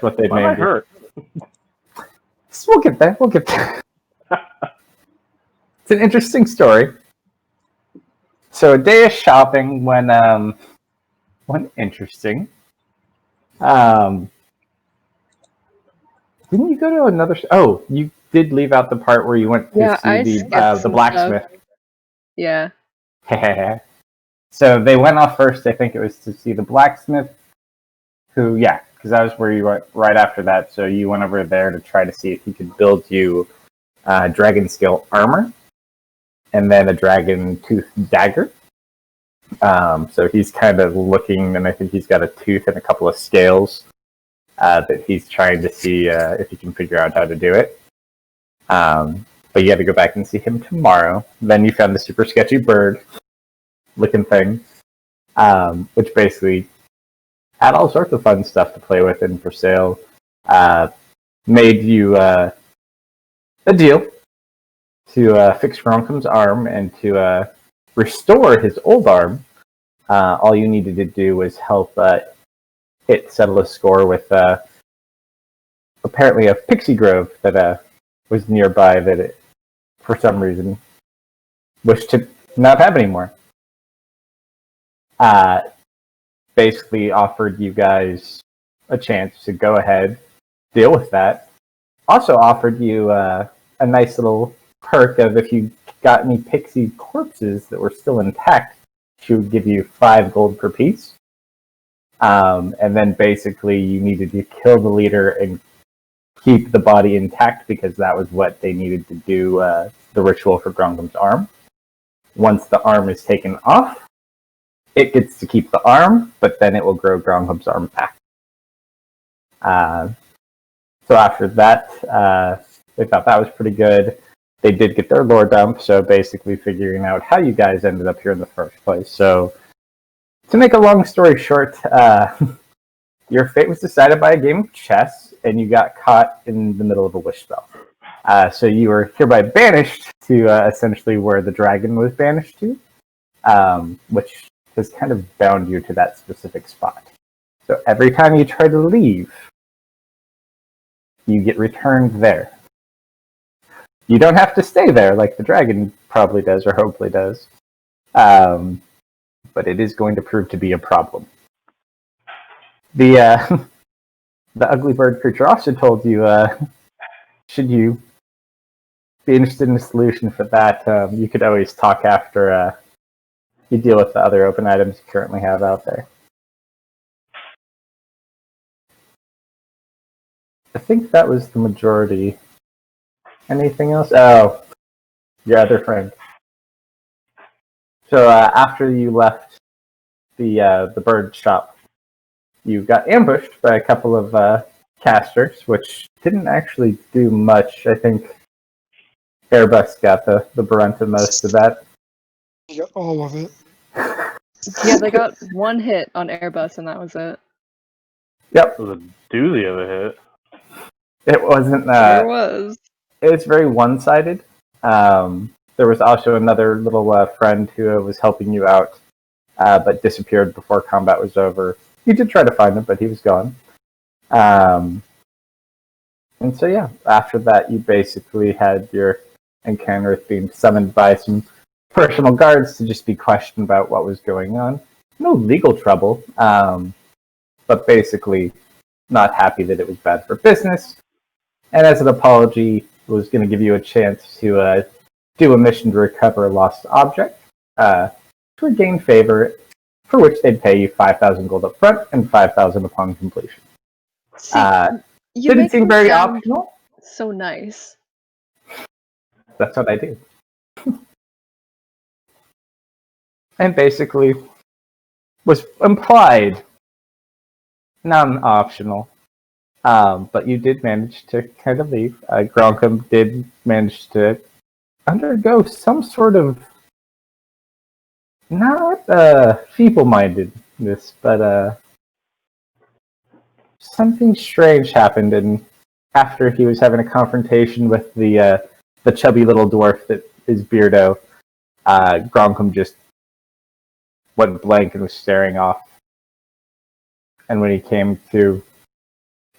what they Why am I named it. hurt? We'll get there. We'll get there. It's an interesting story. So a day of shopping went interesting. Didn't you go to another? Oh, you did leave out the part where you went to see the blacksmith. Stuff. Yeah. So they went off first. I think it was to see the blacksmith. Because that was where you went right after that. So you went over there to try to see if he could build you dragon scale armor, and then a dragon tooth dagger. So he's kind of looking, and I think he's got a tooth and a couple of scales that he's trying to see if he can figure out how to do it. But you have to go back and see him tomorrow. Then you found the super sketchy bird looking thing, which basically had all sorts of fun stuff to play with and for sale. Made you a deal to fix Ronkum's arm and to restore his old arm. All you needed to do was help it settle a score with apparently a pixie grove that was nearby that it, for some reason, wished to not have anymore. Basically offered you guys a chance to go ahead, deal with that. Also offered you a nice little perk of if you got any pixie corpses that were still intact, she would give you 5 gold per piece. And then basically you needed to kill the leader and keep the body intact because that was what they needed to do the ritual for Grongum's arm. Once the arm is taken off, it gets to keep the arm, but then it will grow Grongum's arm back. So after that, they thought that was pretty good. They did get their lore dump, so basically figuring out how you guys ended up here in the first place. So, to make a long story short, your fate was decided by a game of chess, and you got caught in the middle of a wish spell. So you were hereby banished to essentially where the dragon was banished to, which has kind of bound you to that specific spot. So every time you try to leave, you get returned there. You don't have to stay there like the dragon probably does or hopefully does. But it is going to prove to be a problem. The ugly bird creature also told you, should you be interested in a solution for that, you could always talk after you deal with the other open items you currently have out there. I think that was the majority. Anything else? Oh, your other friend. So after you left the bird shop, you got ambushed by a couple of casters, which didn't actually do much. I think Airbus got the brunt of most of that. You got all of it. Yeah, they got one hit on Airbus, and that was it. Yep. It was a doozy of a hit. It wasn't. There was. It was very one-sided. There was also another little friend who was helping you out, but disappeared before combat was over. You did try to find him, but he was gone. And so, yeah, after that, you basically had your encounter being summoned by some personal guards to just be questioned about what was going on. No legal trouble, but basically not happy that it was bad for business. And as an apology, was going to give you a chance to do a mission to recover a lost object to regain favor, for which they'd pay you 5,000 gold up front and 5,000 upon completion. See, you didn't make seem them very sound optional. so nice. That's what I do. And basically was implied non-optional. But you did manage to kind of leave. Gronkum did manage to undergo some sort of not feeble-mindedness, but something strange happened, and after he was having a confrontation with the chubby little dwarf that is Beardo, Gronkum just went blank and was staring off. And when he came to,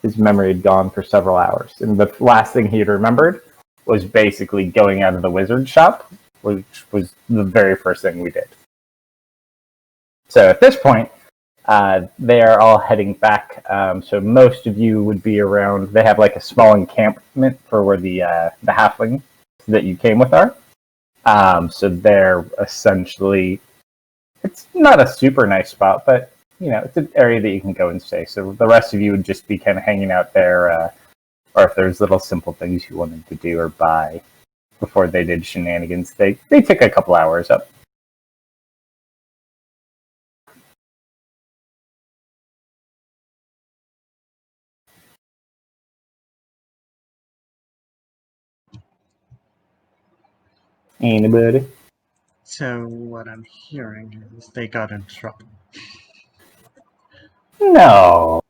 his memory had gone for several hours. And the last thing he had remembered was basically going out of the wizard shop, which was the very first thing we did. So at this point, they are all heading back. So most of you would be around. They have like a small encampment for where the halfling that you came with are. So they're essentially, it's not a super nice spot, but it's an area that you can go and stay. So the rest of you would just be kind of hanging out there, or if there's little simple things you wanted to do or buy before they did shenanigans, they took a couple hours up. Anybody? So what I'm hearing is they got in trouble. No.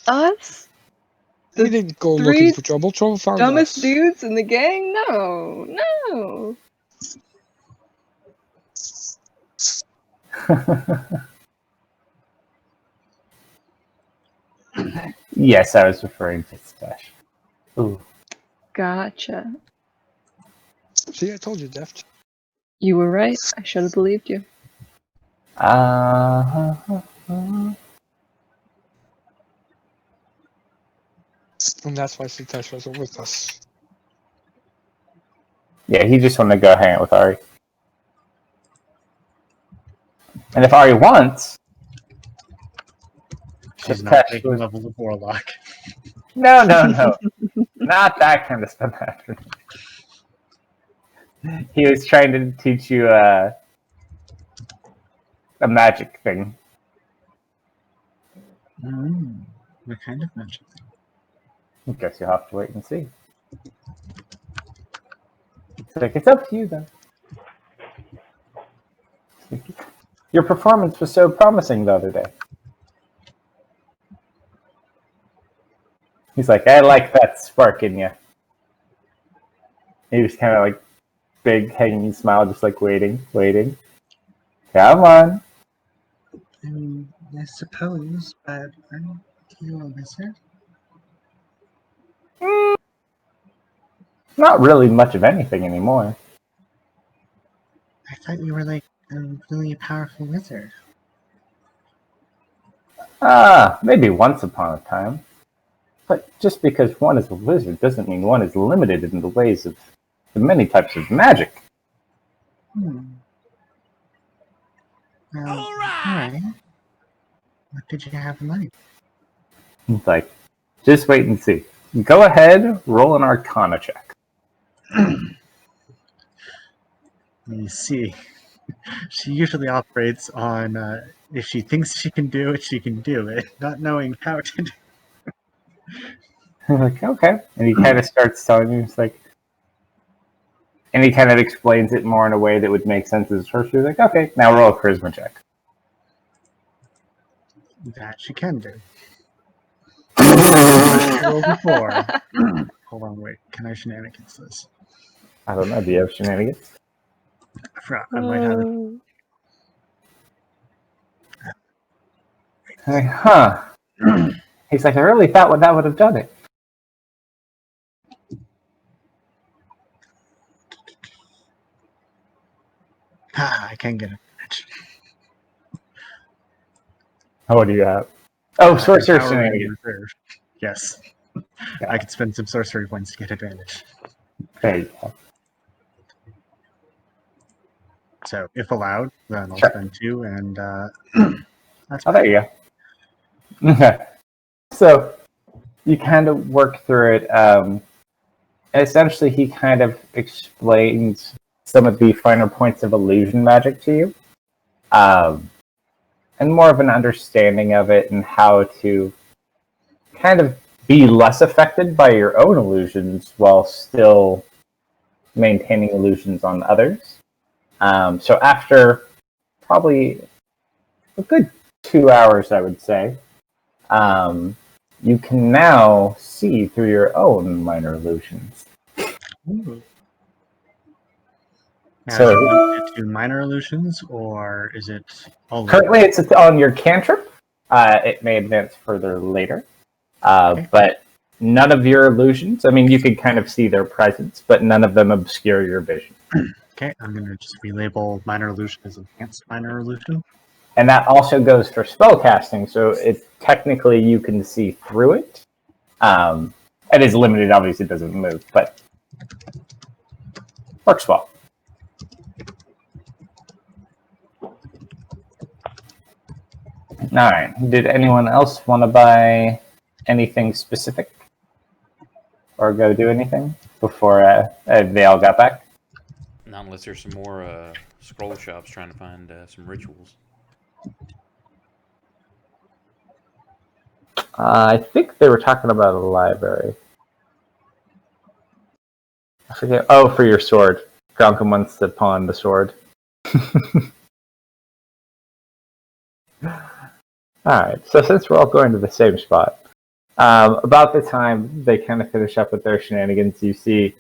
Us? We didn't go three looking for trouble. Trouble found Dumbest us. dudes in the gang? No. Yes, I was referring to Stash. Ooh. Gotcha. See, I told you, Deft. You were right. I should have believed you. And that's why Sitesh wasn't with us. Yeah, he just wanted to go hang out with Ari. And if Ari wants, She's Sitesh not taking was- levels of Warlock. No. Not that kind of stuff. He was trying to teach you a magic thing. What kind of magic? I guess you'll have to wait and see. It's up to you then. Your performance was so promising the other day. He's like, I like that spark in you. He was kind of like big hanging smile, just like waiting. Come on. I suppose, but aren't you a wizard? Not really much of anything anymore. I thought you were like a really powerful wizard. Maybe once upon a time. But just because one is a wizard doesn't mean one is limited in the ways of the many types of magic. Well, alright. What did you have in mind? It's like, just wait and see. Go ahead, roll an Arcana check. You see, she usually operates on if she thinks she can do it, she can do it, not knowing how to do it. Like, okay. And he kind of starts telling you, it's like, and he kind of explains it more in a way that would make sense as her. She was like, okay, now roll a charisma check. That she can do. Roll before. Hold on, wait. Can I shenanigans this? I don't know. Do you have shenanigans? I forgot. I might have it. I'm like, huh. He's like, I really thought that would have done it. I can get it. What do you have? Oh, sorcerer Power and shenanigans. reserve. Yes. Yeah. I could spend some sorcery points to get advantage. There you go. So, if allowed, then I'll Sure. spend 2, and that's Oh, there you go. So, you kind of work through it. And essentially, he kind of explains some of the finer points of illusion magic to you. And more of an understanding of it and how to kind of be less affected by your own illusions while still maintaining illusions on others. So after probably a good 2 hours, I would say, you can now see through your own minor illusions. Ooh. Now, So- is it limited to minor illusions, or is it all? Currently, it's on your cantrip, It may advance further later. But none of your illusions, I mean, you can kind of see their presence, but none of them obscure your vision. Okay, I'm going to just relabel minor illusion as enhanced minor illusion. And that also goes for spellcasting, so it technically you can see through it. It is limited, obviously it doesn't move, but works well. Alright, did anyone else want to buy anything specific? Or go do anything before they all got back? Not unless there's some more scroll shops trying to find some rituals. I think they were talking about a library. I forget. Oh, for your sword. Gronkum wants to pawn the sword. Alright, so since we're all going to the same spot, about the time they kind of finish up with their shenanigans, you see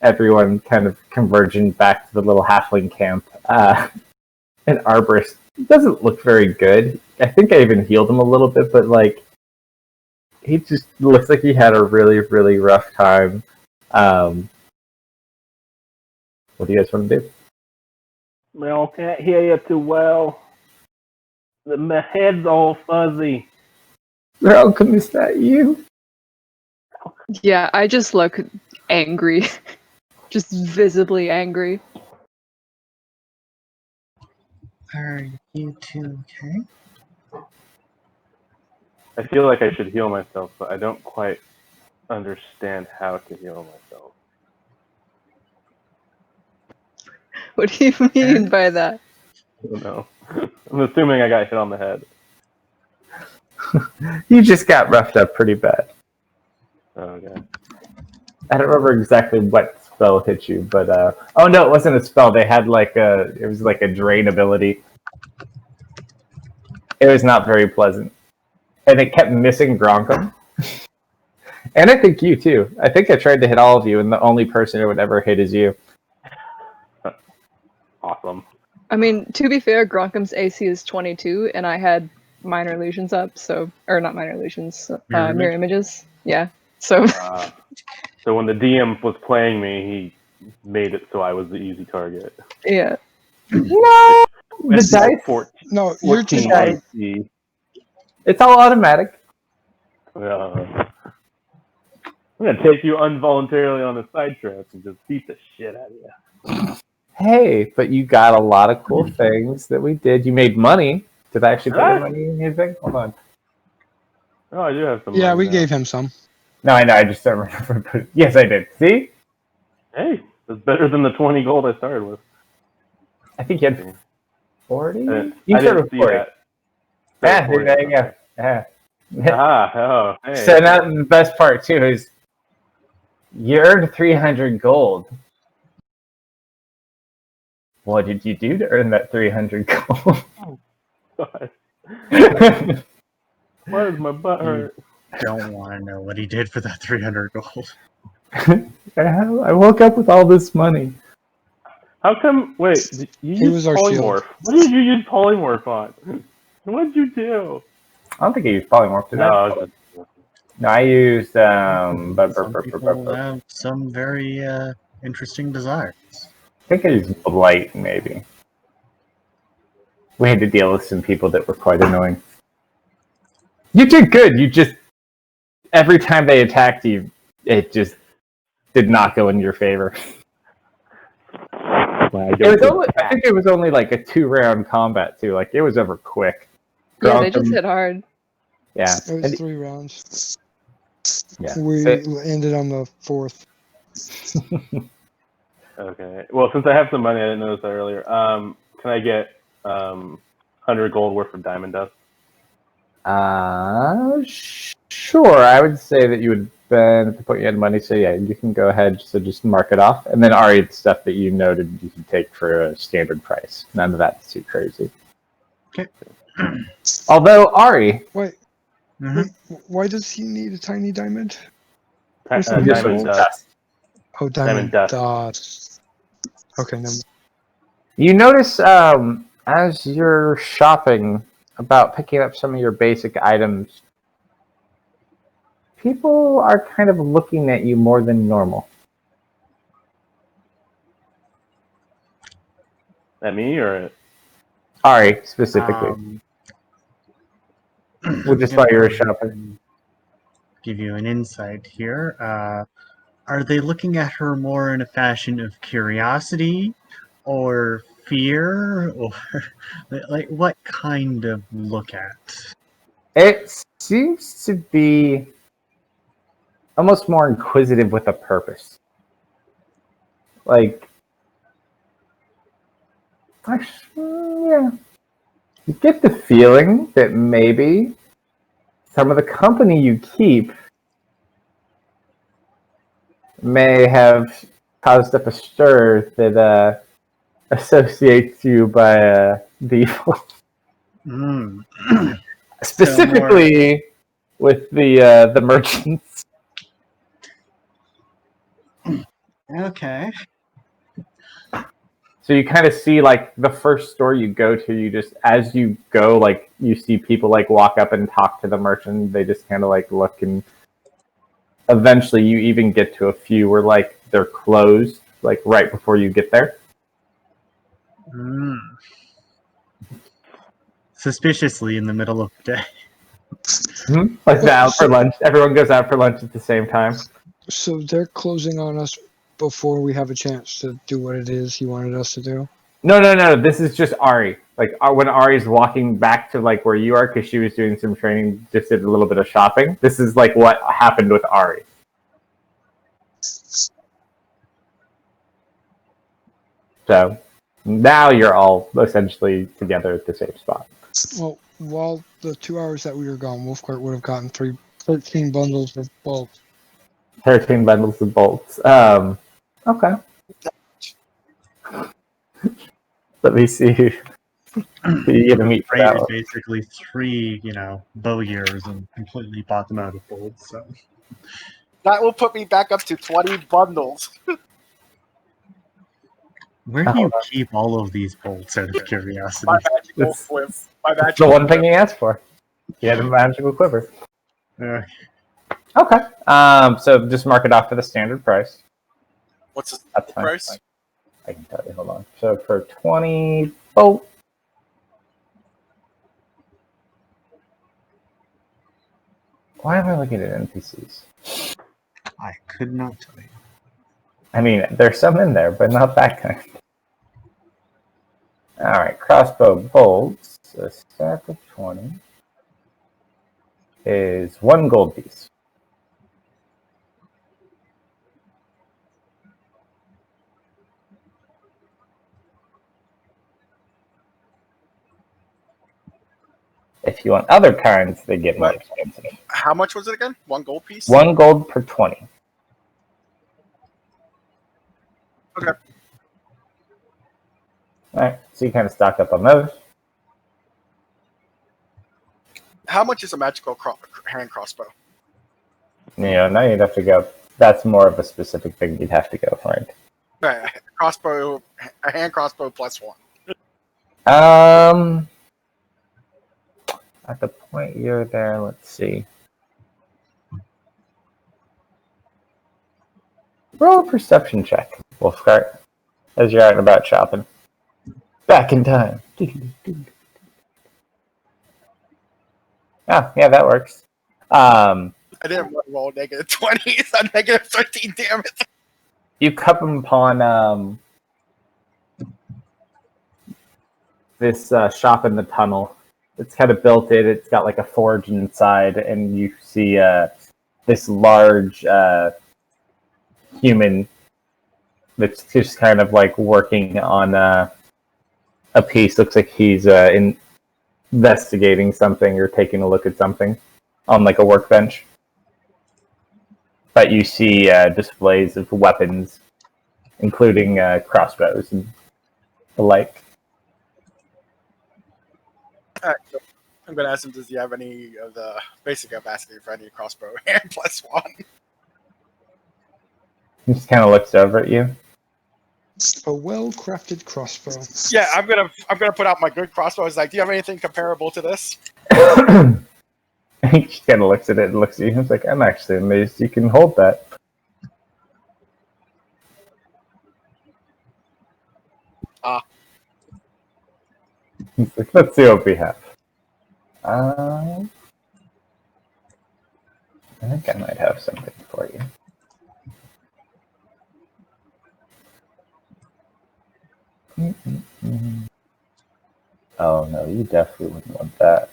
everyone kind of converging back to the little halfling camp. And Arborist doesn't look very good. I think I even healed him a little bit, but like, he just looks like he had a really, really rough time. What do you guys want to do? Well, can't hear you too well. My head's all fuzzy. Welcome, is that you? Yeah, I just look angry. Just visibly angry. Are you two okay? I feel like I should heal myself, but I don't quite understand how to heal myself. What do you mean by that? I don't know. I'm assuming I got hit on the head. You just got roughed up pretty bad. Okay. I don't remember exactly what spell hit you, but oh no, it wasn't a spell. They had it was like a drain ability. It was not very pleasant. And it kept missing Gronkum. And I think you too. I think I tried to hit all of you, and the only person it would ever hit is you. Awesome. I mean, to be fair, Gronkum's AC is 22, and I had minor illusions up, so... Or not minor illusions, mirror images. Yeah, so... So when the DM was playing me, he made it so I was the easy target. yeah. No! The dice? 14, No, you're just 14 AC. It's all automatic. I'm gonna take you involuntarily on a side trip and just beat the shit out of you. Hey, but you got a lot of cool things that we did. You made money. Did I actually put your money in anything? Hold on. Oh, I do have some. Yeah, money we now. gave him some. No, I know. I just don't remember. Yes, I did. See? Hey, that's better than the 20 gold I started with. I think you had 40? You I started didn't with see 40. that. Yeah, 40, there you go. okay. Yeah. Oh, hey. So now the best part, too, is you earned 300 gold. What did you do to earn that 300 gold? God. Why does my butt hurt? Don't want to know what he did for that 300 gold. I woke up with all this money. How come? Wait, you He used was our shield. polymorph. What did you use polymorph on? What did you do? I don't think I used polymorph, did I? No, No, I used Some people have some very interesting desires. I think I used blight, maybe. We had to deal with some people that were quite annoying. You did good. You just every time they attacked you, it just did not go in your favor. I think it was only like a 2-round combat too. Like it was over quick. Yeah, they just hit hard. Yeah. It was 3 rounds. Yeah. We ended on the 4th. Okay. Well, since I have some money, I didn't notice that earlier. Can I get 100 gold worth of diamond dust? Sure. I would say that you would benefit to put you in money. So yeah, you can go ahead. So just mark it off, and then Ari, the stuff that you noted, you can take for a standard price. None of that's too crazy. Okay. Although Ari, Wait, why does he need a tiny diamond? Diamond dust. Oh, Diamond diamond dust. dust. Okay, never mind. you notice as you're shopping about picking up some of your basic items, people are kind of looking at you more than normal. At me or Ari, specifically. Which is I'm why gonna you were go ahead shopping. and give you an insight here. Are they looking at her more in a fashion of curiosity or fear, or like what kind of look at? It seems to be almost more inquisitive with a purpose. Like, yeah. You get the feeling that maybe some of the company you keep may have caused up a stir that associates you by default. Mm. Specifically with the merchants. Okay. So you kind of see like the first store you go to, you just as you go, like you see people like walk up and talk to the merchant. They just kind of like look, and eventually you even get to a few where like they're closed, like right before you get there. Mm. Suspiciously in the middle of the day. Like out for lunch. Everyone goes out for lunch at the same time. So they're closing on us before we have a chance to do what it is he wanted us to do. No. This is just Ari. Like when Ari's walking back to like where you are because she was doing some training, just did a little bit of shopping. This is like what happened with Ari. So now you're all essentially together at the same spot. Well, while the 2 hours that we were gone, Wolfcart would have gotten 13 bundles of bulk. 13 bundles of bolts. Okay. Let me see who you get to meet for that Traded one. basically 3, bow years and completely bought them out of gold. So That will put me back up to 20 bundles. where do you keep all of these bolts out of curiosity? My magical It's, whip. it's the one thing he asked for. He had a magical quiver. Okay. So just mark it off to the standard price. What's the That's fine. price? I can tell you. Hold on. So for 20 bolt. Why am I looking at NPCs? I could not tell you. I mean, there's some in there, but not that kind. Alright, crossbow bolts. A stack of 20 is 1 gold piece. If you want other kinds, they get more expensive. How much was it again? 1 gold piece? 1 gold per 20. Okay. Alright, so you kind of stock up on those. How much is a magical hand crossbow? Now you'd have to go. That's more of a specific thing you'd have to go find. A hand crossbow plus 1. At the point you're there, let's see. Roll a perception check, Wolfcart, as you're out and about shopping. Back in time. Oh, yeah, that works. I didn't roll negative 20, so negative 13 damage. You come upon this shop in the tunnel. It's kind of built in. It's got like a forge inside, and you see this large human that's just kind of like working on a piece. Looks like he's investigating something or taking a look at something on like a workbench. But you see displays of weapons, including crossbows and the like. Alright, so I'm going to ask him, does he have any of the basic capacity for any crossbow hand plus 1? He just kind of looks over at you. A well-crafted crossbow. Yeah, I'm gonna put out my good crossbow. I was like, do you have anything comparable to this? He just kind of looks at it and looks at you. He's like, I'm actually amazed you can hold that. He's like, let's see what we have. I think I might have something for you. Oh no, you definitely wouldn't want that.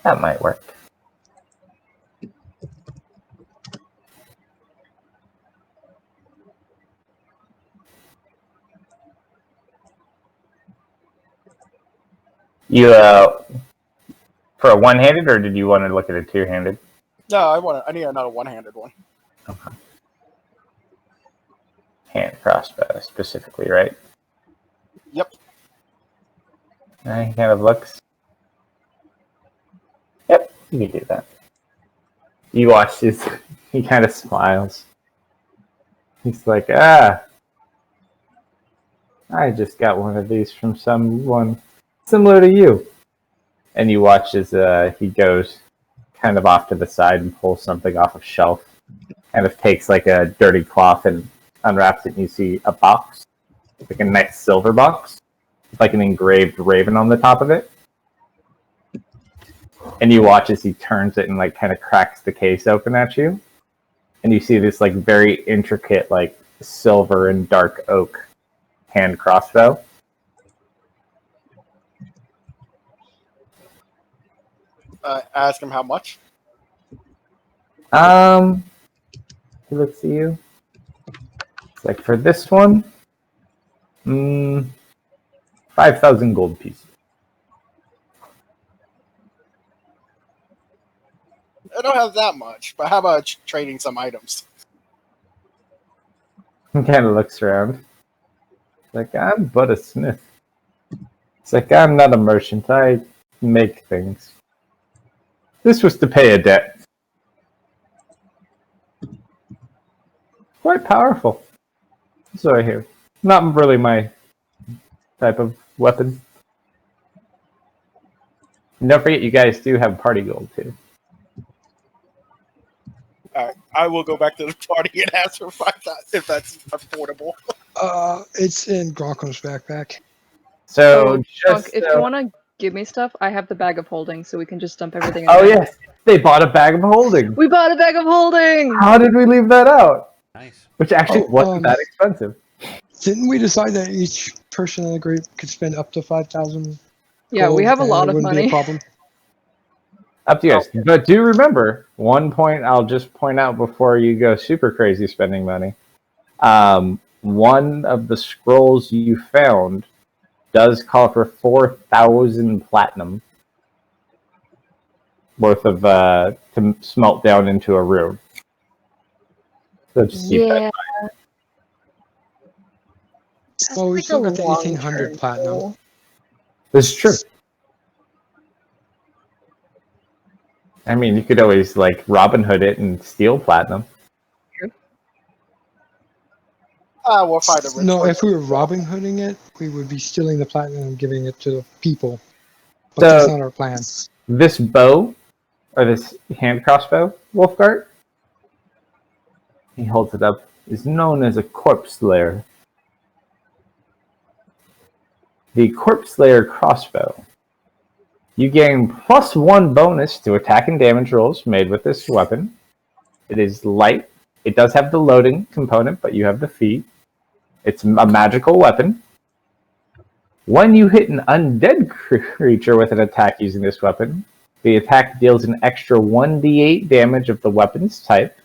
That might work. You for a one-handed, or did you want to look at a two-handed? No, I need another one-handed one. Okay. Hand crossbow specifically, right? Yep. He kind of looks. Yep, you can do that. You watch his. He kind of smiles. He's like, I just got one of these from someone similar to you. And you watch as he goes kind of off to the side and pulls something off a shelf. Kind of takes like a dirty cloth and unwraps it, and you see a box. Like a nice silver box. With like an engraved raven on the top of it. And you watch as he turns it and like kind of cracks the case open at you. And you see this like very intricate like silver and dark oak hand crossbow. Ask him how much. He looks at you. It's like, for this one, 5,000 gold pieces. I don't have that much, but how about trading some items? He kind of looks around. It's like, I'm but a smith. It's like, I'm not a merchant. I make things. This was to pay a debt. Quite powerful. So I hear. Not really my type of weapon. And don't forget, you guys do have party gold too. Alright, I will go back to the party and ask for 5,000 if that's affordable. It's in Grockum's backpack. So Chunk, just if you want to give me stuff, I have the bag of holding, so we can just dump everything in oh there. yes, they bought a bag of holding. We bought a bag of holding! How did we leave that out? Nice. Which actually wasn't that expensive. Didn't we decide that each person in the group could spend up to 5,000? Yeah, we have a lot of wouldn't be a money. problem. Up to you guys. But do remember, one point I'll just point out before you go super crazy spending money. One of the scrolls you found does call for 4,000 platinum worth of to smelt down into a room. So just keep that in mind. Well, we like still a got the 1,800 long-term platinum. goal. This is true. I mean, you could always like Robin Hood it and steal platinum. We'll find a rich No, person. if we were Robin Hooding it, we would be stealing the platinum and giving it to the people. But So- that's not our plan. This bow, or this hand crossbow, Wolfgart, he holds it up, is known as a corpse slayer. The corpse slayer crossbow. You gain +1 bonus to attack and damage rolls made with this weapon. It is light. It does have the loading component, but you have the feat. It's a magical weapon. When you hit an undead creature with an attack using this weapon, the attack deals an extra 1d8 damage of the weapon's type,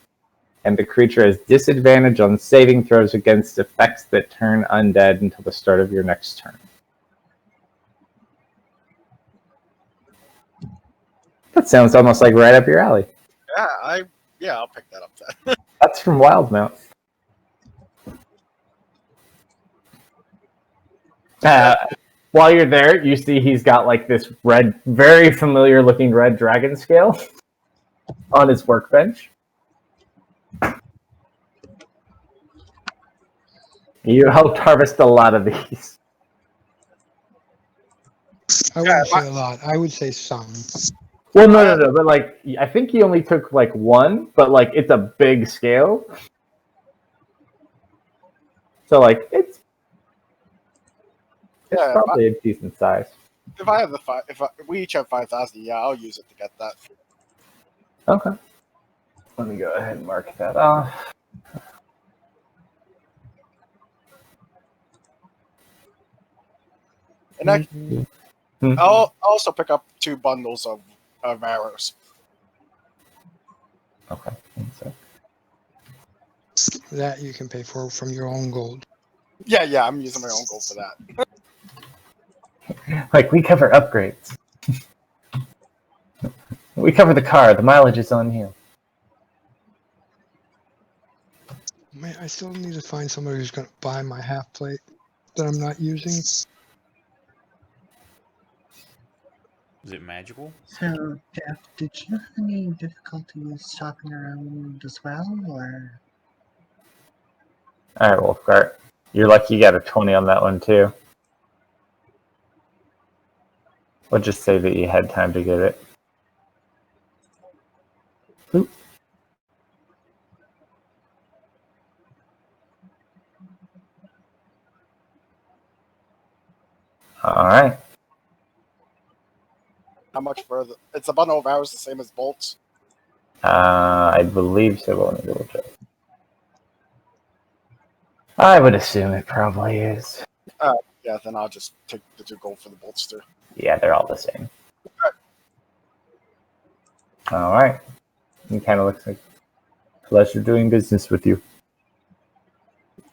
and the creature has disadvantage on saving throws against effects that turn undead until the start of your next turn. That sounds almost like right up your alley. Yeah, I'll pick that up then. That's from Wildmount. While you're there, you see he's got like this red, very familiar looking red dragon scale. on his workbench. You helped harvest a lot of these. I wouldn't say a lot. I would say some. Well, no. But like, I think he only took like one, but like, it's a big scale. So like, it's Yeah, probably a decent size. if I have the we each have 5,000, yeah, I'll use it to get that. Okay. Let me go ahead and mark that off. And I'll also pick up 2 bundles of arrows. Okay. So, That you can pay for from your own gold. Yeah, I'm using my own gold for that. like, we cover upgrades. We cover the car. The mileage is on you. Man, I still need to find somebody who's going to buy my half plate that I'm not using. Is it magical? So, Jeff, did you have any difficulties shopping around as well, or? All right, Wolfgart. You're lucky you got a 20 on that one, too. We'll just say that you had time to get it. Oop. All right. How much further? It's a bundle of arrows the same as bolts. I believe so. Let me double check. I would assume it probably is. Yeah, then I'll just take the 2 gold for the bolts too. Yeah, they're all the same. All right. It kind of looks like pleasure doing business with you.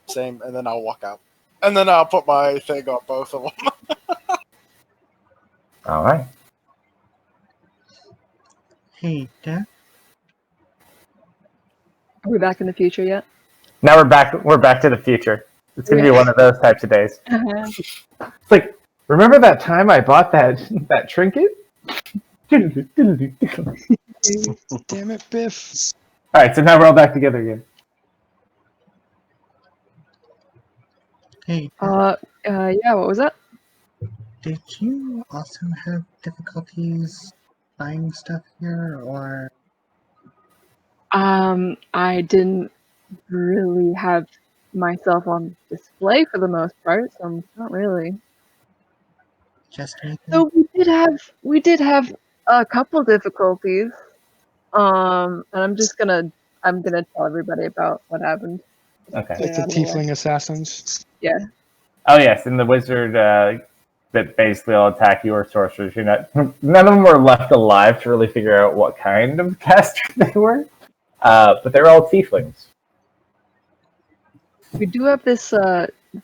Same, and then I'll walk out. And then I'll put my thing on both of them. All right. Hey, Jeff. Are we back in the future yet? Now we're back. We're back to the future. It's gonna be one of those types of days. It's like, remember that time I bought that trinket? Damn it, Biff. All right, so now we're all back together again. Hey, Jeff, Yeah, what was that? did you also have difficulties buying stuff here, or? I didn't really have myself on display for the most part, so not really. Just anything? So we did have a couple difficulties. And I'm gonna tell everybody about what happened. Okay. Like the out of the way. tiefling assassins. Yeah. Oh yes, and the wizard that basically will attack your sorcerers. You're not. None of them were left alive to really figure out what kind of caster they were, but they're all tieflings. We do have this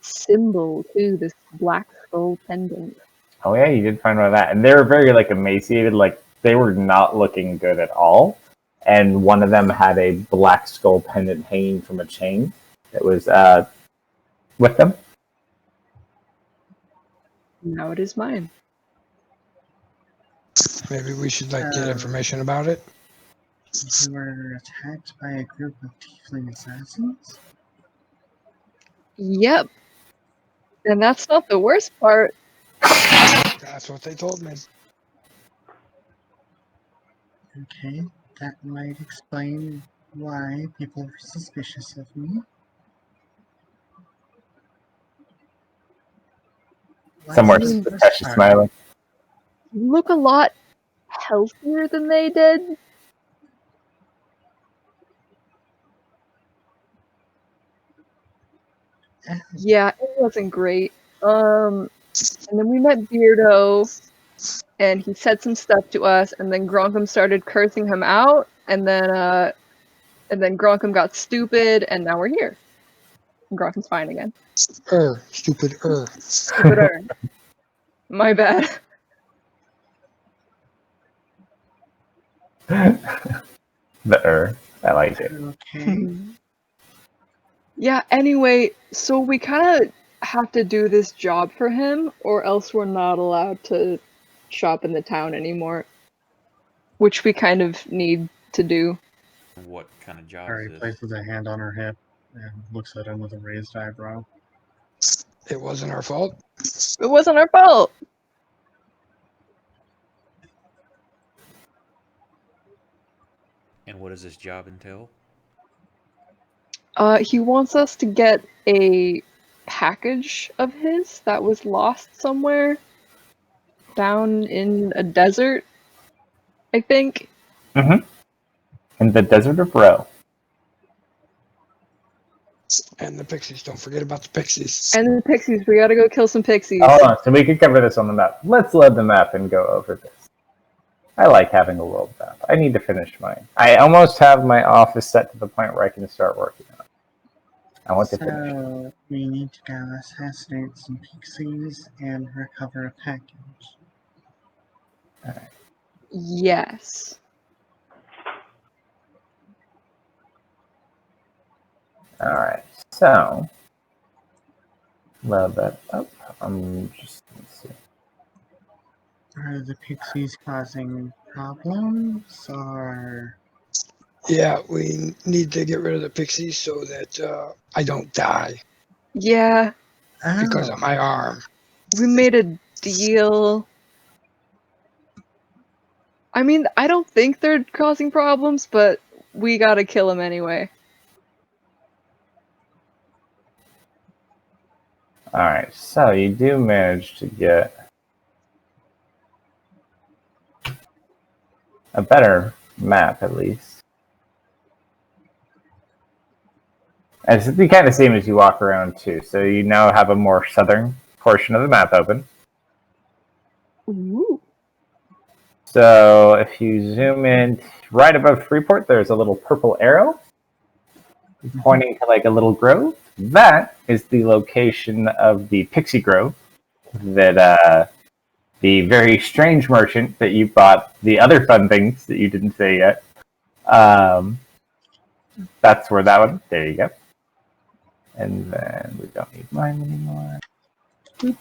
symbol too, this black skull pendant. Oh yeah, you did find one of that, and they were very like emaciated, like they were not looking good at all. And one of them had a black skull pendant hanging from a chain that was with them. Now it is mine. Maybe we should like get information about it. You were attacked by a group of tiefling assassins? Yep. And that's not the worst part. That's what they told me. Okay, that might explain why people were suspicious of me. Somewhere Mm. suspicious smiling. You look a lot healthier than they did. Yeah, it wasn't great. And then we met Beardo, and he said some stuff to us, and then Gronkum started cursing him out, and then Gronkum got stupid, and now we're here. And Gronkum's fine again. Stupid. Stupider. My bad. The I like it. Okay. Yeah, anyway, so we kind of have to do this job for him, or else we're not allowed to shop in the town anymore. Which we kind of need to do. What kind of job Harry is this? places a hand on her hip and looks at him with a raised eyebrow. It wasn't our fault. It wasn't our fault. And what does this job entail? He wants us to get a package of his that was lost somewhere down in a desert, I think. In the desert of Roe. And the pixies. Don't forget about the pixies. And the pixies, we gotta go kill some pixies. Hold on, so we could cover this on the map. Let's load the map and go over this. I like having a world map. I need to finish mine. I almost have my office set to the point where I can start working on it. I want to finish. So we need to go assassinate some pixies and recover a package. Yes. Alright, so load that up. I'm just let's see. Are the pixies causing problems, or Yeah, we need to get rid of the pixies so that I don't die Yeah, because of my arm. we made a deal. I mean, I don't think they're causing problems, but we gotta kill them anyway. Alright, so you do manage to get a better map, at least. And it's the kind of same as you walk around, too. So you now have a more southern portion of the map open. Ooh. So if you zoom in right above Freeport, there's a little purple arrow pointing to like a little grove. That is the location of the Pixie Grove that the very strange merchant that you bought the other fun things that you didn't say yet. That's where that one. There you go. And then we don't need mine anymore. Boop.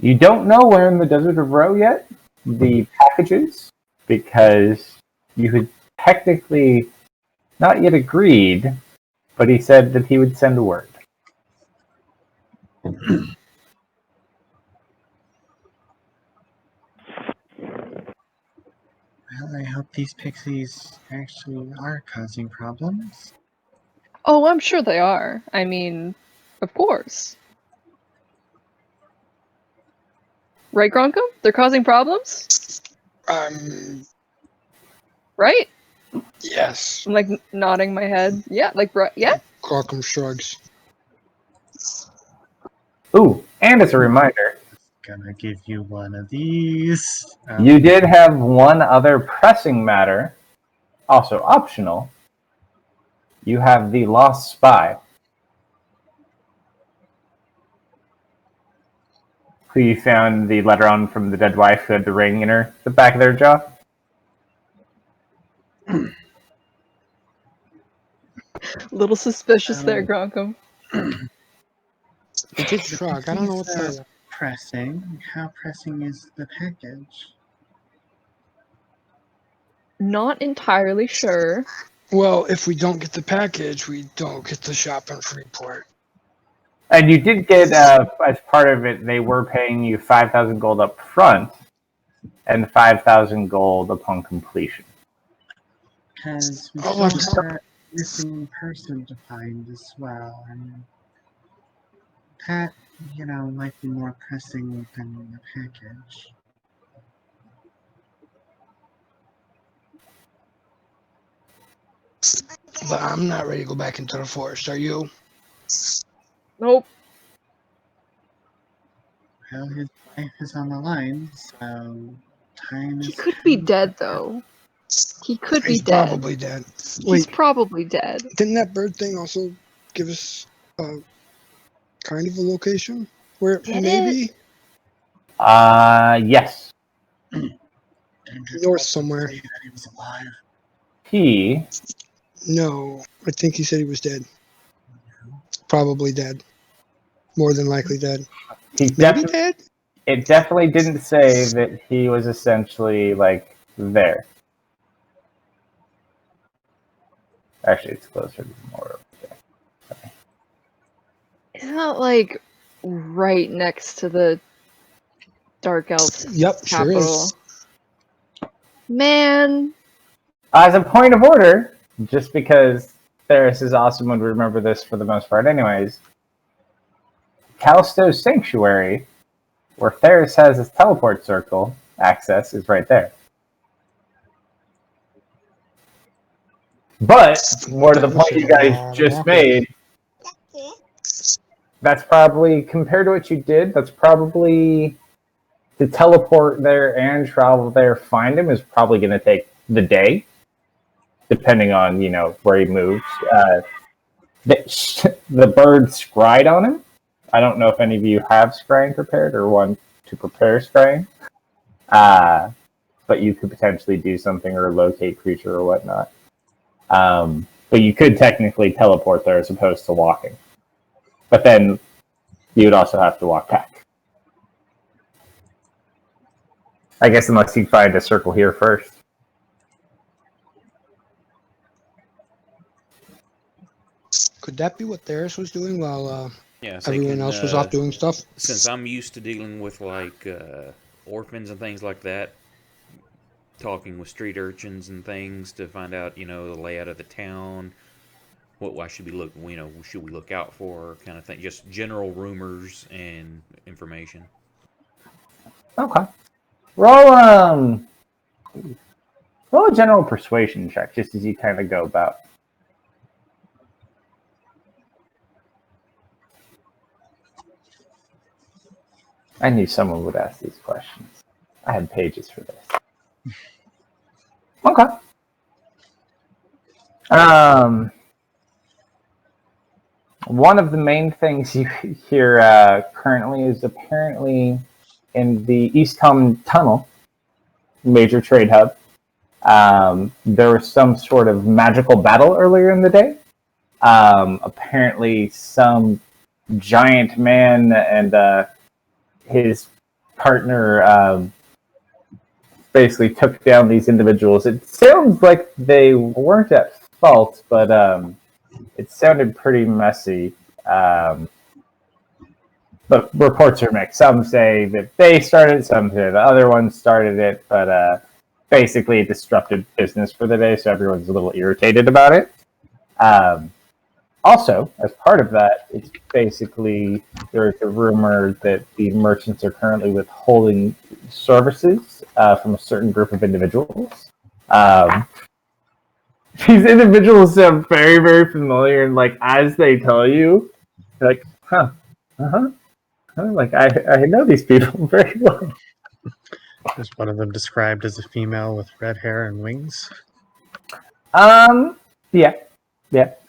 You don't know where in the Desert of Roe yet the packages, because you had technically not yet agreed, but he said that he would send a word. well, I hope these pixies actually are causing problems. Oh, I'm sure they are. I mean, of course. Right, Gronkum? They're causing problems? Right? Yes. I'm like nodding my head. Yeah, like, yeah? Qualcomm shrugs. Ooh, and as a reminder, Gonna give you one of these. you did have one other pressing matter, also optional. You have the Lost Spy, who you found the letter on from the dead wife who had the ring in the back of their jaw. Little suspicious there, Gronkum. He did shrug. I don't know what to tell you. Pressing. How pressing is the package? Not entirely sure. Well, if we don't get the package, we don't get the shop in Freeport. And you did get, as part of it, they were paying you 5,000 gold up front and 5,000 gold upon completion. Because we Oh, I'm still sorry. have a missing person to find as well, and that, might be more pressing than the package. But I'm not ready to go back into the forest. Are you? Nope. Well, his life is on the line, so time He is... could be dead, though. He could be He's dead. probably dead. He's Wait, probably dead. didn't that bird thing also give us kind of a location where it Did may it? be? Yes. North somewhere. Say that he was alive. He, No, I think he said he was dead. Probably dead. More than likely dead. he Maybe definitely, dead? it definitely didn't say that he was essentially, like, there. Actually, it's closer to Moro. Isn't that like right next to the Dark Elves Yep, sure capital? is. Man, As a point of order, just because Theris is awesome would remember this for the most part anyways, Kalsto's Sanctuary, where Theris has his teleport circle access, is right there. But, more to the point you guys just made, that's probably, compared to what you did, that's probably, to teleport there and travel there, find him, is probably going to take the day, depending on, where he moves. The bird scryed on him. I don't know if any of you have scrying prepared or want to prepare scrying. But you could potentially do something or locate creature or whatnot. But you could technically teleport there as opposed to walking. But then you would also have to walk back. I guess unless you find a circle here first. Could that be what Theris was doing while Yeah, so everyone else was off doing stuff? Since I'm used to dealing with like orphans and things like that, talking with street urchins and things to find out, the layout of the town, why should we look, should we look out for, kind of thing, just general rumors and information. Okay. Roll a general persuasion check, just as you kind of go about. I knew someone would ask these questions. I had pages for this. Okay. One of the main things you hear currently is apparently in the East Common Tunnel, major trade hub, there was some sort of magical battle earlier in the day. Apparently some giant man and his partner basically took down these individuals. It sounds like they weren't at fault, but it sounded pretty messy. But reports are mixed. Some say that they started it, some say the other ones started it, but basically it disrupted business for the day, so everyone's a little irritated about it. Also, as part of that, it's basically there's a rumor that the merchants are currently withholding services from a certain group of individuals. These individuals sound very, very familiar, and as they tell you, you're like, huh, like I know these people very well. Is one of them described as a female with red hair and wings? Yeah.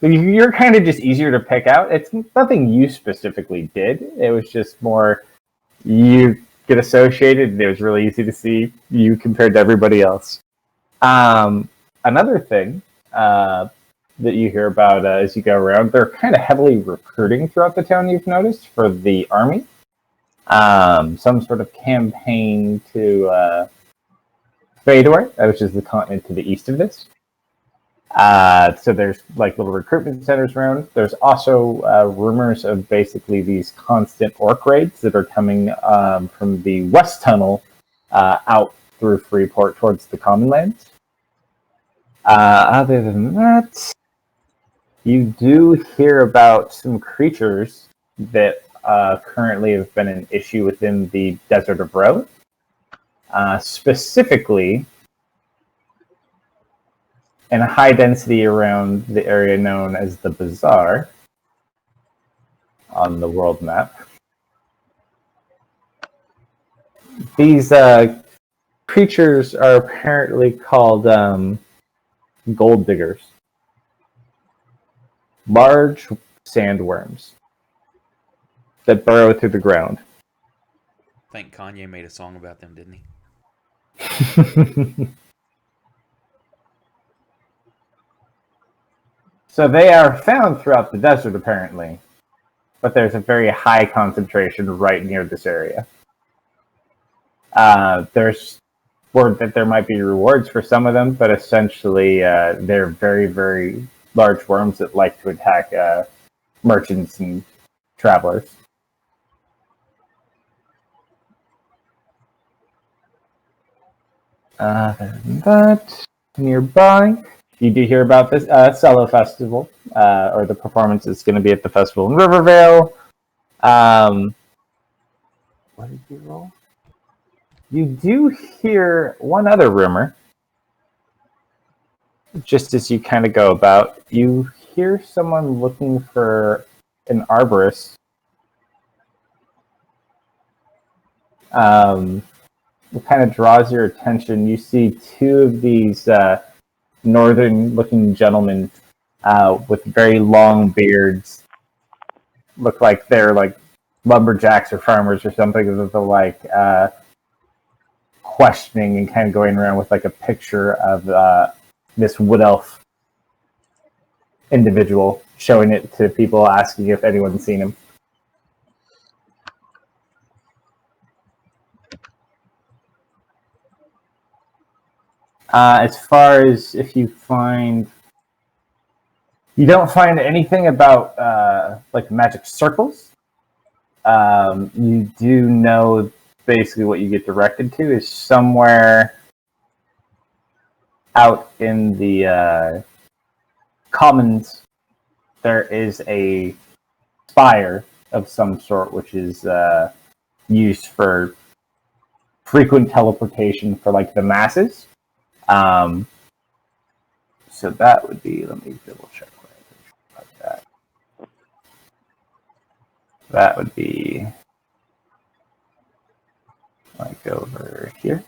You're kind of just easier to pick out. It's nothing you specifically did. It was just more you get associated, and it was really easy to see you compared to everybody else. Another thing that you hear about as you go around, they're kind of heavily recruiting throughout the town, you've noticed, for the army. Some sort of campaign to Fedor, which is the continent to the east of this. So there's little recruitment centers around. There's also rumors of basically these constant orc raids that are coming from the west tunnel out through Freeport towards the Commonlands. Other than that, you do hear about some creatures that currently have been an issue within the Desert of Ro. Specifically, in a high density around the area known as the Bazaar on the world map. These creatures are apparently called gold diggers. Large sandworms that burrow through the ground. I think Kanye made a song about them, didn't he? So they are found throughout the desert, apparently, but there's a very high concentration right near this area. There's word that there might be rewards for some of them, but essentially they're very, very large worms that like to attack merchants and travelers. Other than that, nearby, you do hear about this Cello Festival, or the performance is going to be at the festival in Rivervale. What did you roll? You do hear one other rumor. Just as you kind of go about, you hear someone looking for an arborist. What kind of draws your attention? You see two of these northern-looking gentlemen with very long beards. Look like they're like lumberjacks or farmers or something of the like, questioning and kind of going around with like a picture of this wood elf individual, showing it to people, asking if anyone's seen him. As far as if you don't find anything about like magic circles. You do know basically what you get directed to is somewhere out in the commons. There is a spire of some sort, which is used for frequent teleportation for like the masses. So that would be, let me double check like that. That would be like over here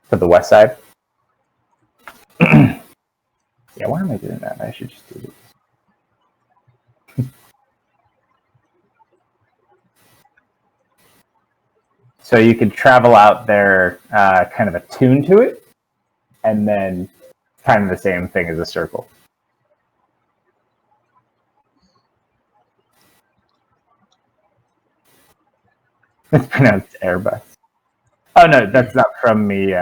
to the west side. Yeah, why am I doing that? I should just do this. So you could travel out there kind of attuned to it, and then kind of the same thing as a circle. It's pronounced Airbus. Oh no, that's not from me.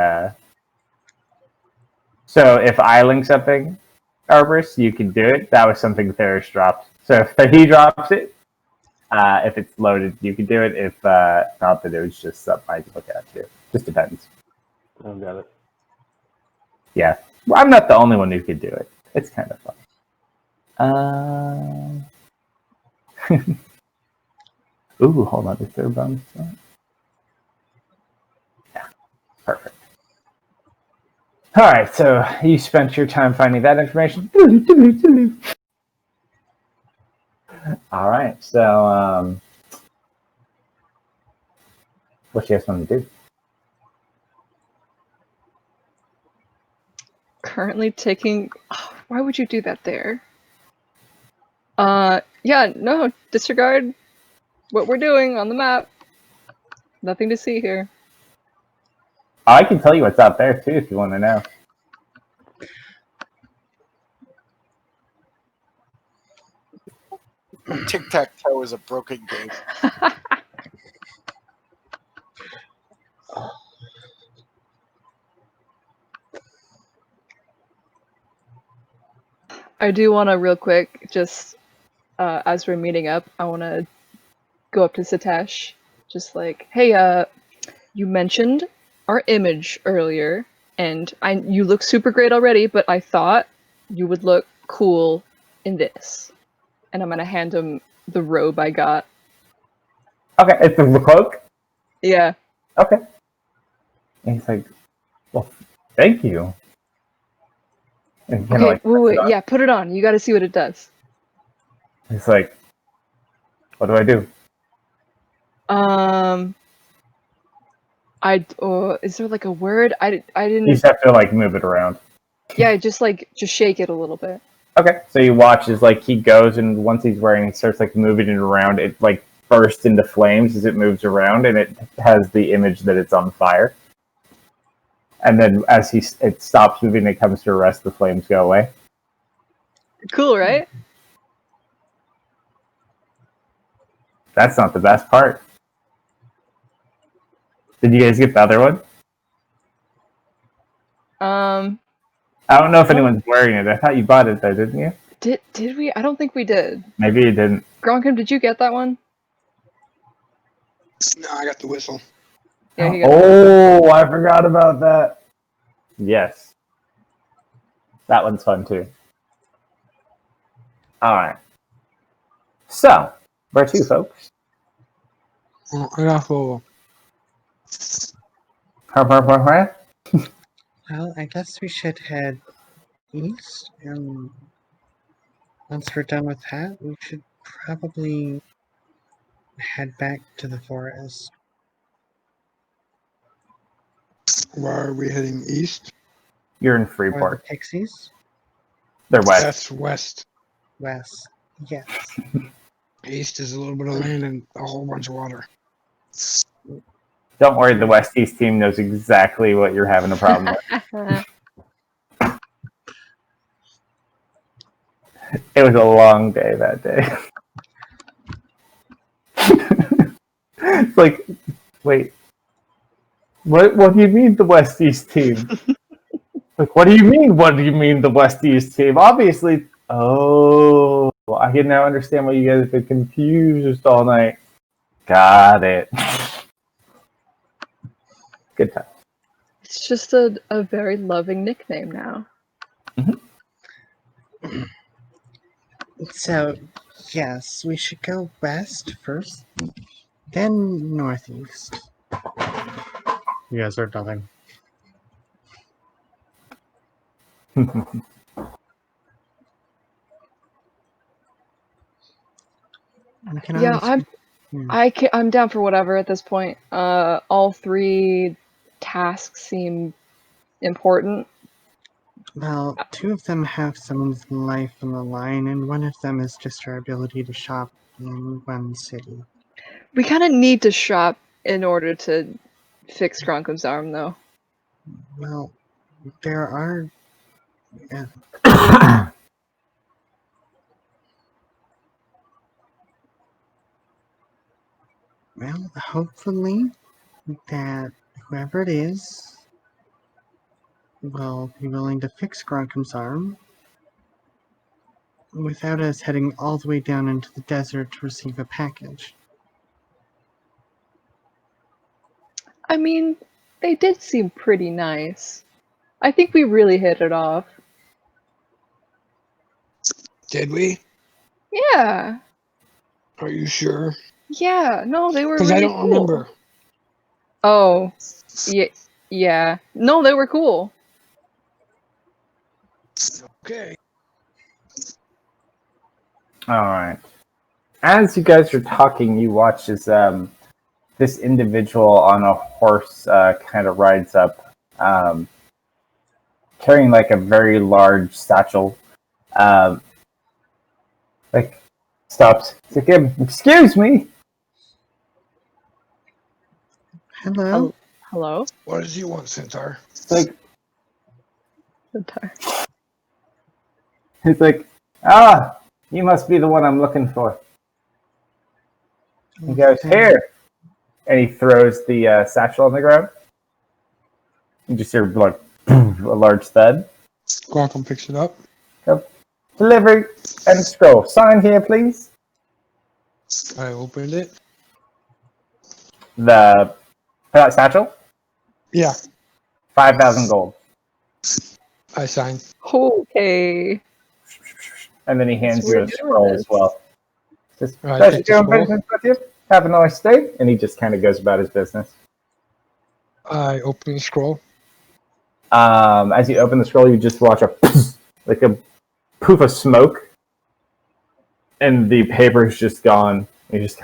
So if I link something, Arborist, you can do it. That was something Therish dropped. So if he drops it, if it's loaded, you can do it. If not, then it was just something I could look at too. Just depends. I got it. Yeah. Well, I'm not the only one who could do it. It's kind of fun. Ooh, hold on. Is there a bonus? Yeah, perfect. All right, so you spent your time finding that information. All right, so what you guys want to do? Currently taking. Oh, why would you do that there? Yeah, no, disregard what we're doing on the map. Nothing to see here. I can tell you what's out there too if you want to know. Tic-tac-toe is a broken game. I do want to real quick, just as we're meeting up, I want to go up to Satash, just like, hey, you mentioned our image earlier, and you look super great already, but I thought you would look cool in this. And I'm gonna hand him the robe I got. Okay, it's the cloak? Yeah. Okay. And he's like, well, thank you. And he Okay, like, wait, yeah, put it on. You gotta see what it does. he's like, what do I do? Is there like a word? I didn't. You just have to like move it around. Yeah, just shake it a little bit. Okay, so you watch as like he goes, and once he's wearing, he starts like moving it around. It like bursts into flames as it moves around, and it has the image that it's on fire. And then as it stops moving, it comes to a rest. The flames go away. Cool, right? That's not the best part. Did you guys get the other one? Um, I don't know if anyone's wearing it. I thought you bought it though, didn't you? did we? I don't think we did. Maybe you didn't. Gronkum, did you get that one? No, I got the whistle. Yeah, he got Oh, I forgot about that. Yes. That one's fun too. Alright. So, where to, folks? Oh, I got full. Where? Well, I guess we should head east, and once we're done with that, we should probably head back to the forest. Where are we heading? East? You're in Or the Freeport. Pixies? They're west. That's west. West. Yes. East is a little bit of land and a whole bunch of water. Don't worry, the West East team knows exactly what you're having a problem with. It was a long day that day. It's like, wait, what do you mean the West East team? Like, what do you mean? What do you mean the West East team? Obviously, oh, I can now understand why you guys have been confused all night. Got it. Good time. It's just a very loving nickname now. So, yes, we should go west first, then northeast. You guys heard nothing. We can Yeah, always- I'm down for whatever at this point. All three tasks seem important. Well, two of them have someone's life on the line, and one of them is just our ability to shop in one city. We kind of need to shop in order to fix Gronkum's arm, though. Well, there are. Well, hopefully that whoever it is will be willing to fix Gronkum's arm without us heading all the way down into the desert to receive a package. I mean, they did seem pretty nice. I think we really hit it off. Did we? Yeah. Are you sure? Yeah. No, they were Because really I don't cool. remember. Oh. Yeah. No, they were cool. Okay. All right. As you guys are talking, you watch as this individual on a horse kind of rides up, carrying like a very large satchel. Like stops. It's like, excuse me. Hello? Hello? What does he want, Centaur? It's like Centaur. he's like, you must be the one I'm looking for. He goes, here. And he throws the satchel on the ground. You just hear like a large thud. Gronkum picks it up. Delivery and scroll. Sign here, please. I opened it. The satchel, Yeah, 5,000 gold. I signed. Okay. And then he hands you we're a doing scroll this. as well. Just, All right, pleasure take the doing scroll. business with you. Have a nice day. And he just kind of goes about his business. I open the scroll. As you open the scroll, you just watch a poof of smoke, and the paper's just gone. You just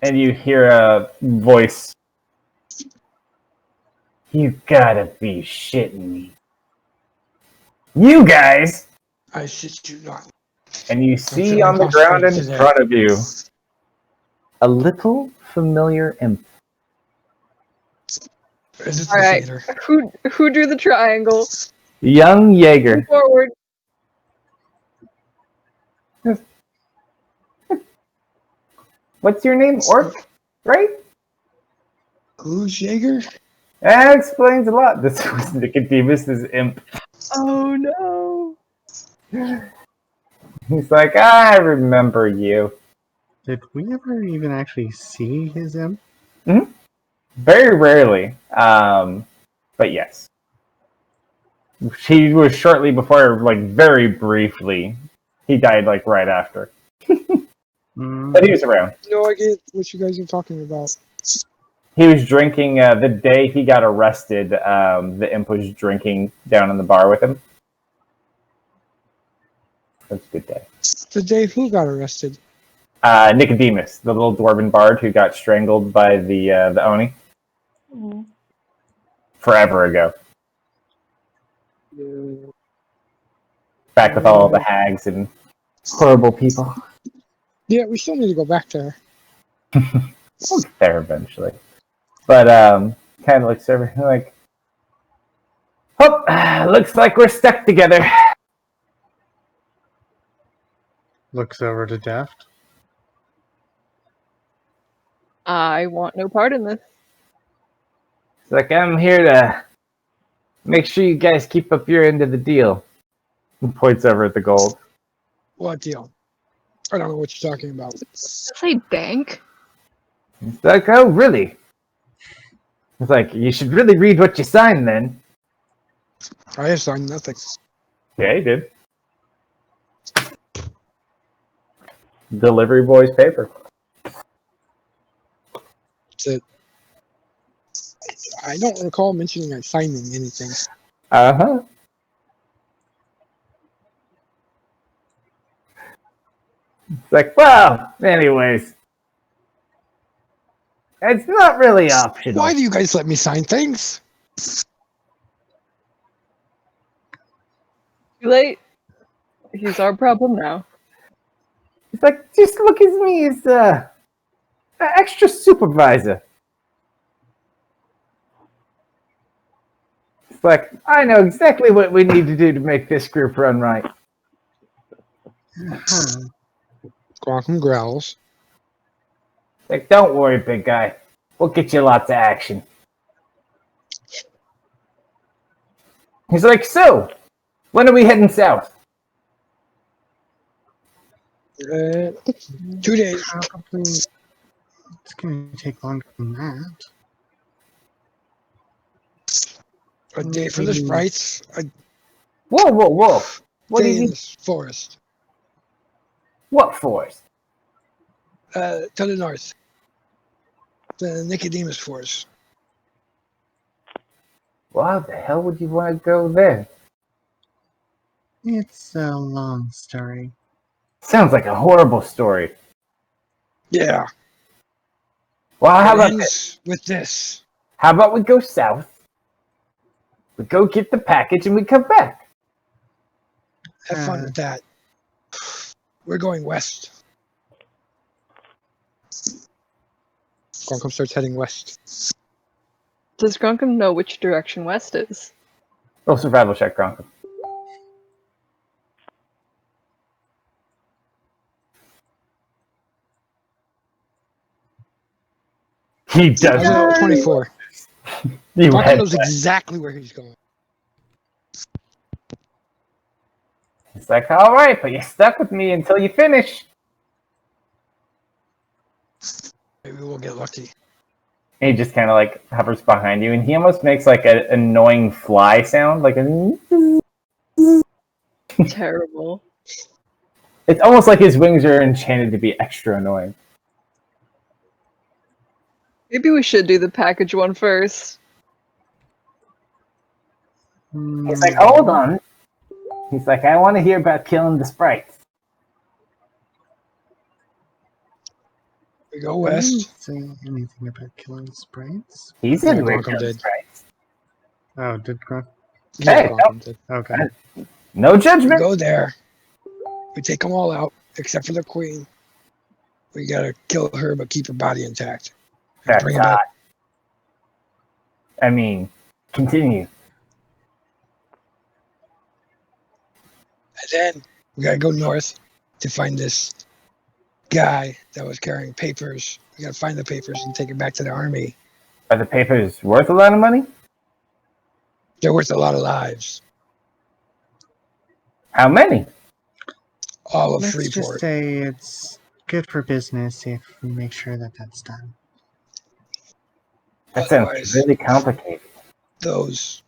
and you hear a voice. You gotta be shitting me. You guys! I shit you not. And you see feeling on the ground in frustrated today. front of you a little familiar imp. Is it All the right. theater? Who drew the triangle? Young Move Jaeger. forward. What's your name? Orc? Right? Who's Jaeger? That explains a lot. This was Nicodemus' imp. Oh no. He's like, I remember you. Did we ever even actually see his imp? Very rarely. But yes. He was shortly before, like very briefly. He died like right after. But he was around. No idea what you guys are talking about. He was drinking the day he got arrested. The imp was drinking down in the bar with him. That's a good day. The day who got arrested? Nicodemus, the little dwarven bard who got strangled by the Oni forever ago. Back with all the hags and horrible people. Yeah, we still need to go back there. We'll get there eventually. But kind of looks over like, oh, looks like we're stuck together. Looks over to Daft. I want no part in this. It's like, I'm here to make sure you guys keep up your end of the deal. He points over at the gold. What deal? I don't know what you're talking about. Did I say bank? It's like, oh, really? It's like, you should really read what you signed then. I have signed nothing. Yeah, he did. Delivery boy's paper. That's it. I don't recall mentioning I signing anything. Uh-huh. It's like, well, anyways. It's not really optional. Why do you guys let me sign things? Too late. He's our problem now. It's like, just look at me as an extra supervisor. It's like, I know exactly what we need to do to make this group run right. Quantum growls. Like, don't worry, big guy. We'll get you lots of action. He's like, so, when are we heading south? 2 days. Probably. It's going to take longer than that. A day for the sprites. Whoa. What do Day you in need? the forest. What forest? To the north. The Nicodemus forest. Well, how the hell would you want to go there? It's a long story. Sounds like a horrible story. Yeah. Well, how It about ends this? with this. How about we go south? We go get the package and we come back. Have fun with that. We're going west. Quantum starts heading west. Does Grunkum know which direction west is? Roll survival check, Gronk. He I doesn't. rolled 24. You Quantum head knows west. exactly where he's going. It's like, all right, but you're stuck with me until you finish. Maybe we'll get lucky. And he just kind of like hovers behind you, and he almost makes like an annoying fly sound, like a. Terrible. It's almost like his wings are enchanted to be extra annoying. Maybe we should do the package one first. He's like, hold on. He's like, I want to hear about killing the sprites. We go I didn't west. say anything about killing sprites. He said Yeah, we're Gronkum killing did. sprites. Oh, did Grunt? Hey, Quantum did. Okay. No We judgment. go there. We take them all out, except for the queen. We gotta kill her, but keep her body intact. And That's bring her back. I mean, continue. And then we gotta go north to find this guy that was carrying papers. We gotta find the papers and take it back to the army Are the papers worth a lot of money? They're worth a lot of lives. How many? All of Let's just Freeport. say it's good for business if we make sure that that's done. That sounds Otherwise, really complicated. those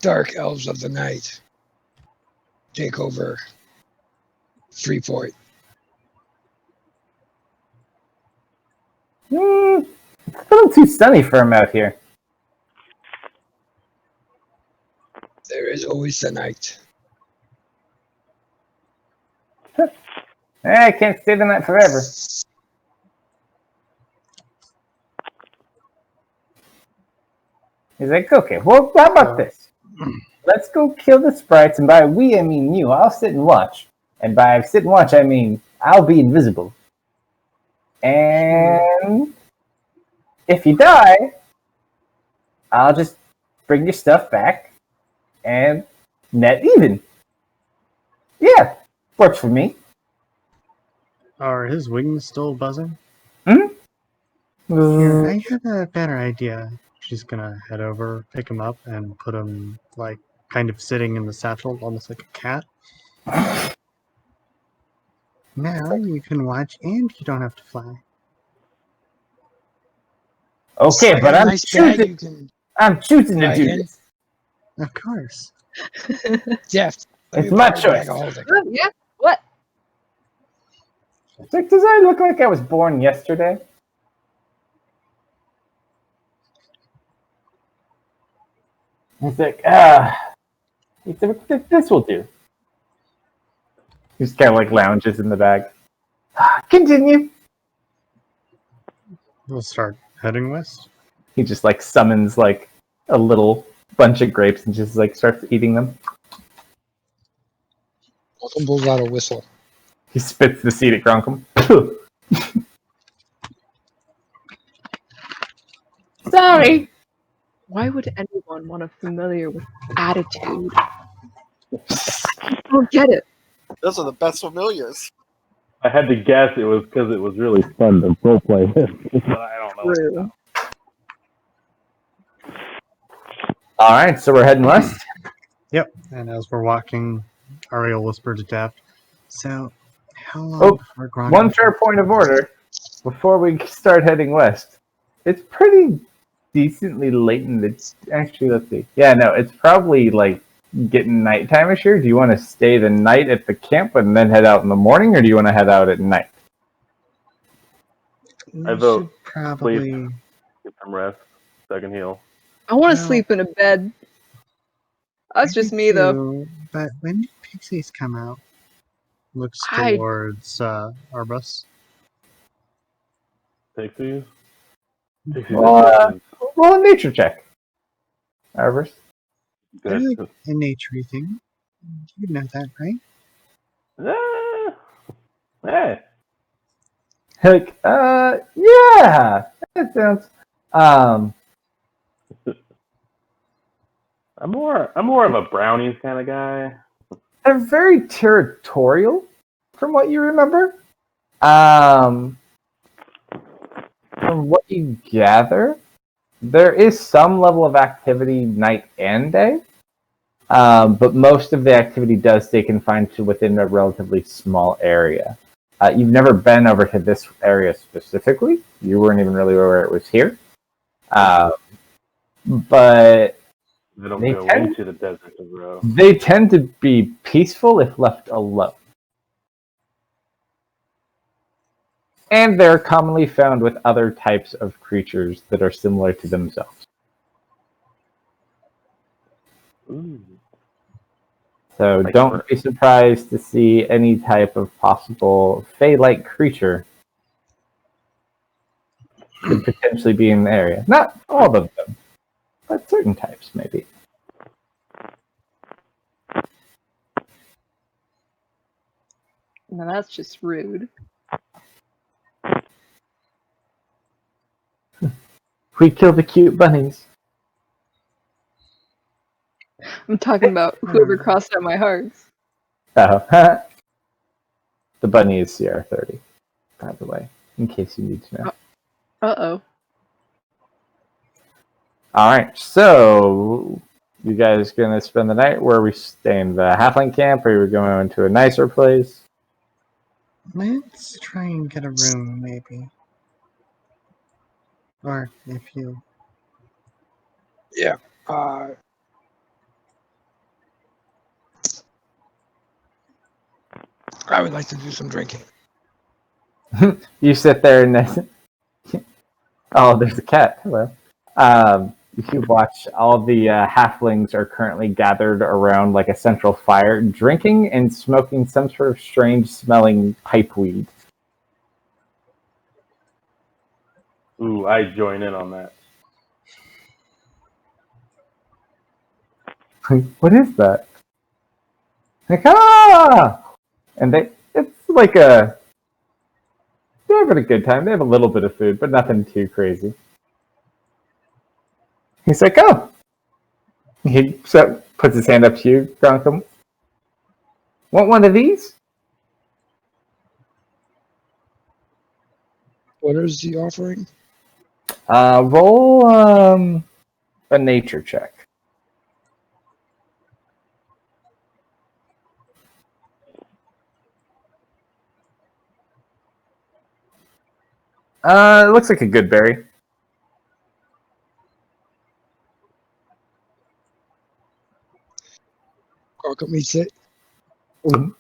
dark elves of the night take over Freeport. It's a little too sunny for him out here. There is always the night. I can't stay the night forever. He's like, okay, well, how about this? Let's go kill the sprites, and by we, I mean you. I'll sit and watch. And by sit and watch, I mean I'll be invisible. And if you die, I'll just bring your stuff back and net even. Yeah, works for me. Are his wings still buzzing? Hmm? Here, I have a better idea. She's gonna head over, pick him up, and put him, like, kind of sitting in the satchel, almost like a cat. Now you can watch, and you don't have to fly. Okay, I but got a I'm nice bag choosing. you can I'm choosing to fly do in. this. Of course. Jeff. let It's me my borrow your choice. bag of holding. Yeah. What? It's like, does I look like I was born yesterday? He's like, this will do. He just kind of like lounges in the bag. Continue. We'll start heading west. He just like summons like a little bunch of grapes and just like starts eating them. Welcome pulls out a whistle. He spits the seed at Gronkum. Sorry. Why would anyone want a familiar with attitude? I don't get it. Those are the best familiars. I had to guess it was because it was really fun to roleplay this, but I don't know. True. All right, so we're heading west. Yep. And as we're walking, Ariel whispered to Daft, "So, how long Oh, before Gronk?" One fair point of order before we start heading west. It's pretty decently late in the. Actually, let's see. Yeah, no, it's probably like getting nighttime-ish here. Do you want to stay the night at the camp and then head out in the morning, or do you want to head out at night? We I vote should probably. Get some rest. Second heal. I want to Well- sleep in a bed. That's I just do me, though. too, But when do pixies come out? Looks I- towards Arbus. Pixies. Pixies Well, are distance. roll a nature check. Arvers. Good. Like a nature thing. You know that, right? Hey. Like, yeah, that sounds. I'm more of a brownies kind of guy. They're very territorial, from what you remember. From what you gather, there is some level of activity night and day, but most of the activity does stay confined to within a relatively small area. You've never been over to this area specifically. You weren't even really aware it was here. But They don't They go tend- into the desert to grow. they tend to be peaceful if left alone. And they're commonly found with other types of creatures that are similar to themselves. Ooh. So Like don't be surprised to see any type of possible Fey-like creature could potentially be in the area. Not all of them, but certain types maybe. Now that's just rude. We kill the cute bunnies. I'm talking about whoever crossed out my hearts. Oh, the bunny is CR30, by the way, in case you need to know. Uh-oh. All right, so you guys gonna spend the night? Where are we staying? The halfling camp, or are we going to a nicer place? Let's try and get a room, maybe. Or if you. Yeah. I would like to do some drinking. You sit there and oh, there's a cat. Hello. You watch all the halflings are currently gathered around like a central fire, drinking and smoking some sort of strange smelling pipe weed. Ooh, I join in on that. What is that? Like, ah! And it's like they're having a good time. They have a little bit of food, but nothing too crazy. He's like, oh. He puts his hand up to you, Gronkum. Want one of these? What is the offering? Roll a nature check. It looks like a good berry. Welcome, eats it. Roll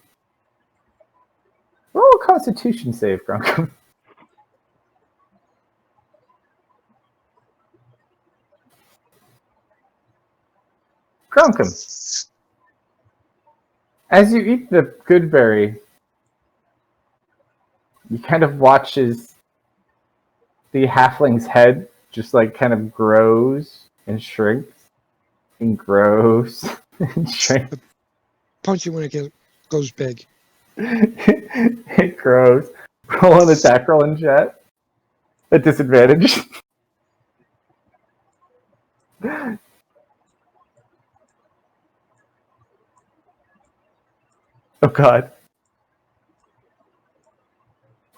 a Constitution save, Gronkum. Gronkum, as you eat the good berry, you kind of watch as the halfling's head just like kind of grows and shrinks and grows and shrinks. Punch you when it goes big. It grows. Roll an attack roll in chat. At disadvantage. Oh god.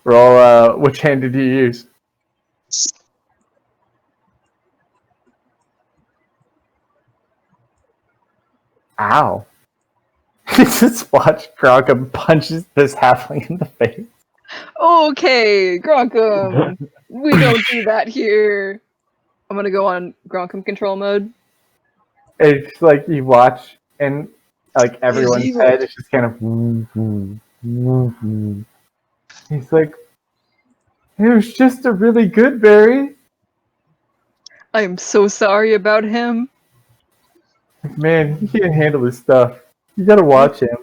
Roll, which hand did you use? Ow. You just watch Gronkum punches this halfling in the face. Okay, Gronkum. We don't do that here. I'm gonna go on Gronkum control mode. It's like you watch and like everyone's evil. head is just kind of He's like, it was just a really good berry. I am so sorry about him. Man, he can't handle his stuff. You gotta watch him.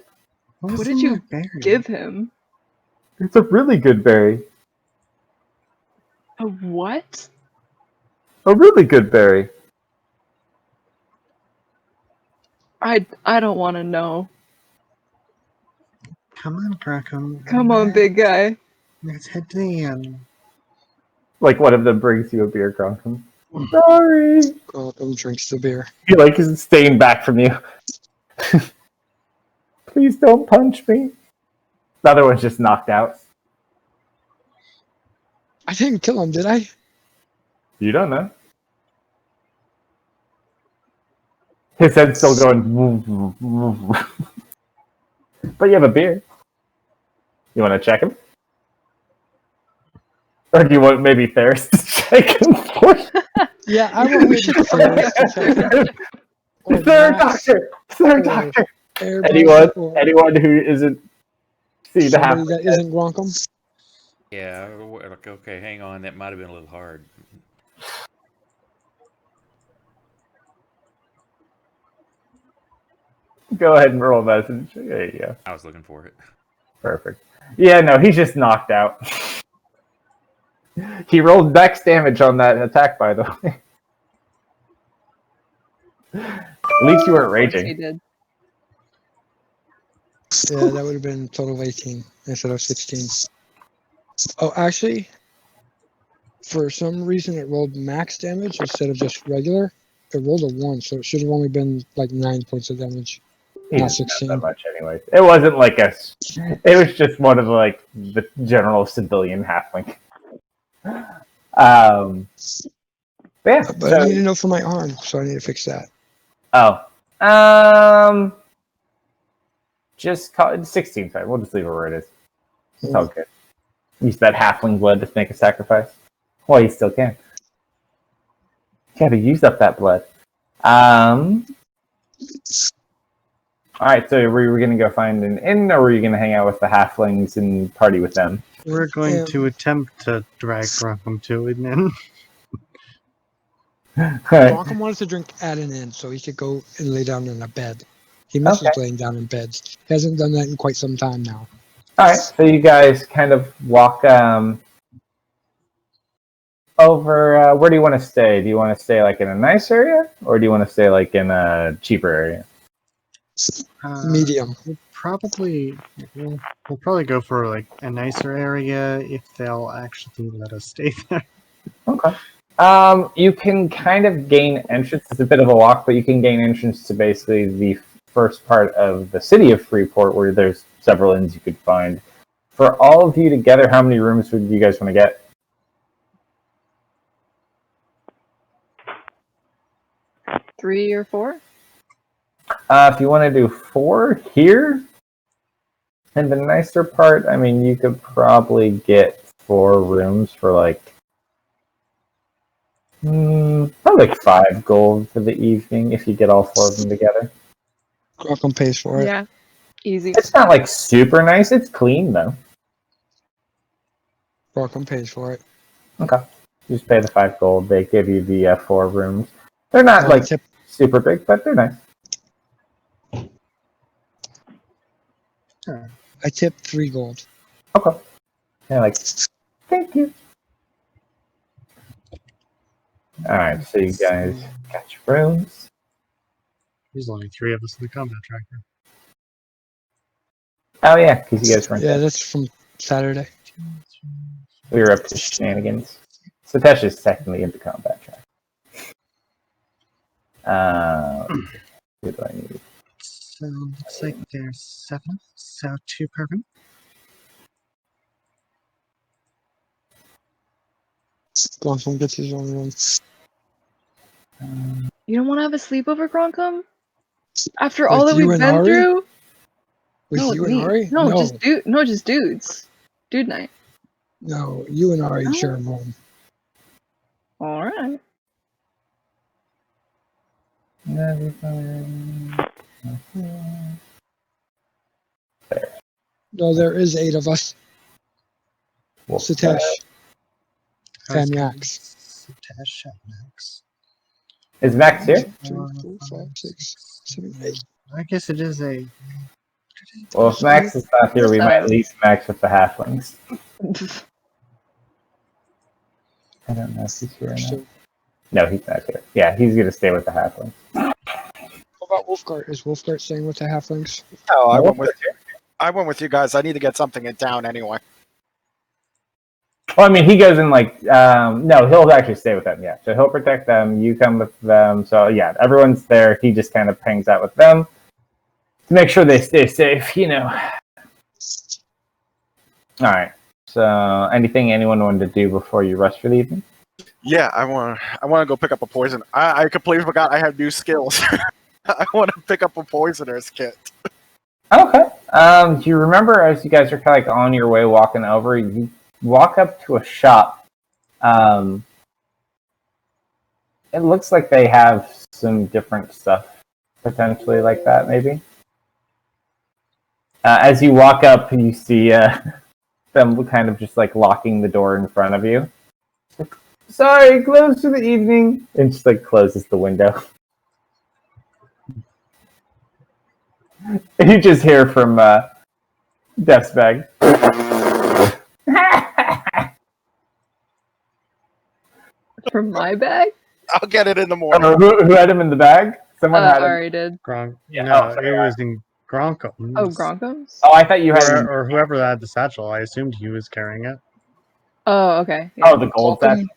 What did you give him? It's a really good berry. A what? A really good berry. I don't want to know. Come on, Crackham. Come on, big guy. Let's head to the inn. Like one of them brings you a beer, Gronkum. Sorry. Welcome drinks the beer. He like is staying back from you. Please don't punch me. The other one's just knocked out. I didn't kill him, did I? You don't know. His head's still going. But you have a beer. You want to check him? Or do you want maybe Ferris to check him for you? Yeah, I want maybe Ferris to check him. Or Sir, Max, doctor! Sir, or doctor! Airbus, or Anyone who isn't see the somebody half. that isn't Gronkum. Yeah, okay, hang on. That might have been a little hard. Go ahead and roll a message. There you go. I was looking for it. Perfect. Yeah, no, he's just knocked out. He rolled dex damage on that attack, by the way. At least you weren't He raging. did. Yeah, that would have been a total of 18 instead of 16. Oh, actually, for some reason it rolled max damage instead of just regular. It rolled a 1, so it should have only been like 9 points of damage. He Not didn't have 16. that much, anyways. It wasn't like a. It was just one of like the general civilian halfling. But But yeah, But I need to know for my arm, so I need to fix that. Just call it 16. Sorry, we'll just leave it where it is. It's all good. Use that halfling blood to make a sacrifice. Well, you still can. You gotta use up that blood. Alright, so were we gonna go find an inn, or were you gonna hang out with the halflings and party with them? We're going to attempt to drag Grunkum to an inn. Malcolm wanted to drink at an inn so he could go and lay down in a bed. He misses laying down in beds. He hasn't done that in quite some time now. Alright, so you guys kind of walk over. Where do you want to stay? Do you want to stay like in a nice area, or do you want to stay like in a cheaper area? Medium. We'll probably go for like a nicer area if they'll actually let us stay there. Okay. You can kind of gain entrance. It's a bit of a walk, but you can gain entrance to basically the first part of the city of Freeport, where there's several inns you could find. For all of you together, how many rooms would you guys want to get? 3 or 4? If you want to do 4 here, and the nicer part, I mean, you could probably get 4 rooms for like probably like 5 gold for the evening if you get all 4 of them together. Grunkum pays for it. Yeah, easy. It's not like super nice. It's clean though. Grunkum pays for it. Okay, you just pay the 5 gold. They give you the 4 rooms. They're not like super big, but they're nice. I tipped 3 gold. Okay. They're like, thank you. Alright, so you guys got your rooms. There's only 3 of us in the combat tracker. Oh yeah, because you guys weren't Yeah, there. that's from Saturday. We were up to shenanigans. So Tasha's technically in the combat track. What do I need? So looks like there's 7, so 2 per room. Grunkum gets his own room. You don't want to have a sleepover, Gronkum? After With all that you we've and been Ari? through? With No, you with and me. Ari? No, just dudes. Dude night. No, you and Ari Oh. share a room. All right. No, there is 8 of us. Satesh. And Max. Satesh and Max. Is Max here? 2, 4, 5, 6, 7, 8. I guess it is a. Well, if Max is not here, we might leave Max with the halflings. I don't know if he's here or not. No, he's not here. Yeah, he's going to stay with the halflings. What about Wolfgart? Is Wolfgart staying with the halflings? Oh, I went with you. I went with you guys. I need to get something in town anyway. Well, I mean, he goes in like, no, he'll actually stay with them, yeah. So he'll protect them, you come with them. So, yeah, everyone's there. He just kind of hangs out with them to make sure they stay safe, you know. All right. So, anything anyone wanted to do before you rush for the evening? Yeah, I want to go pick up a poison. I completely forgot I have new skills. I want to pick up a poisoner's kit. Okay. Do you remember as you guys are kind of like on your way walking over, you walk up to a shop. It looks like they have some different stuff potentially like that, maybe. As you walk up, you see them kind of just like locking the door in front of you. Sorry, closed for the evening. And just like closes the window. You just hear from Death's Bag. From my bag? I'll get it in the morning. Who had him in the bag? Someone had him. Ari did. Yeah, No, sorry, it was in Gronkum. Oh, Gronkum's? Oh, I thought you had him. Or whoever had the satchel. I assumed he was carrying it. Oh, okay. Oh, the gold satchel.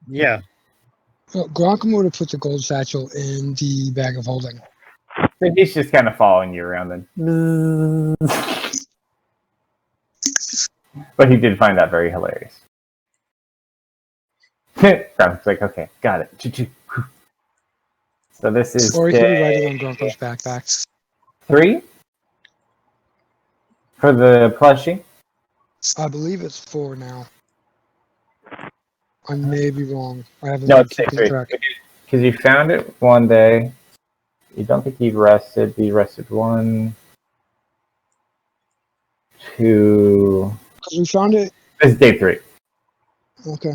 Yeah. Well, Gronkum would have put the gold satchel in the bag of holding. So he's just kind of following you around then. But he did find that very hilarious. Gronk's like, okay, got it. Choo-choo. So this is Or he could be day riding on Gronko's backpack. 3 for the plushie. I believe it's 4 now. I may be wrong. I haven't No, been it's day keeping 3. track. Because you found it one day. You don't think you rested. You rested 1, 2. Because we found it. This is day 3. Okay.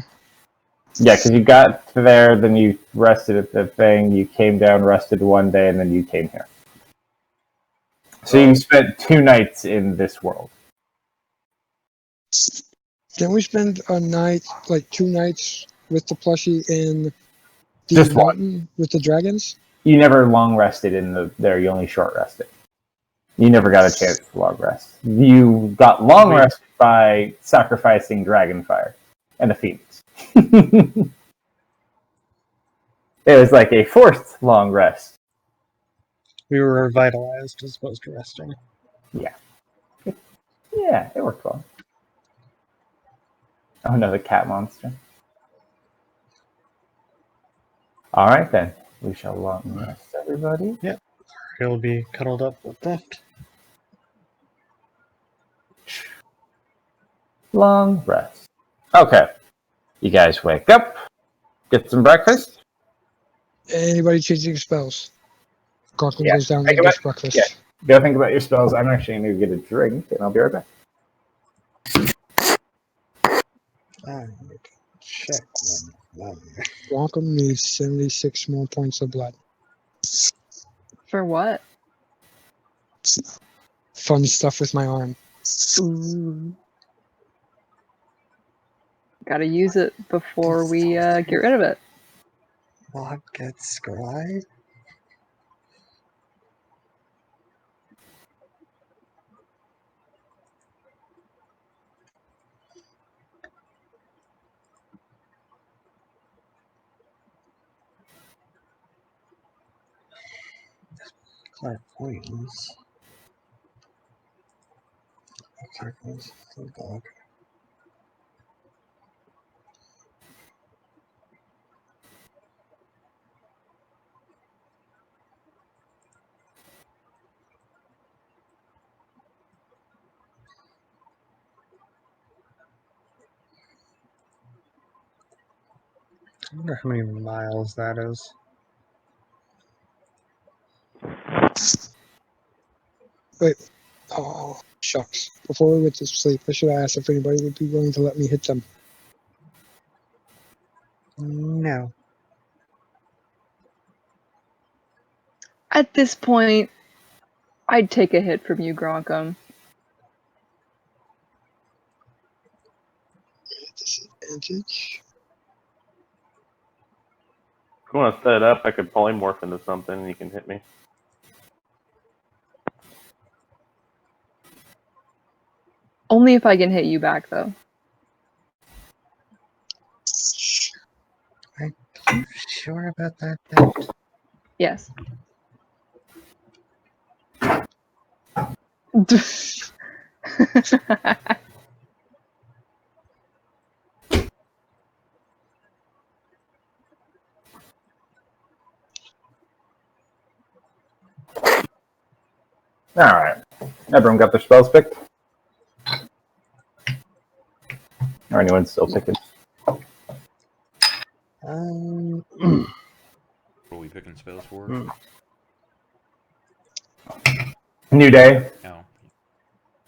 Yeah, because you got to there, then you rested at the thing, you came down, rested one day, and then you came here. So you spent 2 nights in this world. Didn't we spend a night, like 2 nights with the plushie in the Just one. mountain with the dragons? You never long rested in there, you only short rested. You never got a chance to long rest. You got long rest by sacrificing Dragonfire and a Phoenix. It was like a forced long rest. We were revitalized as opposed to resting. Yeah, it worked well. Oh no, the cat monster. Alright then. We shall long rest, everybody. He'll be cuddled up with Theft. Long rest. Okay. You guys wake up, get some breakfast. Anybody changing spells? Gronko Yeah. goes down Think and about- gets breakfast. yeah. Go think about your spells. I'm actually going to get a drink, and I'll be right back. Check. Gronko needs 76 more points of blood. For what? Fun stuff with my arm. Ooh. Gotta use it before we get rid of it. What gets scribe? Clairvoyance. Clairvoyance. Dog. I wonder how many miles that is. Oh, shucks. Before we went to sleep, I should have asked if anybody would be willing to let me hit them. No. At this point, I'd take a hit from you, Gronkum. Disadvantage. If you want to set it up, I could polymorph into something and you can hit me. Only if I can hit you back, though. Are you sure about that, Theft? Yes. Alright. Everyone got their spells picked? Or anyone still picking? What are we picking spells for? New day. Oh.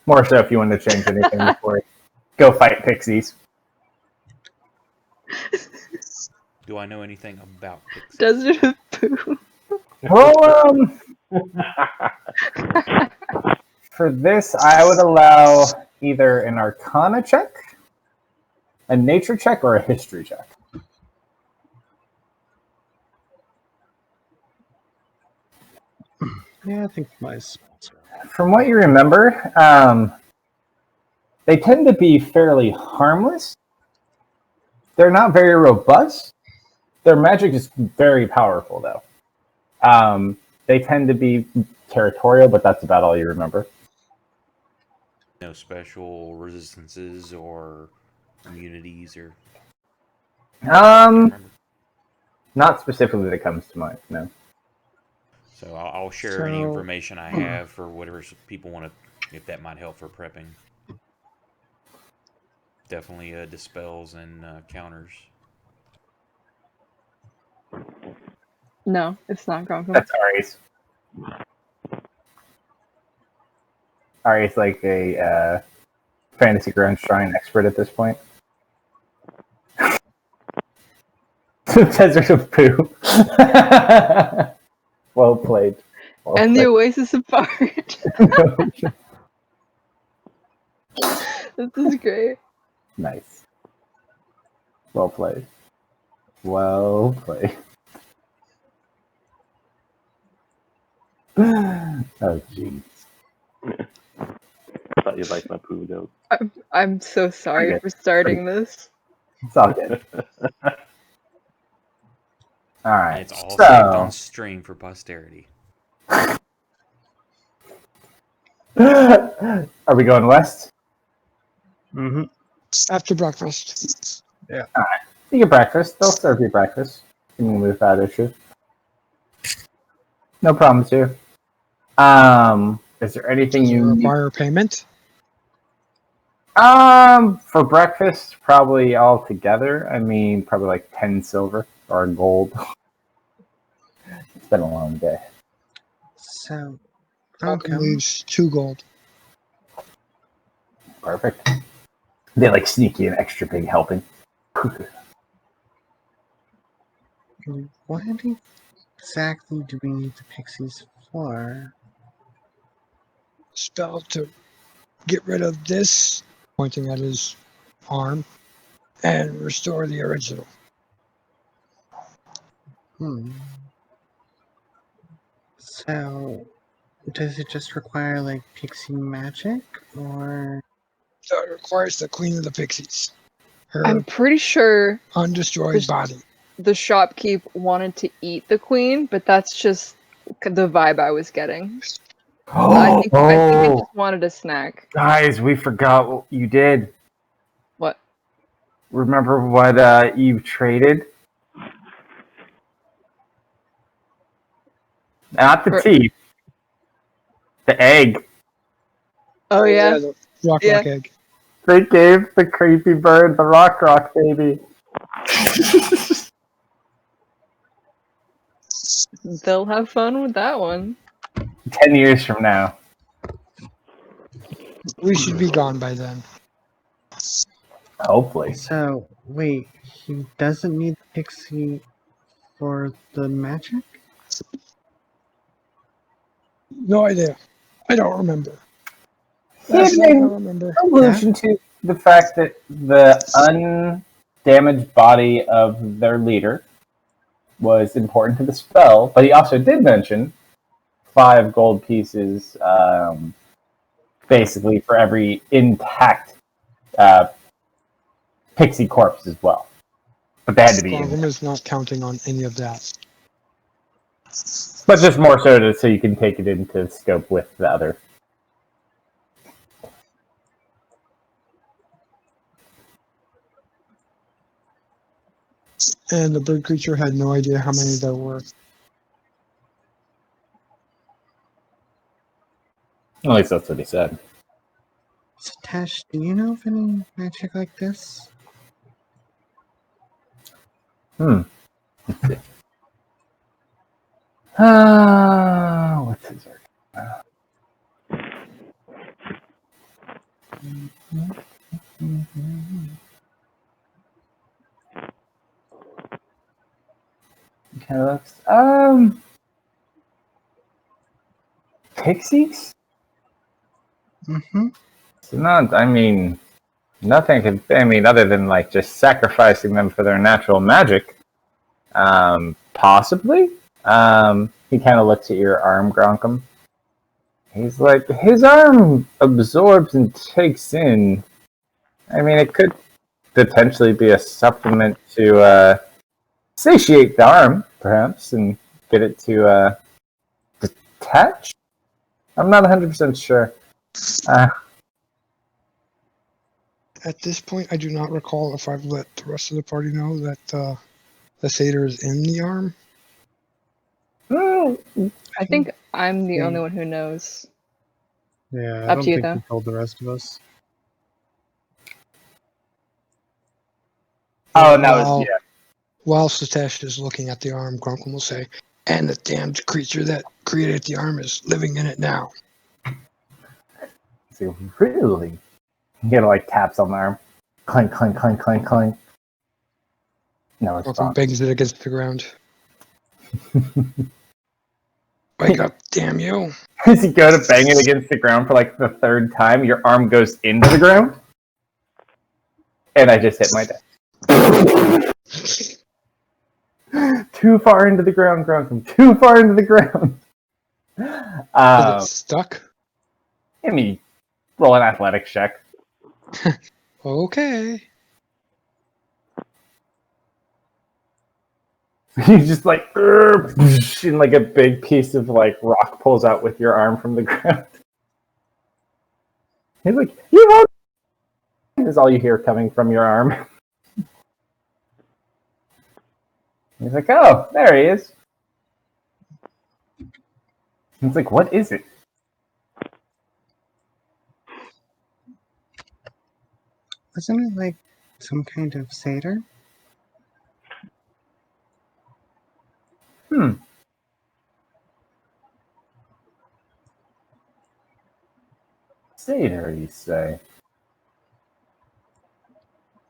More so if you want to change anything before you go fight pixies. Do I know anything about pixies? Desert of Pooh. Well, for this, I would allow either an Arcana check, a Nature check, or a History check. Yeah, I think my spells are. From what you remember, they tend to be fairly harmless. They're not very robust. Their magic is very powerful, though. They tend to be territorial, but that's about all you remember. No special resistances or immunities or. Remember. Not specifically that comes to mind. No. So I'll share any So- information I have for whatever people want to, if that might help for prepping. Definitely dispels and counters. No, it's not Gronkum. That's Ari's. Ari's like a fantasy ground shrine expert at this point. Desert of Poo. Well played. Well And the played. Oasis of Fart. This is great. Nice. Well played. Well played. Oh, jeez. I thought you'd like my poo joke. I'm so sorry Okay. for starting this. It's all good. All And right. it's all saved on So, stream for posterity. are we going west? Mm-hmm. After breakfast. You get breakfast. They'll serve you breakfast. You can move without issue. No problems here. Is there anything Does it you need? require payment? For breakfast, probably all together. I mean, probably like 10 silver or gold. It's been a long day. So, Falcon leaves 2 gold. Perfect. They like sneak you an extra big helping. what exactly do we need the pixies for? Spell to get rid of this, pointing at his arm, and restore the original. So, does it just require like pixie magic, or So it requires the queen of the pixies. Her I'm pretty sure undestroyed There's- body. the shopkeep wanted to eat the queen, but that's just the vibe I was getting. I think he just wanted a snack. Guys, we forgot what you did. What? Remember what you traded? Not the For- teeth. The egg. Oh yeah. The rock Yeah. egg. They gave the creepy bird the rock baby. They'll have fun with that one. 10 years from now. We should be gone by then. Hopefully. so? Wait, he doesn't need the pixie for the magic? No idea. I don't remember. He Last had night I made remember. allusion to the fact that the undamaged body of their leader was important to the spell, but he also did mention 5 gold pieces, basically for every intact pixie corpse as well. But they had to be Gronkum is not counting on any of that. But just more so you can take it into scope with the other. And the bird creature had no idea how many there were. At least that's what he said. So, Tash, do you know of any magic like this? Let's see. What's his Okay, let's pixies? Mm-hmm. So not, I mean, nothing could. I mean, other than like just sacrificing them for their natural magic. Possibly. He kind of looks at your arm, Gronkum. He's like, his arm absorbs and takes in. I mean, it could potentially be a supplement to satiate the arm, perhaps, and get it to detach. I'm not 100% sure. At this point, I do not recall if I've let the rest of the party know that the satyr is in the arm. I think I'm the Hmm. only one who knows. Yeah, I Up don't to you, think though. he told the rest of us. Oh, no, yeah. While Satesh is looking at the arm, Grunkle will say, "And the damned creature that created the arm is living in it now." So, really? You get like taps on the arm. Clank, clank, clank, clank, clank. No Grunkle response. bangs it against the ground. Wake up, damn you! As you go to bang it against the ground for like the third time, your arm goes into the ground. And I just hit my death. Too far into the ground, Grunkum. Too far into the ground. Is it stuck? I mean, roll an athletics check. Okay. You just like, and like a big piece of like rock pulls out with your arm from the ground. He's like, you know, is all you hear coming from your arm. He's like, oh, there he is. He's like, what is it? Wasn't it like some kind of satyr? Satyr, you say?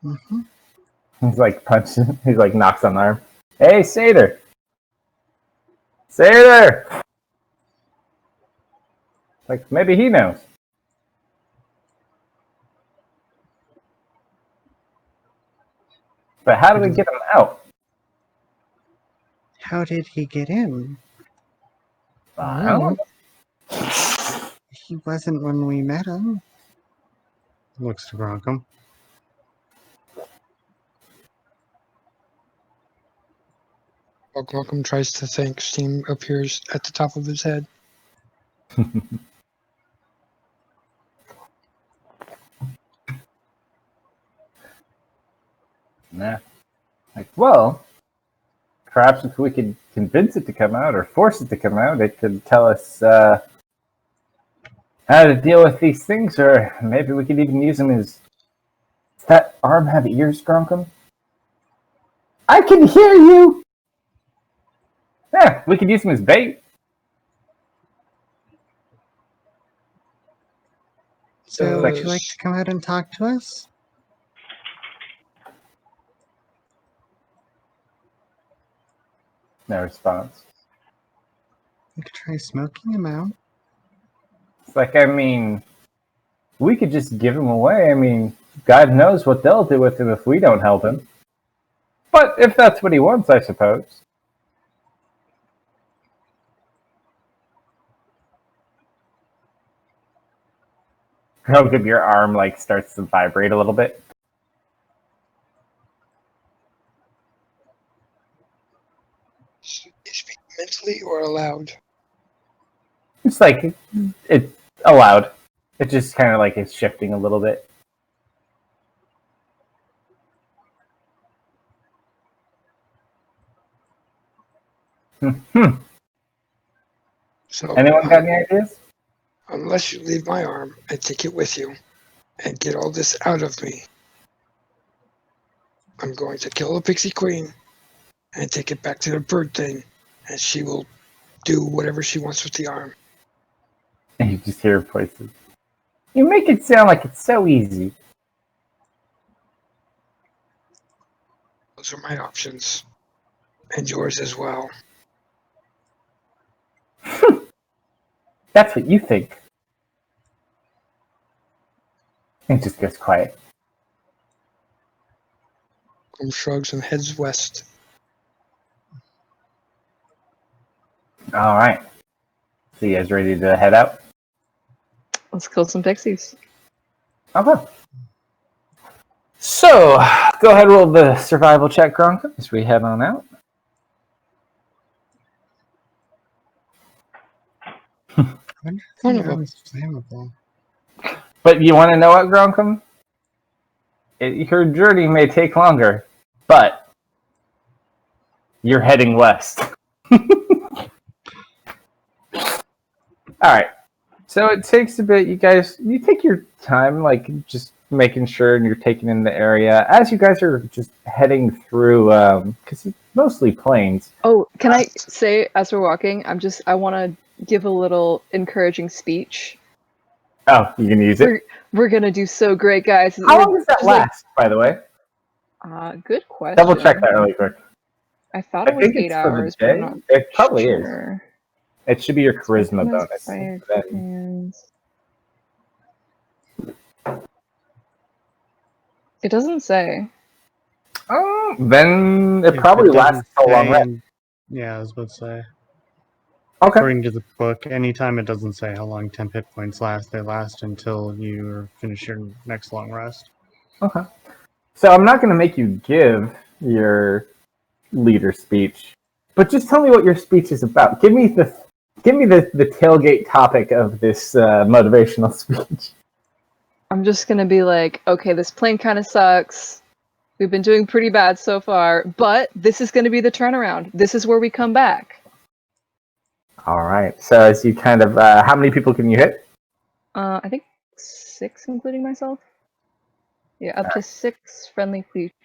Mm-hmm. He's like punching. He's like knocks on the arm. Hey, Satyr! Satyr! Like maybe he knows. But how do we get him out? How did he get in? I don't know. He wasn't when we met him. Looks to Gronkum. While Grunkum tries to think, steam appears at the top of his head. Nah. Like, well, perhaps if we could convince it to come out or force it to come out, it could tell us how to deal with these things, or maybe we could even use them as. Does that arm have ears, Grunkum? I can hear you! Yeah, we could use them as bait. So, Like- would you like to come out and talk to us? No response. We could try smoking him out. It's like, I mean, we could just give him away. I mean, God knows what they'll do with him if we don't help him. But if that's what he wants, I suppose. Grunkum, your arm like starts to vibrate a little bit. You speak mentally or aloud? It's like it's allowed. It just kind of like is shifting a little bit. So, Anyone got any ideas? unless you leave my arm and take it with you and get all this out of me, I'm going to kill the pixie queen and take it back to the bird thing, and she will do whatever she wants with the arm. And you just hear voices. You make it sound like it's so easy. Those are my options, and yours as well. That's what you think. It just goes quiet. Shrugs and heads west. All right. So you guys ready to head out? Let's kill some pixies. Okay. So, go ahead and roll the survival check, Gronka, as we head on out. One of That them. was flammable. But you want to know what, Gronkum? Your journey may take longer, but you're heading west. All right. So it takes a bit. You take your time, like just making sure, and you're taking in the area as you guys are just heading through. Because it's mostly plains. Oh, can I say as we're walking, I want to give a little encouraging speech. Oh, you can use it. We're gonna do so great, guys. How long does that last, by the way? Good question. Double check that really quick. I thought it was 8 hours, but I'm not It probably sure. is. It should be your charisma bonus. Fire Then- It doesn't say. Oh, then it If probably doesn't lasts a long say- rest. Yeah, I was about to say. Okay. According to the book, anytime it doesn't say how long temp hit points last, they last until you finish your next long rest. Okay. So I'm not going to make you give your leader speech, but just tell me what your speech is about. Give me the tailgate topic of this motivational speech. I'm just gonna be like, okay, this plane kind of sucks. We've been doing pretty bad so far, but this is gonna be the turnaround. This is where we come back. All right. So as you kind of, how many people can you hit? I think 6, including myself. Yeah, up to 6 friendly creatures.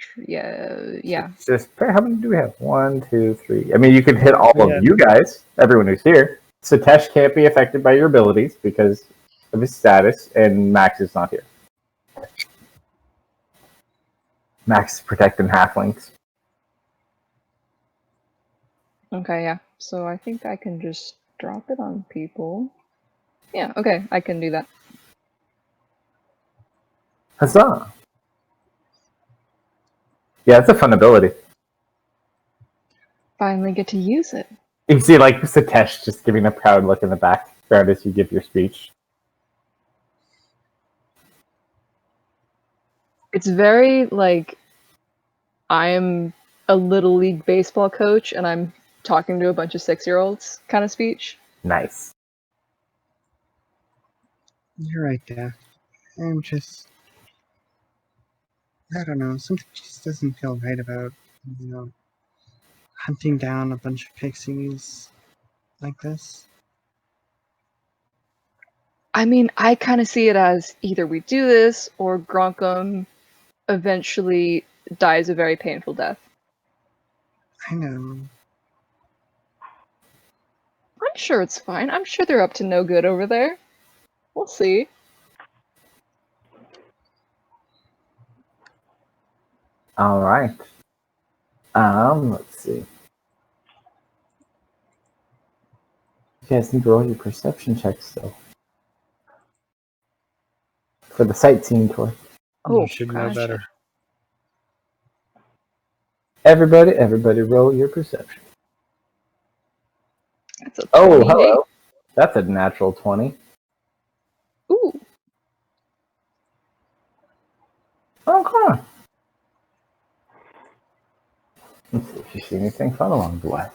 Yeah. Just how many do we have? 1, 2, 3. I mean, you could hit all Yeah. of you guys, everyone who's here. Satesh can't be affected by your abilities because of his status, and Max is not here. Max is protecting halflings. Okay, yeah. So I think I can just drop it on people. Yeah, okay, I can do that. Huzzah! Yeah, it's a fun ability. Finally get to use it. You can see like Satesh just giving a proud look in the background as you give your speech. It's very like I'm a little league baseball coach and I'm talking to a bunch of 6-year-olds kind of speech. Nice. You're right there. I'm just... I don't know, something just doesn't feel right about, hunting down a bunch of pixies like this. I mean, I kind of see it as either we do this or Gronkum eventually dies a very painful death. I know. I'm sure it's fine. I'm sure they're up to no good over there. We'll see. All right. Let's see. You guys need to roll your perception checks though for the sightseeing tour. Oh, You should know gosh. better. Everybody, roll your perception. That's a Oh, 28. hello. That's a natural 20. Ooh. Okay. Let's see if you see anything fun along the way.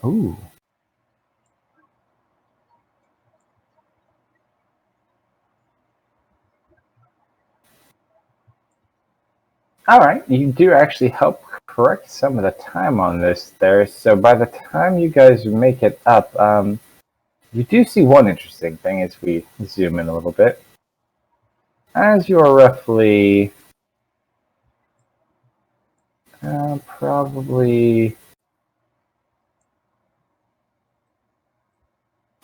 Ooh. All right, you do actually help correct some of the time on this there. So by the time you guys make it up, you do see one interesting thing as we zoom in a little bit. As you're roughly probably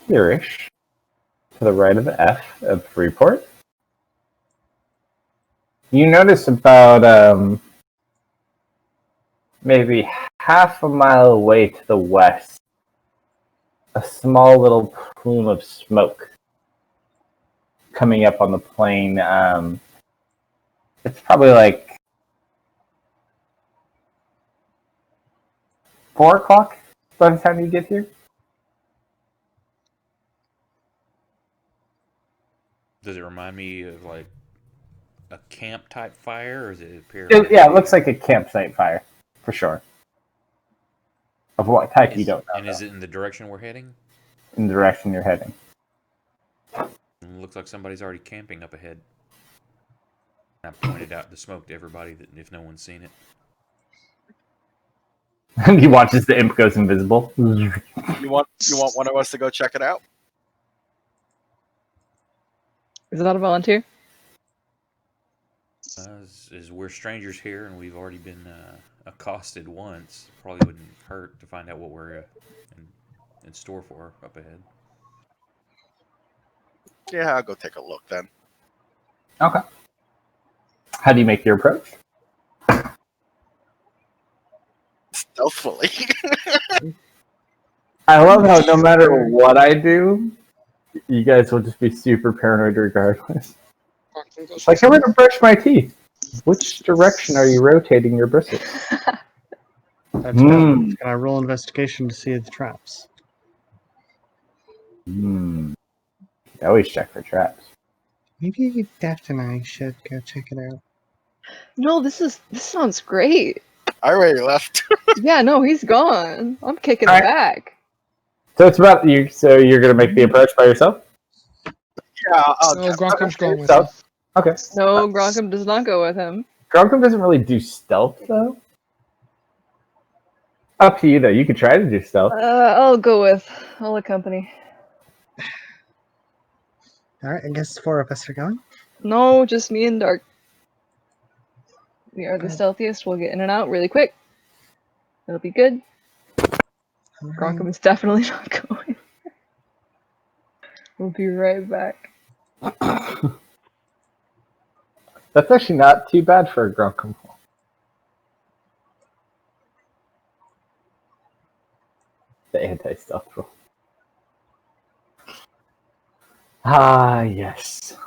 here-ish to the right of the F of Freeport, you notice about maybe half a mile away to the west, a small little plume of smoke coming up on the plain. It's probably like 4 o'clock by the time you get here. Does it remind me of like a camp type fire, or is it appear? Yeah, it looks like a campsite fire, for sure. Of what type you don't know. And is it in the direction we're heading? In the direction you're heading. looks like somebody's already camping up ahead. I pointed out the smoke to everybody that if no one's seen it. And he watches the imp goes invisible. You want one of us to go check it out? Is that a volunteer? As we're strangers here and we've already been accosted once, probably wouldn't hurt to find out what we're in store for up ahead. Yeah, I'll go take a look then. Okay. How do you make your approach? Stealthily. I love how no matter what I do, you guys will just be super paranoid regardless. It's like, I'm going to brush my teeth. Which direction are you rotating your bristles? That's good. Can I roll investigation to see the traps? I always check for traps. Maybe Daft and I should go check it out. No, this sounds great. I already left. Yeah, no, he's gone. I'm kicking All it right. back. So it's about you. So you're going to make the approach by yourself? Yeah, No, Gronkum's going with him. Okay. No, Gronkum does not go with him. Gronkum doesn't really do stealth, though. Up to you, though. You could try to do stealth. I'll accompany. Alright, I guess 4 of us are going. No, just me and Dark. We are the stealthiest. We'll get in and out really quick. It'll be good. Gronkum is definitely not going. We'll be right back. That's actually not too bad for a Gronkum. The anti-stealth roll. Ah, yes.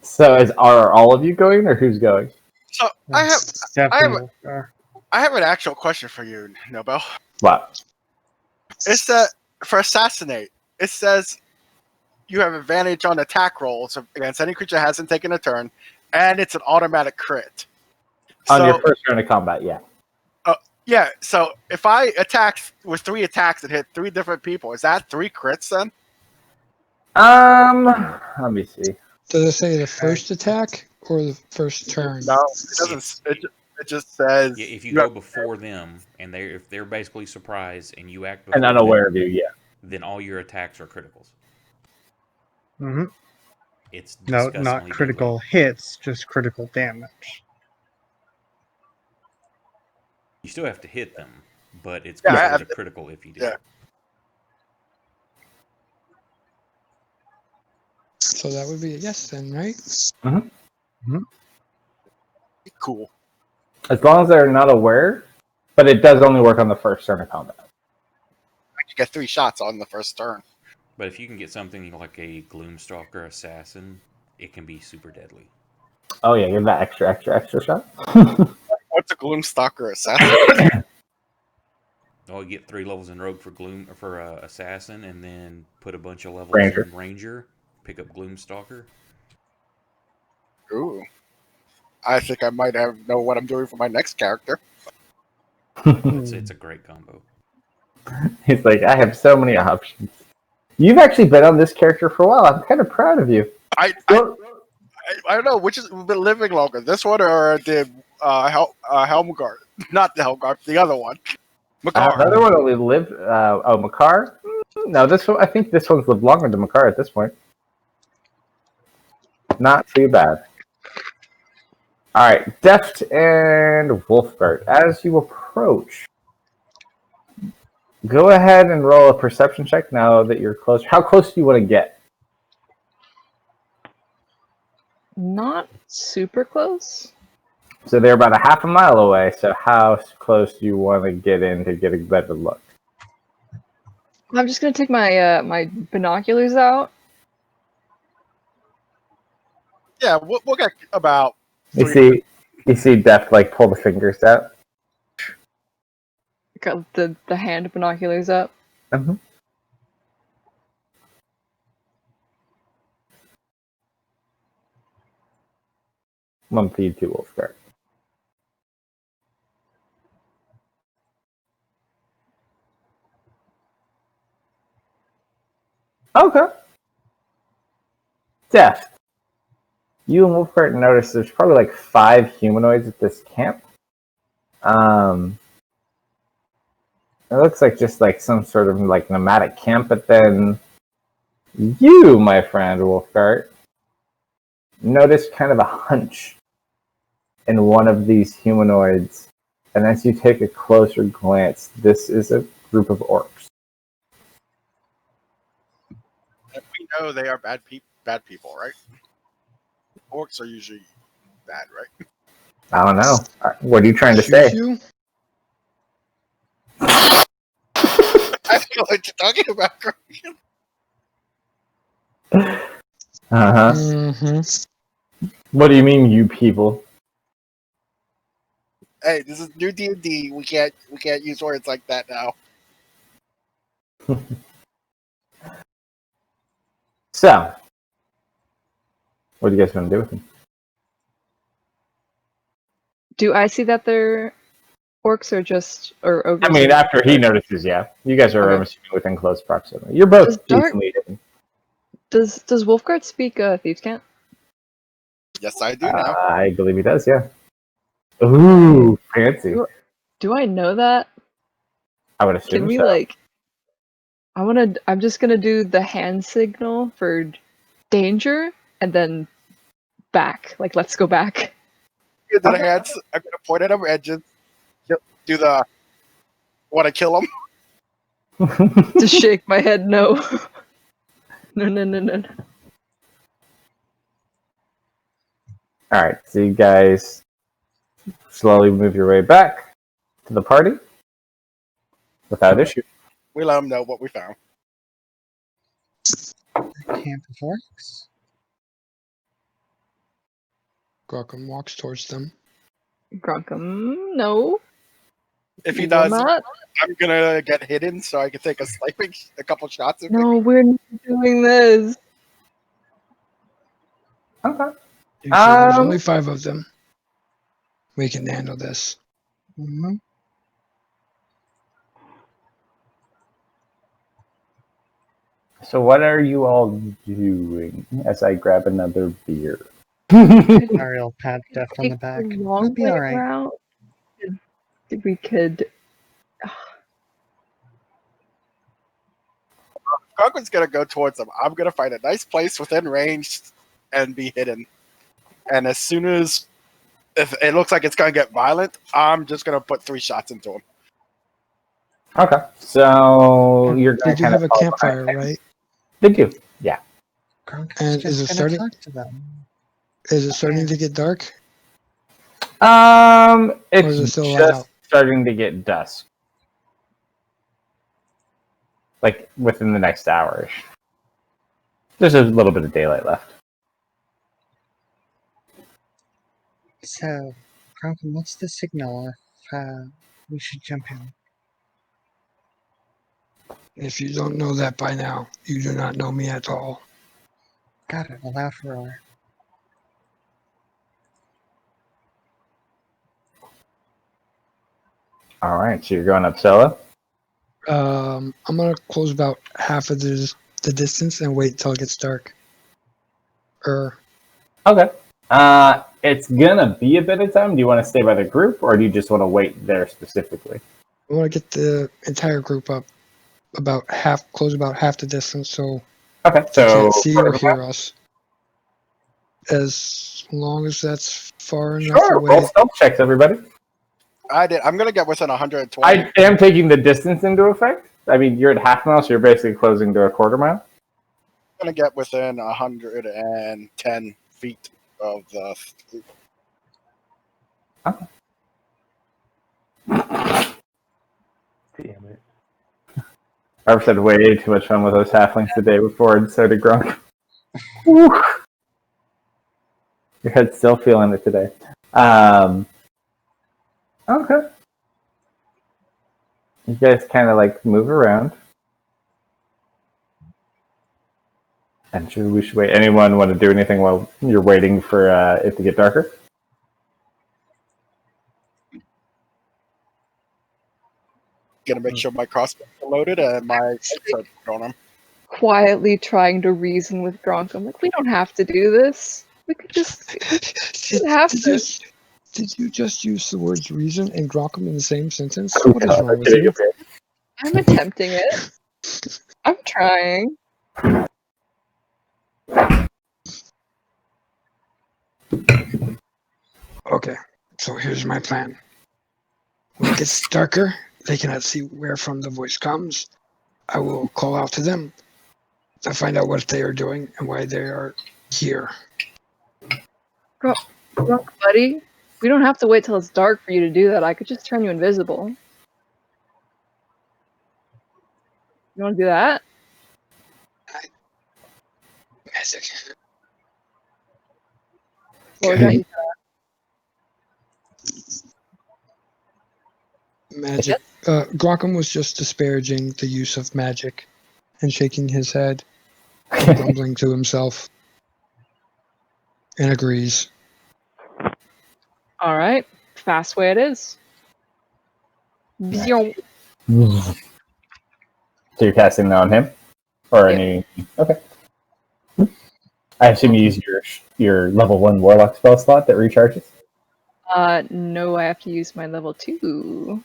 So are all of you going, or who's going? So I have an actual question for you, Nobel. What? It's that for assassinate, it says you have advantage on attack rolls against any creature that hasn't taken a turn, and it's an automatic crit. On your first turn of combat, yeah. Yeah, so if I attack with 3 attacks and hit 3 different people, is that 3 crits then? Let me see. Does it say the first attack or the first turn? No, it doesn't. It just says Yeah, if you go before them and if they're basically surprised and you act before And unaware them, of you, yeah. then all your attacks are criticals. Mm-hmm. It's No, disgustingly not critical deadly. hits, just critical damage. You still have to hit them, but it's Yeah, considered a critical if you do. Yeah. So that would be a yes then, right? cool. As long as they're not aware, but it does only work on the first turn of combat. You get 3 shots on the first turn. But if you can get something like a Gloomstalker Assassin, it can be super deadly. Oh yeah, give that extra shot. What's a Gloomstalker assassin? Oh, you get 3 levels in Rogue for Assassin, and then put a bunch of levels Ranger. in Ranger. Pick up Gloomstalker. Ooh. I think I might know what I'm doing for my next character. It's a great combo. He's like, I have so many options. You've actually been on this character for a while. I'm kind of proud of you. I don't know which has been living longer, this one or the Helmgard. Not the Helmgard, the other one. Makar. The other one only lived. Makar. No, this one. I think this one's lived longer than Makar at this point. Not too bad. All right, Deft and Wolfgard. As you approach, go ahead and roll a perception check now that you're close. How close do you want to get? Not super close. So they're about a half a mile away. So how close do you want to get in to get a better look? I'm just gonna take my my binoculars out. Yeah, we'll get about. You see Deft like pull the fingers out. Got the hand binoculars up. Mm-hmm. One feed to Wolfgard. Okay. Deft. You and Wolfcart notice there's probably like 5 humanoids at this camp. It looks like just like some sort of like nomadic camp, but then you, my friend Wolfcart, notice kind of a hunch in one of these humanoids, and as you take a closer glance, this is a group of orcs. And we know they are bad people, right? Orcs are usually bad, right? I don't know. What are you trying to Shoot say? you? I don't know what you're talking about. Uh-huh. Mm-hmm. What do you mean, you people? Hey, this is new D&D. We can't use words like that now. So, what do you guys want to do with him? Do I see that they're orcs or ogres? I mean, after he notices, yeah. You guys are, Okay. I'm assuming, within close proximity. You're both Does Dark- decently hidden. Does Wolfguard speak Thieves' Cant? Yes, I do now. I believe he does, yeah. Ooh, fancy. Do I know that? I would assume Can we so. I'm just gonna do the hand signal for danger and then back. Like, let's go back. Do the hands. I'm gonna point at him and just do the want to kill him. Just shake my head, no. No. Alright, so you guys slowly move your way back to the party without issue. We let him know what we found. Camp of orcs. Gorkum walks towards them. Grunkum, no. If he You does, will not. I'm gonna get hidden so I can take a couple shots. No, we're not doing this. Okay. You sure there's only 5 of them. We can handle this. Mm-hmm. So what are you all doing as I grab another beer? Sorry, I'll pat Def on the Take back. the It'll long be way alright. around. We could. Conquer's gonna go towards them. I'm gonna find a nice place within range and be hidden. And as soon as if it looks like it's gonna get violent, I'm just gonna put 3 shots into him. Okay. So you're They going do to have a campfire, right? They do. Yeah. Grunk's And is just it gonna starting- talk to them. Is it starting to get dark? It's Or is it still light just out? starting to get dusk. Like within the next hour-ish. There's a little bit of daylight left. So, Grunk, what's the signal if we should jump in? If you don't know that by now, you do not know me at all. Got it, a loud roar. All right, so you're going up solo? I'm gonna close about half of the distance and wait till it gets dark. Okay. It's gonna be a bit of time. Do you want to stay by the group, or do you just want to wait there specifically? I want to get the entire group up close about half the distance, so Okay, they so can't see or hear us. As long as that's far enough sure. away. Roll stealth checks, everybody. I did. I'm gonna get within 120. I am taking the distance into effect. I mean, you're at half mile, so you're basically closing to a quarter mile. I'm gonna get within 110 feet of the group. Damn it. I've had way too much fun with those halflings the day before, and so did Grunk. Woo. Your head's still feeling it today. Okay. You guys kind of like move around. And we should wait. Anyone want to do anything while you're waiting for it to get darker? Gonna make sure my crossbows are loaded and my sights are put on them. quietly trying to reason with Gronk. I'm like, we don't have to do this. We could just Did, have did to. you, did you just use the words reason and Grockum in the same sentence? Oh, What is God, wrong I'm with getting you? a bit. I'm attempting it. I'm trying. Okay, so here's my plan. When it gets darker, they cannot see where from the voice comes. I will call out to them to find out what they are doing and why they are here. Gronk, buddy, we don't have to wait till it's dark for you to do that. I could just turn you invisible. You want to do that? Magic. Or Okay. don't you? Magic. Grockum was just disparaging the use of magic and shaking his head and grumbling to himself and agrees. All right, fast way it is. Bzzz. So you're casting that on him? Or any... Okay. I assume you use your level 1 Warlock spell slot that recharges? No, I have to use my level 2.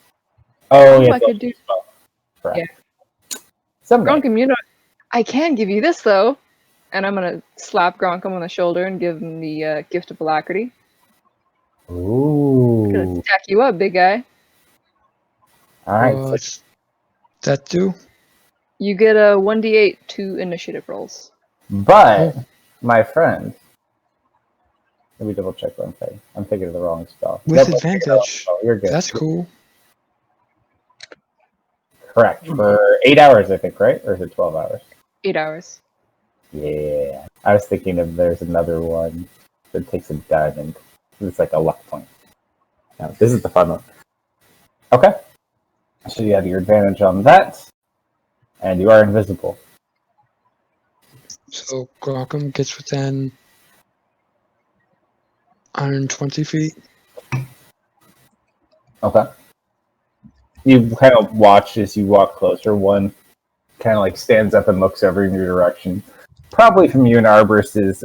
Oh, yeah. I could do. Correct. Yeah. Someday. Gronkum, you know, I can give you this though, and I'm gonna slap Gronkum on the shoulder and give him the gift of alacrity. Gonna Ooh. stack you up, big guy. Alright. What's that do? You get a 1d8 2 initiative rolls. But, my friend... Let me double check one thing. I'm thinking of the wrong spell. With Nope, advantage. oh, you're good. That's cool. Correct. For 8 hours, I think, right? Or is it 12 hours? 8 hours. Yeah. I was thinking of there's another one that takes a diamond. It's like a luck point. No, this is the fun one. Okay. So you have your advantage on that. And you are invisible. So Grockum gets within 120 feet. Okay. You kind of watch as you walk closer. One kind of like stands up and looks over in your direction. Probably from you and Arborist's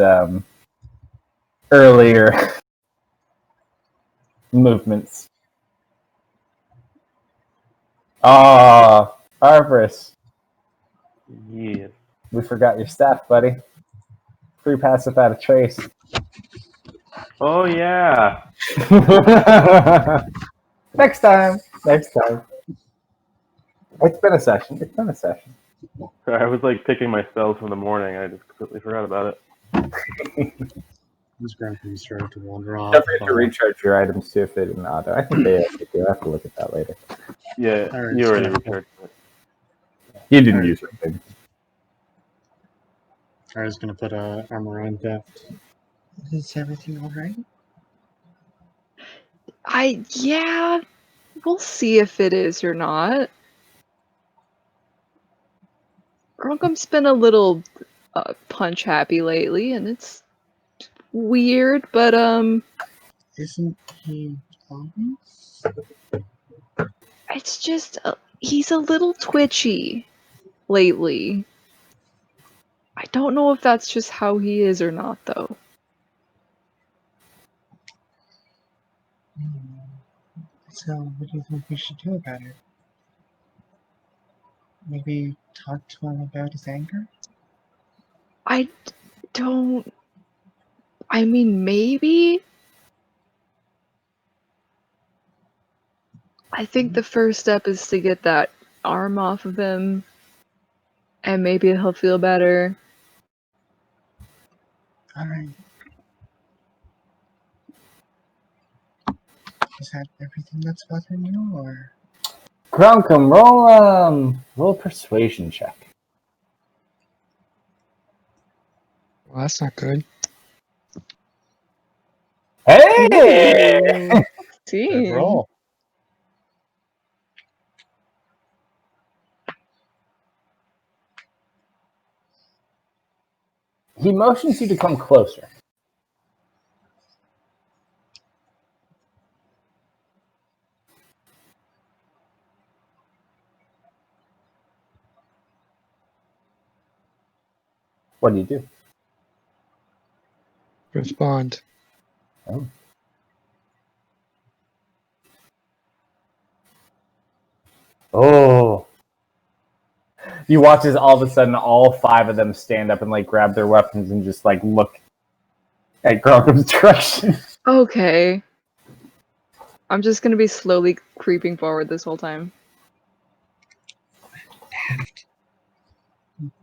earlier movements. Ah, Arborist, Yeah. we forgot your staff, buddy. Free pass without a trace. Oh yeah. Next time. Next time. It's been a session. It's been a session. I was like picking my spells from the morning. I just completely forgot about it. This Grockum started to wander off. Don't forget to recharge your items too if they didn't auto. I think they actually do. I have to look at that later. Yeah, Alright, you already so- recharged it. You didn't use it. I was gonna put a armor on theft. Is everything alright? Yeah, we'll see if it is or not. Gronkum's been a little punch happy lately, and it's weird, but Isn't he Thomas? it's just he's a little twitchy lately. I don't know if that's just how he is or not, though. So, what do you think we should do about it? Maybe talk to him about his anger? I don't. I mean, maybe. I think the first step is to get that arm off of him, and maybe he'll feel better. Alright. Is that everything that's bothering you, or? Grunkum, roll a persuasion check. Well, that's not good. Hey! See. roll. He motions you to come closer. What do you do? Respond. Oh. Oh. You watch as all of a sudden all 5 of them stand up and like grab their weapons and just like look at Grogum's direction. Okay. I'm just gonna be slowly creeping forward this whole time.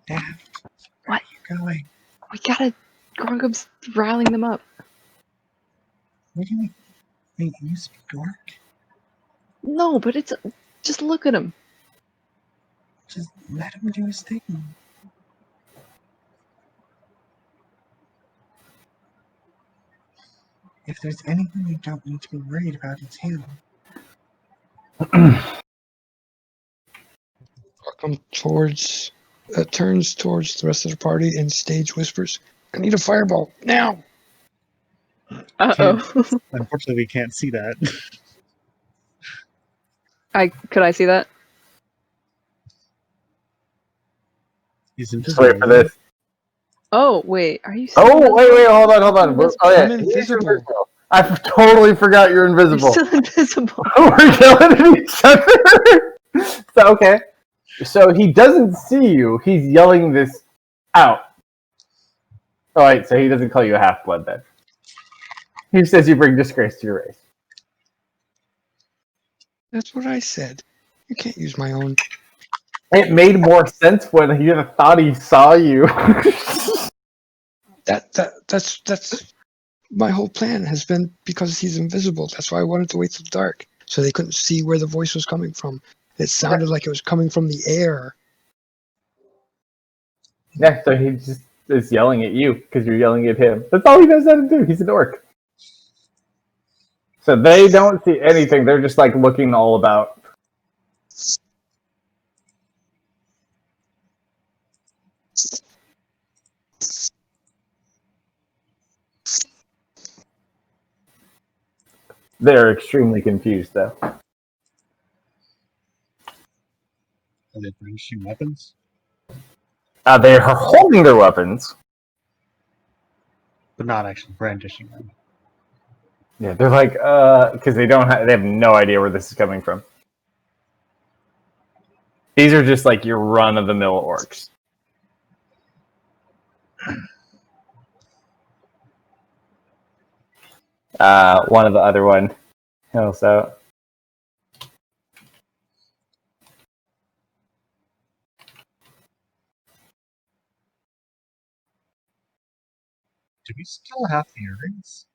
Daft. What? Where are you going? We gotta. Grongum's riling them up. What do you mean? Wait, you speak orc? No, but it's. Just look at him. Just let him do his thing. If there's anything you don't need to be worried about, it's him. Come towards. Turns towards the rest of the party and stage whispers, "I need a fireball now." Uh-oh. Unfortunately, we can't see that. Could I see that? He's invisible. Wait for this. Oh, wait. Are you Oh, still wait, hold on. Oh, yeah. I'm invisible. I totally forgot you're You're invisible. still invisible. We're yelling at each other. So, okay. So he doesn't see you. He's yelling this out. Oh, wait, so he doesn't call you a half-blood then. He says you bring disgrace to your race. That's what I said. You can't use my own. It made more sense when he thought he saw you. That's my whole plan has been because he's invisible. That's why I wanted to wait till dark so they couldn't see where the voice was coming from. It sounded like it was coming from the air. Yeah, so he just is yelling at you because you're yelling at him. That's all he knows how to do. He's an orc. So they don't see anything. They're just like looking all about. They're extremely confused, though. Are they brandishing weapons? They are holding their weapons. But not actually brandishing them. Yeah, they're like, because they have no idea where this is coming from. These are just like your run-of-the-mill orcs. One of the other one helps out. Do we still have the earrings?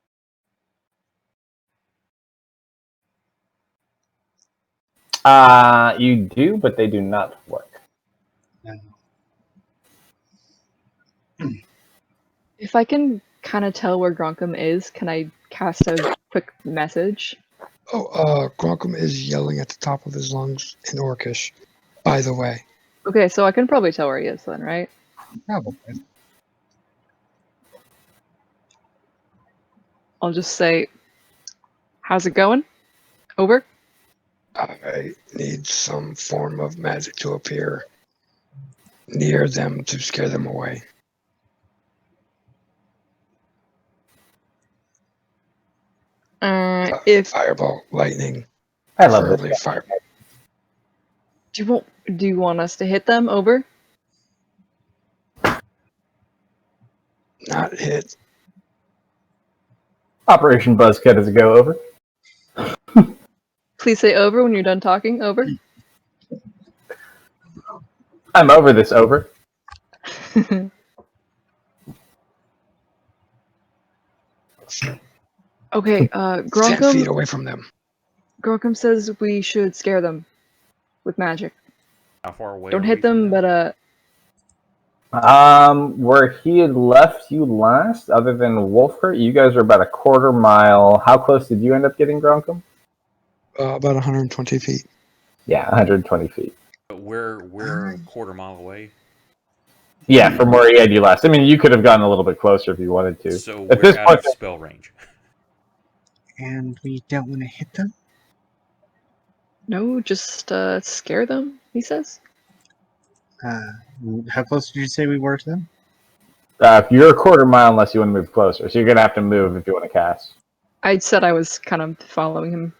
You do, but they do not work. No. If I can kind of tell where Gronkum is, can I cast a quick message? Gronkum is yelling at the top of his lungs in Orcish, by the way. Okay, so I can probably tell where he is then, right? Probably. I'll just say, how's it going? Over? I need some form of magic to appear near them to scare them away. If Fireball, lightning, I love this. preferably fire. do you want us to hit them? Over? Not hit. Operation Buzzcut is a go over. Please say over when you're done talking. Over. I'm over this over. Okay, 10 feet Gronkum. away from them. Gronkum says we should scare them with magic. How far away? Don't are hit we from them, but Where he had left you last, other than Wolfhurt, you guys are about a quarter mile. How close did you end up getting, Gronkum? About 120 feet. Yeah, 120 feet. But we're a quarter mile away. Yeah, from where he had you last. I mean, you could have gotten a little bit closer if you wanted to. So At we're this out point, of spell range. And we don't want to hit them? no, just scare them, he says. How close did you say we were to them? You're a quarter mile unless you want to move closer, so you're gonna have to move if you want to cast. I said I was kind of following him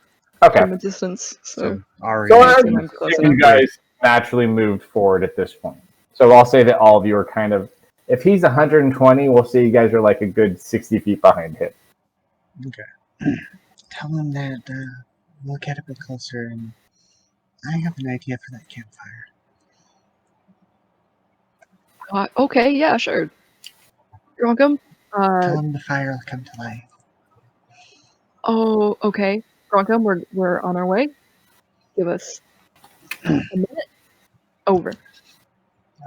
Okay. from a distance, so Ari So is I I'm gonna close you enough. guys naturally moved forward at this point. So I'll say that all of you are kind of. If he's 120, we'll say you guys are like a good 60 feet behind him. tell him that we'll get a bit closer, and I have an idea for that campfire. Okay, yeah, sure. You're welcome. Tell him the fire will come to life. Oh, okay. Gronkum, we're on our way. Give us a minute. Over.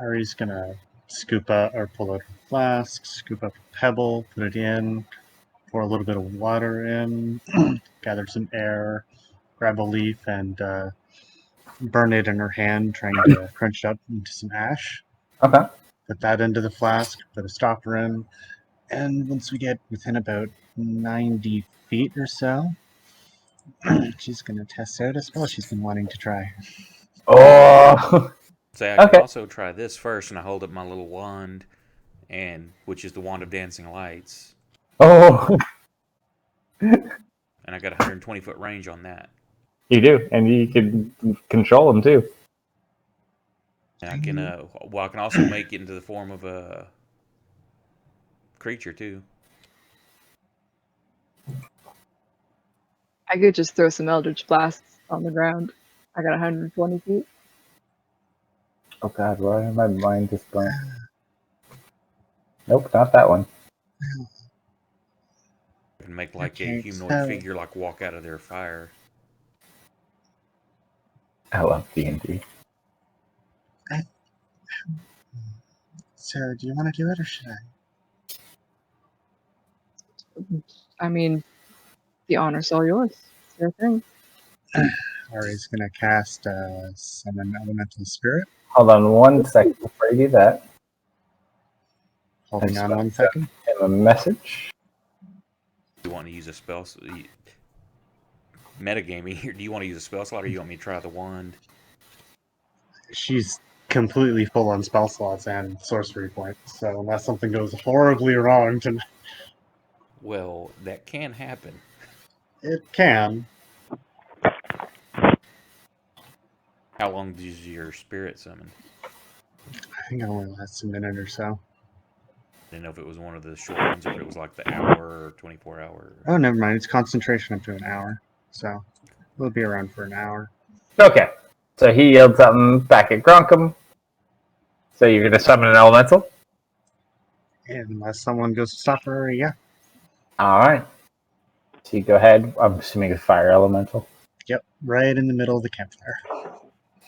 Ari's gonna scoop up or pull out a flask, scoop up a pebble, put it in, pour a little bit of water in, gather some air, grab a leaf, and burn it in her hand, trying to crunch it up into some ash. Okay. Put that into the flask, put a stopper in, and once we get within about 90 feet or so, she's going to test out a spell she's been wanting to try. Oh. Say I Okay. can also try this first, and I hold up my little wand, which is the wand of dancing lights, Oh. and I got 120-foot range on that. You do, and you can control them too. And I can, I can also make it into the form of a creature too. I could just throw some Eldritch Blasts on the ground. I got 120 feet. Oh God, why am my mind just blank? Nope, not that one. I can make like a Okay, humanoid so- figure like walk out of their fire. I love D&D. So, do you want to do it, or should I? I mean, the honor's all yours. It's your thing. Ari's going to cast Summon Elemental Spirit. Hold on 1 second before you do that. Holding That's on 1 fine. second. Give a message. Do you want to use a spell? Metagaming here. Do you want to use a spell slot, or you want me to try the wand? She's completely full on spell slots and sorcery points, so unless something goes horribly wrong tonight, Well, that can happen. it can. How long does your spirit summon? I think it only lasts a minute or so. I didn't know if it was one of the short ones or if it was like the hour or 24 hour. Oh, never mind. It's concentration up to an hour, so we'll be around for an hour. Okay. So he yelled something back at Gronkum. So you're gonna summon an elemental? Unless someone goes to stop her, yeah. Alright. So you go ahead. I'm assuming it's fire elemental. Yep, right in the middle of the campfire.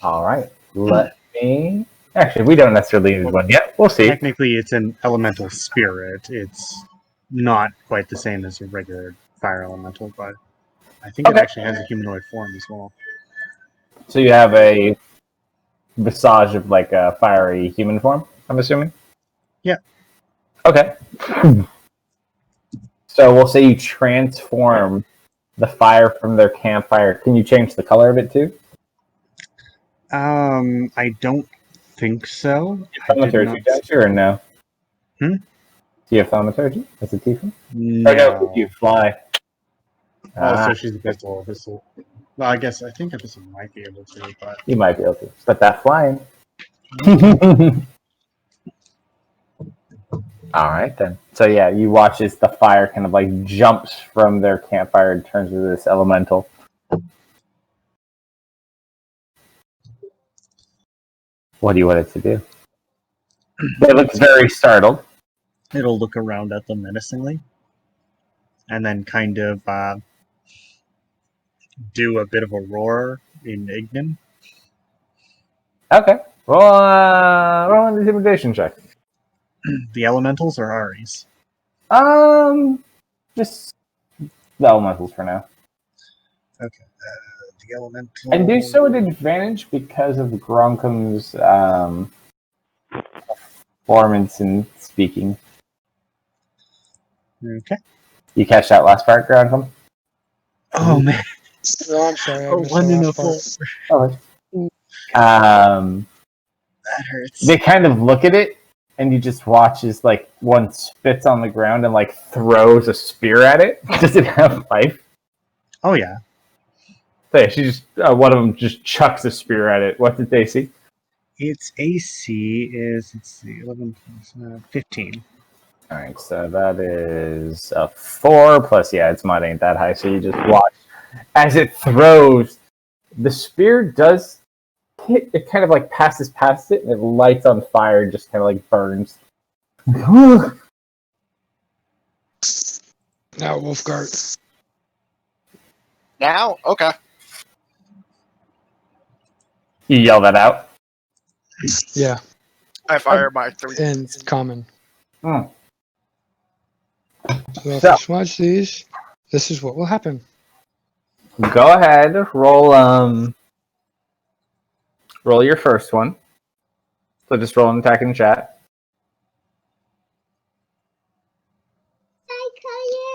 Alright. Let me actually we don't necessarily need one yet. We'll see. Technically, it's an elemental spirit. It's not quite the same as a regular fire elemental, but I think it Okay. actually has a humanoid form as well. So you have a visage of like a fiery human form, I'm assuming? Yeah. Okay. So we'll say you transform the fire from their campfire. Can you change the color of it too? I don't think so. I did Thaumaturgy, not. don't you, or no? Hmm? Do you have thaumaturgy as a tiefling? No. Or no, you fly. Also, she's abyssal. Well, I think abyssal might be able to, but You might be able to. But that flying. Alright then. So yeah, you watch as the fire kind of like jumps from their campfire and turns into this elemental. What do you want it to do? It looks very startled. it'll look around at them menacingly, and then kind of do a bit of a roar in Ignan. Okay. Roll an intimidation check. The elementals are Ari's. Just the elementals for now. Okay. The elemental. And do so at advantage because of Gronkum's performance in speaking. Okay. You catch that last part, Gronkum? Oh man. Oh, I'm sorry. I Oh, missed one the in a last full. part. Oh. That hurts. They kind of look at it, and you just watch as like one spits on the ground and like throws a spear at it. Does it have life? Oh yeah. So yeah, she just one of them just chucks a spear at it. What did they see? Its AC is, let's see, 11 plus 15. All right, so that is a 4 plus. Yeah, its mud ain't that high, so you just watch as it throws. The spear does hit. It kind of like passes past it, and it lights on fire and just kind of like burns. Now, Wolfguard. Now, okay. You yell that out. Yeah, I fire my 3. and common. Hmm. So if So- you smudge these, this is what will happen. Go ahead, roll roll your first one. So just roll an attack in chat.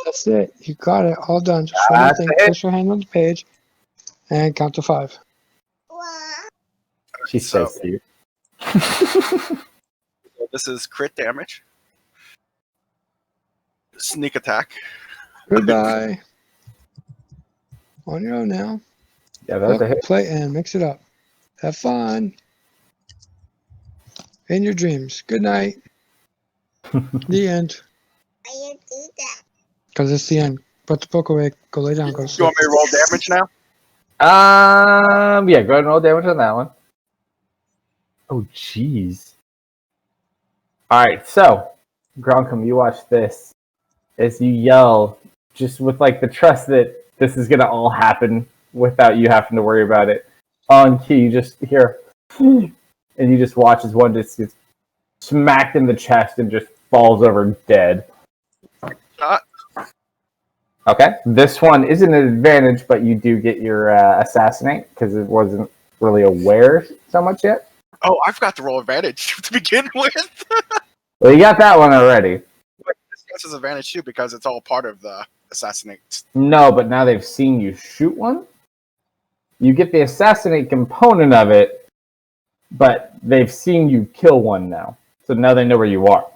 That's it. You got it. All done. Just one more That's thing. it. Place your hand on the page and count to 5. She So- says to you. This is crit damage. Sneak attack. Goodbye. On your own now. Yeah, that's a Look, hit. play and mix it up. Have fun. In your dreams. Good night. The end. Because it's the end. Put the book away. Go lay down. Go to You sleep. want me to roll damage now? Yeah, go ahead and roll damage on that one. Oh, jeez. All right, so Gronkum, you watch this as you yell, just with like the trust that this is gonna all happen without you having to worry about it. On key, you just hear, and you just watch as one just gets smacked in the chest and just falls over dead. Uh. Okay, this one isn't an advantage, but you do get your assassinate because it wasn't really aware so much yet. Oh, I forgot to roll advantage to begin with. Well, you got that one already. This counts as advantage too because it's all part of the assassinate. No, but now they've seen you shoot one. You get the assassinate component of it, but they've seen you kill one now. So now they know where you are.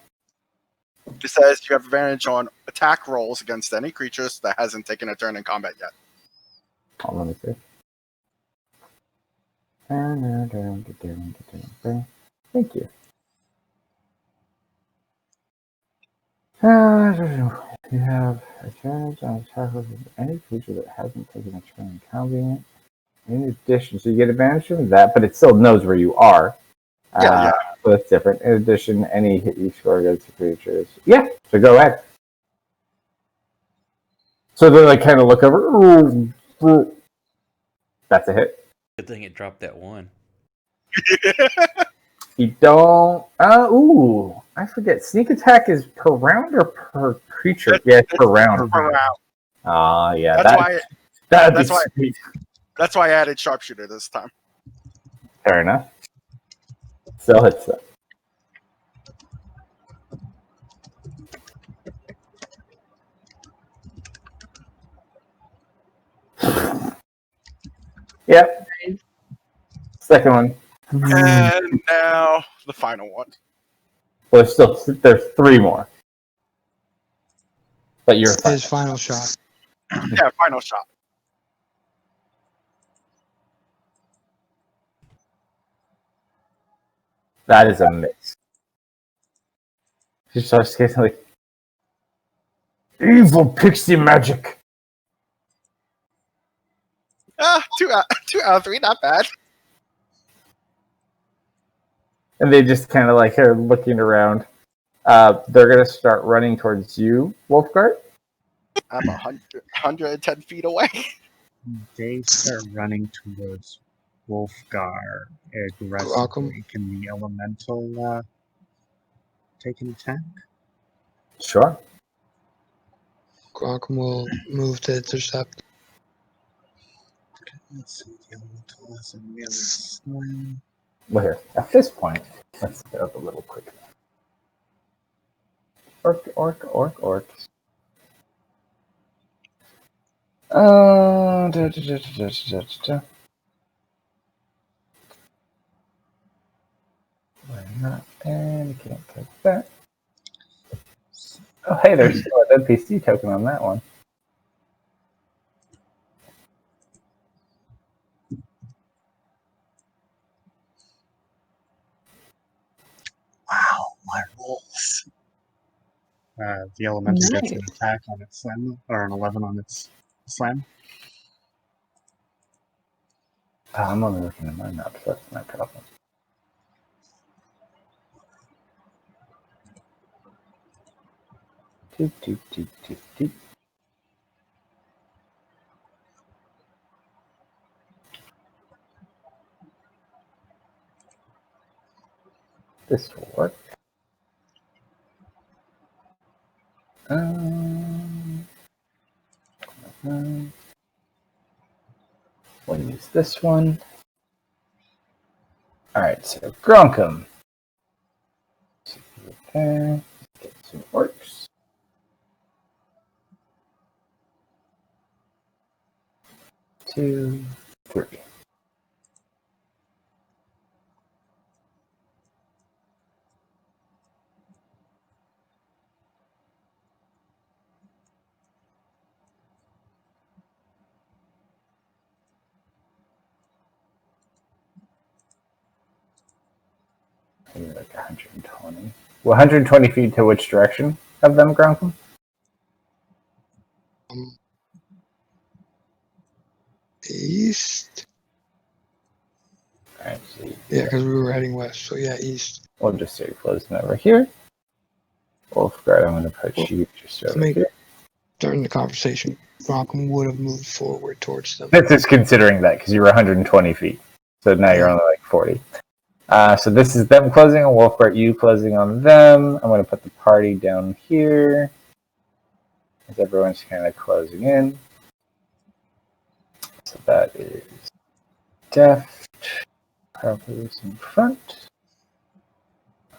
It says you have advantage on attack rolls against any creatures that hasn't taken a turn in combat yet. Oh, let me see. Thank you. You have advantage on attack rolls with any creature that hasn't taken a turn in combat. In addition, so you get advantage from that, but it still knows where you are. Yeah. So that's different. In addition, any hit you score against the creatures. Yeah, so go ahead. So they like kind of look over. That's a hit. Good thing it dropped that one. You don't. I forget. Sneak attack is per round or per creature? Yeah, it's per round. Around. Yeah. That's why- Sweet. That's why I added sharpshooter this time. Fair enough. Still hits them. Yep. Second one. And now the final one. Well, there's 3 more. But you're fine. His final shot. Yeah, final shot. That is a miss. She starts getting like evil pixie magic. Two out of 3, not bad. And they just kind of like are looking around. They're gonna start running towards you, Wolfguard. I'm 110 feet away. They start running towards Wolfgar aggressively. Welcome. Can the elemental take an attack? Sure. Gronkum will move to intercept. Let's see. The elemental has a melee slam. Well, here at this point, let's get up a little quicker. Orc. Why not And you can't take that. Oh, hey, there's still an NPC token on that one. Wow, my rolls. The elemental gets an Nice. attack on its slam, or an 11 on its slam. Oh, I'm only looking at my map, so that's no problem. Doot, doot, doot, doot, doot. This will work. We'll use this one. Alright, so Gronkum. Okay, get some orcs. 2, 3. Maybe like 120. Well, 120 feet to which direction of them, Gronkum? East. Alright, so Yeah, because we were heading west. So yeah, east. we'll just say closing over here. Wolfguard, I'm going to put you just over Make- here. During the conversation, Bronco would have moved forward towards them. This is considering that because you were 120 feet. So now you're only like 40. So this is them closing on Wolfguard, you closing on them. I'm going to put the party down here. As everyone's kind of closing in. So that is Deft. Probably in front.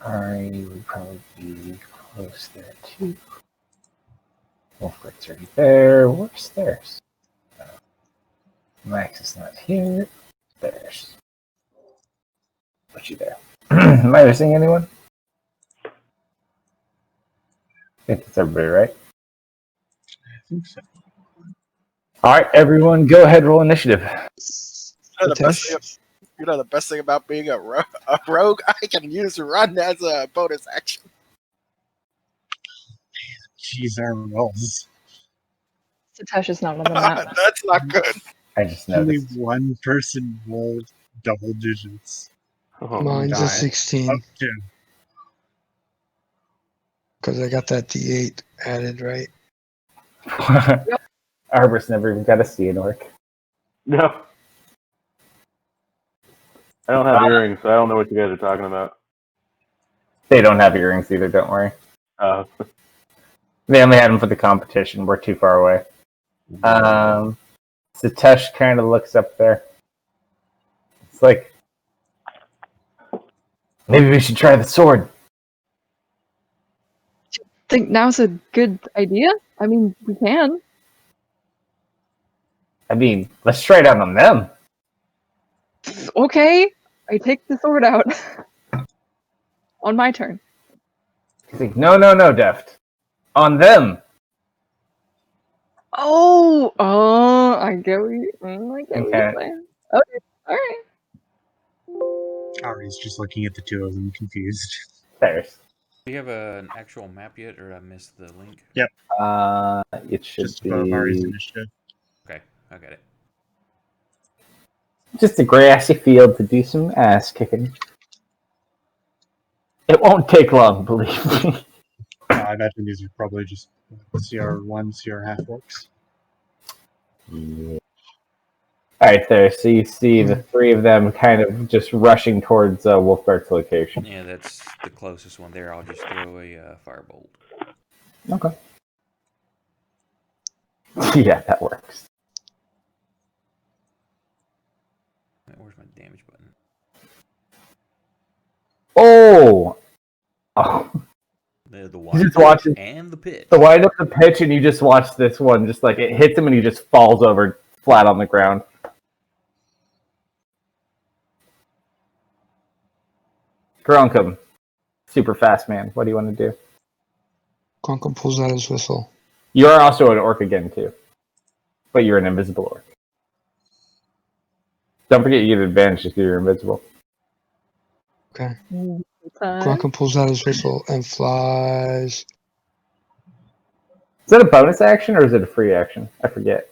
Ari would probably be close there too. Wolfguard's already there. Where's theirs? Max is not here. There's. Put you there. Am I missing anyone? I think that's everybody, right? I think so. Alright, everyone, go ahead, roll initiative. You know, the best thing about being a rogue, I can use run as a bonus action. Jeez, our rolls. Satosh is not on the map. That's not good. I just Only noticed. one person rolled double digits. Oh, Mine's die. a 16 Up to. because I got that D8 added, right? Arbor's never even got to see an orc. no. I don't have earrings, so I don't know what you guys are talking about. They don't have earrings either, don't worry. They only had them for the competition. We're too far away. Satosh kind of looks up there. It's like, maybe we should try the sword. Think now's a good idea? I mean, we can. I mean, let's try it out on them. Okay, I take the sword out. On my turn. He's like, no, Deft. On them. Oh, I get what you're Okay. saying. Okay, alright. Ari's just looking at the two of them, confused. There's. Do you have an actual map yet, or I missed the link? It should Just above Ari's be initiative. Okay, I got it. just a grassy field to do some ass kicking. It won't take long, believe me. I imagine these are probably just CR1, CR half orcs. Yeah. Alright, there. So you see the three of them kind of just rushing towards Wolfguard's location. Yeah, that's the closest one there. I'll just throw a firebolt. Okay. Yeah, that works. Where's my damage button? Oh! The He's wide just watching and the pit. the wide up the pitch, and you just watch this one, just like it hits him, and he just falls over flat on the ground. Gronkum. super fast man. What do you want to do? Gronkum pulls out his whistle. You are also an orc again too, but you're an invisible orc. Don't forget you get advantage if you're invisible. Okay. Time. Gronkum pulls out his whistle and flies. Is that a bonus action or is it a free action? I forget.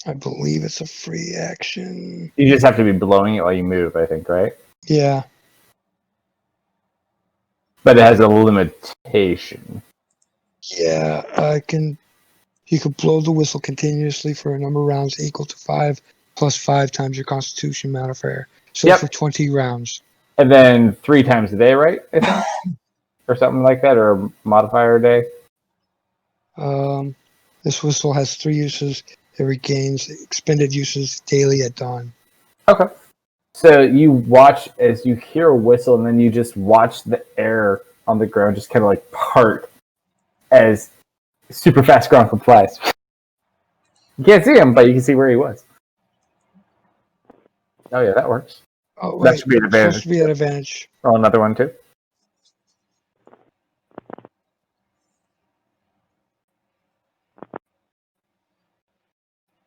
I believe it's a free action. You just have to be blowing it while you move, I think, right? Yeah. But it has a limitation. Yeah, I can. You can blow the whistle continuously for a number of rounds equal to 5 plus 5 times your Constitution modifier. So Yep. for 20 rounds. And then 3 times a day, right? I think, or something like that, or a modifier a day. This whistle has 3 uses. It regains expended uses daily at dawn. Okay. So you watch as you hear a whistle, and then you just watch the air on the ground just kind of like part as super fast Gronk flies. You can't see him, but you can see where he was. Oh yeah, that works. Oh, That wait. should be an It's supposed advantage. to be an advantage. Roll another one too.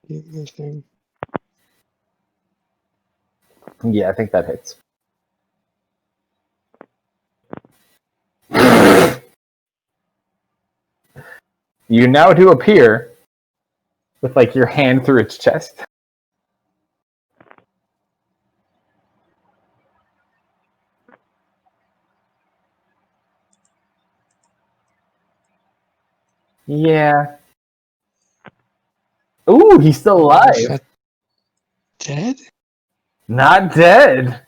Keep missing. Yeah, I think that hits. You now do appear with like your hand through its chest. Yeah. Ooh, he's still Is alive. that dead? Not dead.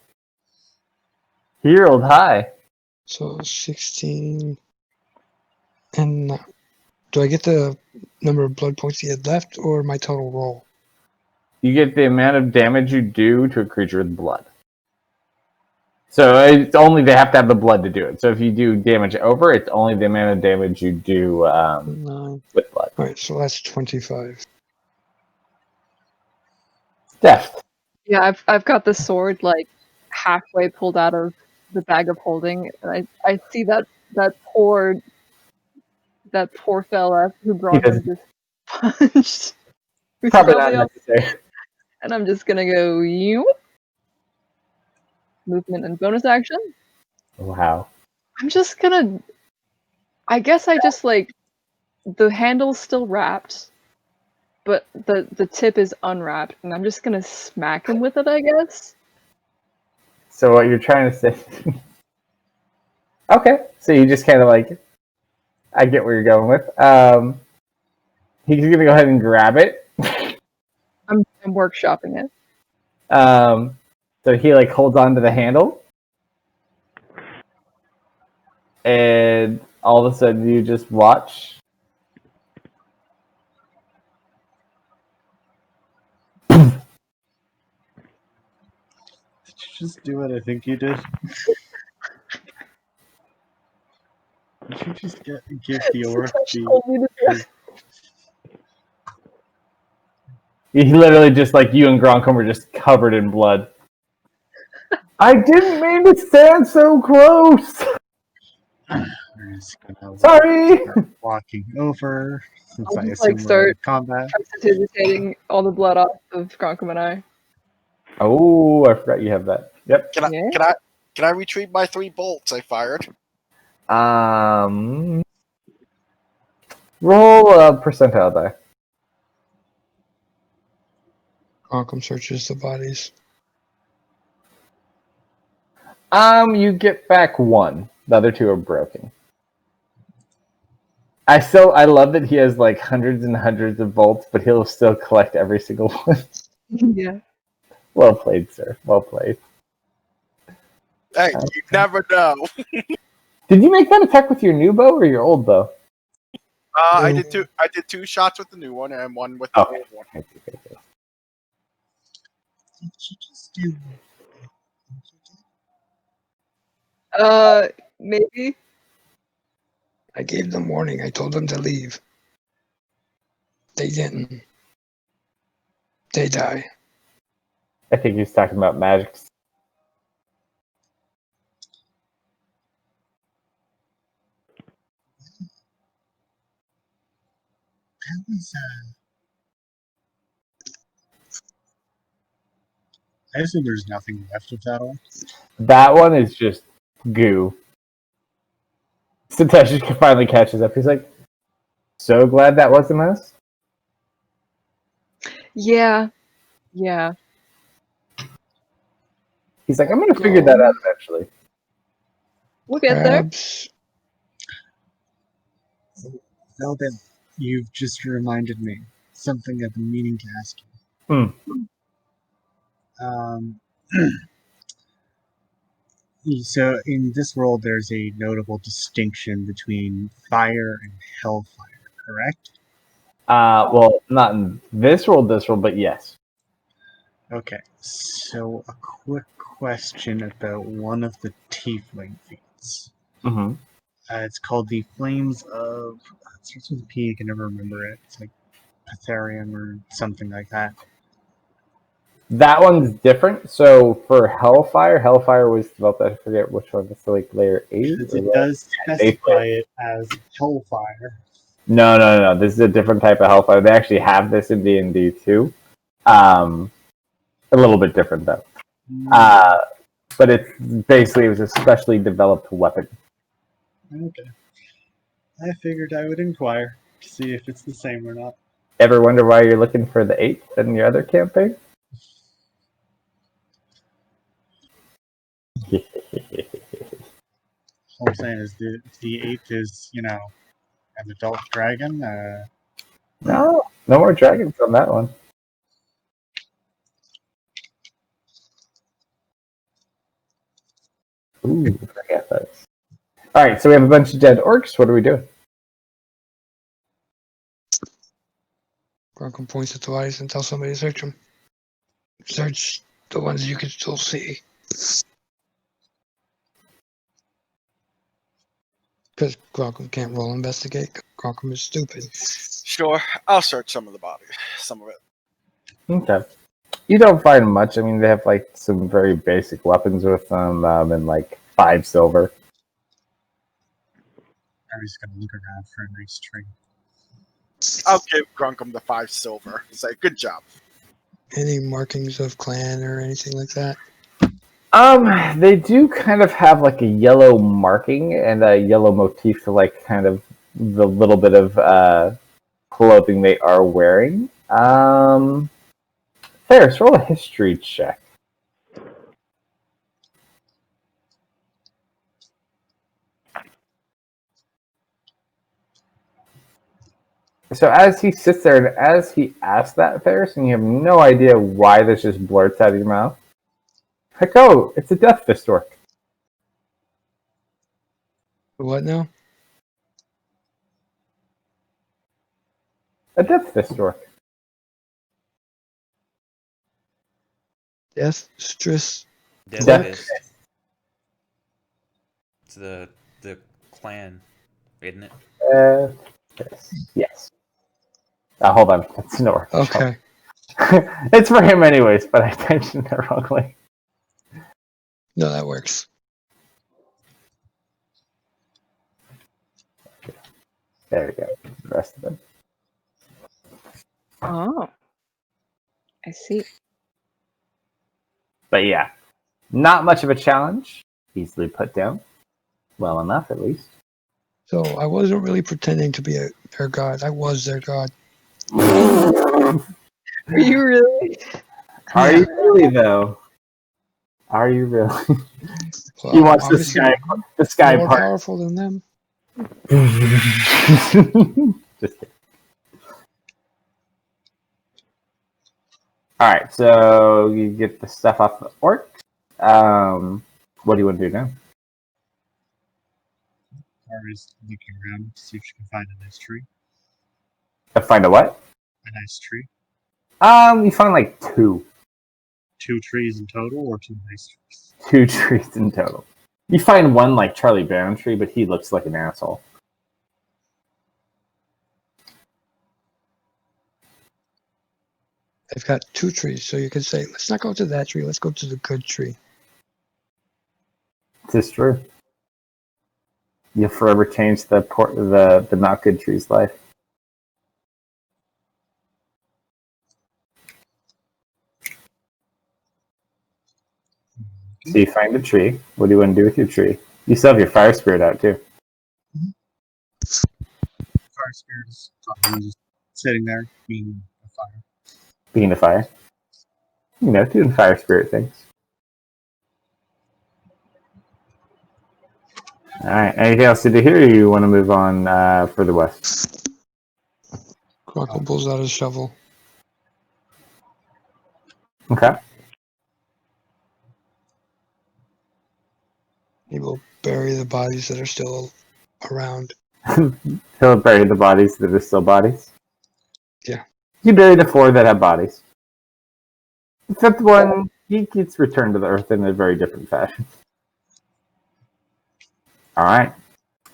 He rolled high. So 16. And do I get the number of blood points he had left or my total roll? You get the amount of damage you do to a creature with blood. So it's only they have to have the blood to do it. So if you do damage over, it's only the amount of damage you do 9. with blood. Alright, so that's 25. Deft. Yeah, I've got the sword like halfway pulled out of the bag of holding, and I see that poor fella who Bronco just punched. Who's Probably not on- necessary. and I'm just gonna go you movement and bonus action. Wow. I'm just gonna. I guess I just like the handle's still wrapped, but the tip is unwrapped, and I'm just gonna smack him with it. I guess. So what you're trying to say? Okay, so you just kind of like, I get where you're going with. He's gonna go ahead and grab it. I'm workshopping it. So he like holds on to the handle, and all of a sudden you just watch. Did you just do what I think you did? Did you just give the orc She told me to do it. He literally just like you and Gronkum were just covered in blood. I didn't mean to stand so close. We're just gonna Sorry. start walking over since I'll I just, assume like, we're in start- combat. Precipitating all the blood off of Gronkum and I. Oh, I forgot you have that. Yep. Yeah. Can I retrieve my 3 bolts I fired? Roll a percentile die. Gronkum searches the bodies. You get back 1. The other 2 are broken. I love that he has like hundreds and hundreds of bolts, but he'll still collect every single one. Yeah. Well played, sir. Well played. Hey, you never know. Did you make that attack with your new bow or your old bow? I did 2 shots with the new one and 1 with the Okay. old one. Did you just do? Maybe. I gave them warning. I told them to leave. They didn't. They die. I think he's talking about magic. is, I assume there's nothing left of that one. That one is just goo. Satoshi finally catches up. He's like, so glad that wasn't us. Yeah. Yeah. He's like, I'm gonna figure that out eventually. We'll get there. Crabs. Now that you've just reminded me something I've been meaning to ask you. So in this world, there's a notable distinction between fire and hellfire, correct? Well, not in this world, but yes. Okay, so a quick question about one of the tiefling feats. Mm-hmm. It's called the Flames of... It starts with a P, I can never remember it. It's like Patharium or something like that. That one's different. So for Hellfire was developed, I forget which one. It's like layer 8? Because it does specify it as Hellfire. No. This is a different type of Hellfire. They actually have this in D&D too. A little bit different though. But it was a specially developed weapon. Okay. I figured I would inquire to see if it's the same or not. Ever wonder why you're looking for the 8th in your other campaign? All I'm saying is the 8th is, an adult dragon. No more dragons on that one. Ooh, forget those. Alright, so we have a bunch of dead orcs. What are we doing? Grunkum points at the bodies and tells somebody to search them. Search the ones you can still see. Because Grunkum can't roll investigate. Grunkum is stupid. Sure, I'll search some of the bodies. Some of it. Okay. You don't find much. I mean, they have like some very basic weapons with them and like 5 silver. I'm just going to look around for a nice tree. I'll give Grunkum the 5 silver. Say, good job. Any markings of clan or anything like that? They do kind of have like a yellow marking and a yellow motif to like kind of the little bit of clothing they are wearing. Ferris, roll a history check. So as he sits there and as he asks that, Ferris, and you have no idea why this just blurts out of your mouth, like, oh, it's a death fist orc. What now? A death fist orc. Death Stress. Death Fist. It's the clan, isn't it? Yes. Hold on, that's an orc. Okay. It's for him anyways, but I mentioned it wrongly. No, that works. There we go. The rest of them. Oh. I see. But yeah, not much of a challenge. Easily put down. Well enough, at least. So I wasn't really pretending to be their god. I was their god. Are you really? Are you really, though? Are you really? Well, He wants the obviously sky more part. powerful than them. Just kidding. Alright, so you get the stuff off the orc. What do you want to do now? Ari's looking around to see if she can find a nice tree. Find a what? A nice tree. You find like 2. 2 trees in total, or 2 nice trees? 2 trees in total. You find one like Charlie Brown tree, but he looks like an asshole. They've got 2 trees, so you can say, let's not go to that tree, let's go to the good tree. This is true. You'll forever change the not good tree's life. So you find a tree. What do you want to do with your tree? You still have your fire spirit out too. Fire spirit is probably just sitting there being a fire. Being a fire. Doing fire spirit things. Alright, anything else to do here, or you want to move on further west? Crockle pulls out his shovel. Okay. He will bury the bodies that are still around. He'll bury the bodies that are still bodies. Yeah. You bury the 4 that have bodies. The 5th one, he gets returned to the earth in a very different fashion. Alright.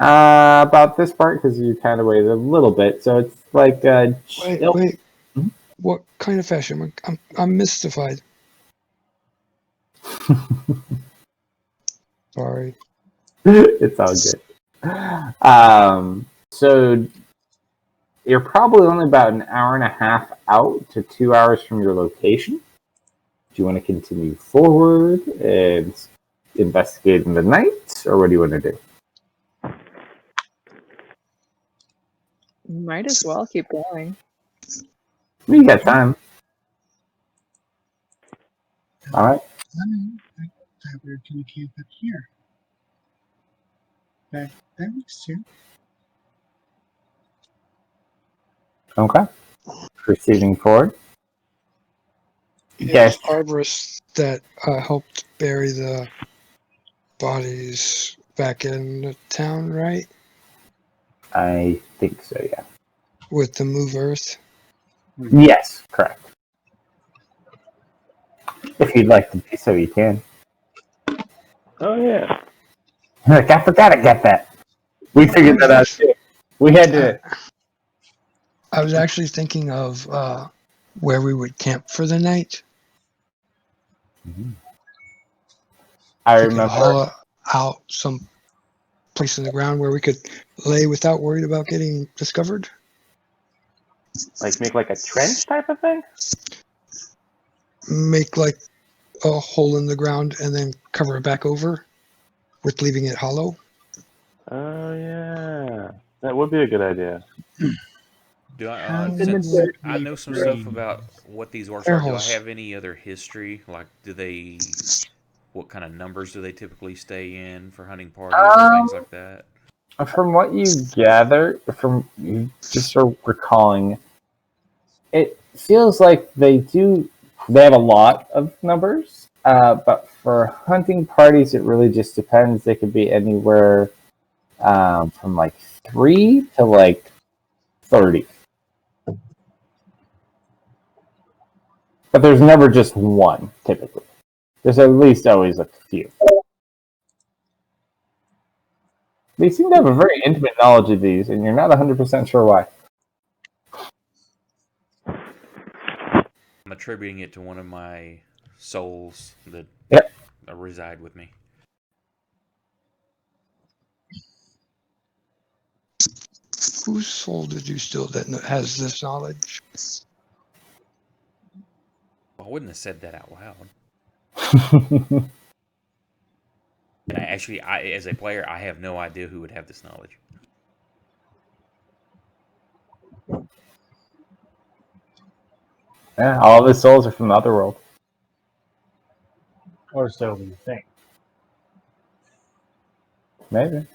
About this part, because you kind of waited a little bit, so it's like Wait. Hmm? What kind of fashion? I'm mystified. Sorry. It's all good. So you're probably only about an hour and a half out to 2 hours from your location. Do you want to continue forward and investigate in the night, or what do you want to do? Might as well keep going. You got time. All right. I thought we were going to camp up here. That makes sense. Okay. Proceeding forward. Yes, arborists that helped bury the bodies back in the town, right? I think so, yeah. With the move earth. Yes, correct. If you'd like to do so, you can. Oh yeah. Like, I forgot to get that. We figured that out too. We had to. I was actually thinking of where we would camp for the night. I We could remember. hollow out some place in the ground where we could lay without worried about getting discovered. Like make like a trench type of thing? Make like a hole in the ground and then cover it back over with leaving it hollow. Oh yeah. That would be a good idea. Do I, How since would I we know some bring- stuff about what these orcs Air are, do I holes. have any other history? Like, what kind of numbers do they typically stay in for hunting parties and things like that? From what you gather, from you just are recalling, it feels like they have a lot of numbers, but for hunting parties, it really just depends. They could be anywhere from like 3 to like 30. But there's never just one, typically. There's at least always a few. They seem to have a very intimate knowledge of these, and you're not 100% sure why. I'm attributing it to one of my souls that reside with me. Whose soul did you steal that has this knowledge? I wouldn't have said that out loud. And as a player, I have no idea who would have this knowledge. Yeah, all of his souls are from the other world. Or so we think. Maybe.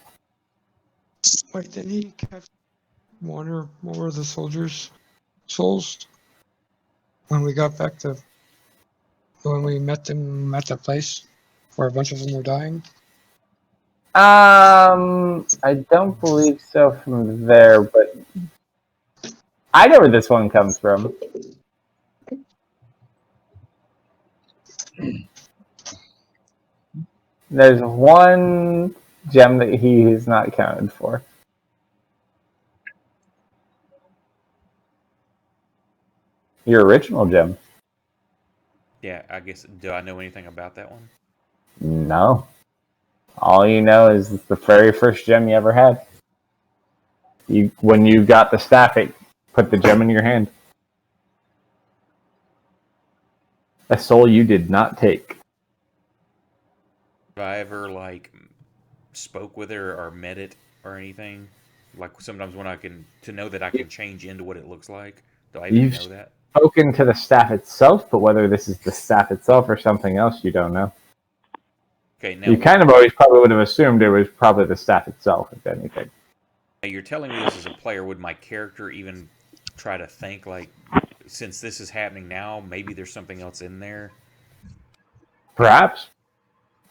Wait, didn't he catch one or more of the soldiers' souls when we got back to when we met them at that place where a bunch of them were dying? I don't believe so from there, but I know where this one comes from. There's one gem that he has not counted for. Your original gem. Yeah, I guess. Do I know anything about that one? No. All you know is it's the very first gem you ever had. When you got the staff, it put the gem in your hand. A soul you did not take. I ever like spoke with her or met it or anything? Like sometimes when I can to know that I can change into what it looks like. Do I even You've know that? spoken to the staff itself, but whether this is the staff itself or something else, you don't know. Okay, now You kind of always probably would have assumed it was probably the staff itself, if anything. you're telling me this as a player. Would my character even try to think like, since this is happening now, maybe there's something else in there? Perhaps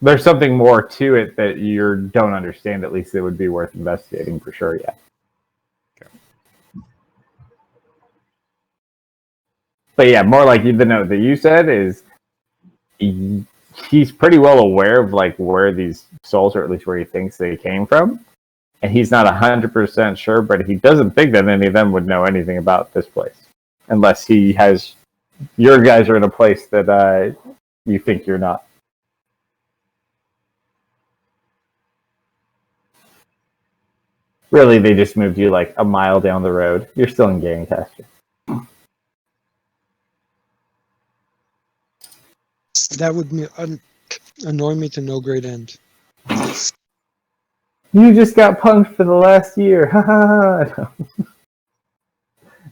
there's something more to it that you don't understand. At least it would be worth investigating for sure. Yeah. Okay. But yeah, more like the note that you said is he's pretty well aware of like where these souls, or at least where he thinks they came from, and he's not 100% sure. But he doesn't think that any of them would know anything about this place, unless he has. Your guys are in a place that you think you're not. Really, they just moved you like a mile down the road. You're still in Gangtasture. That would annoy me to no great end. You just got punked for the last year. Ha ha ha.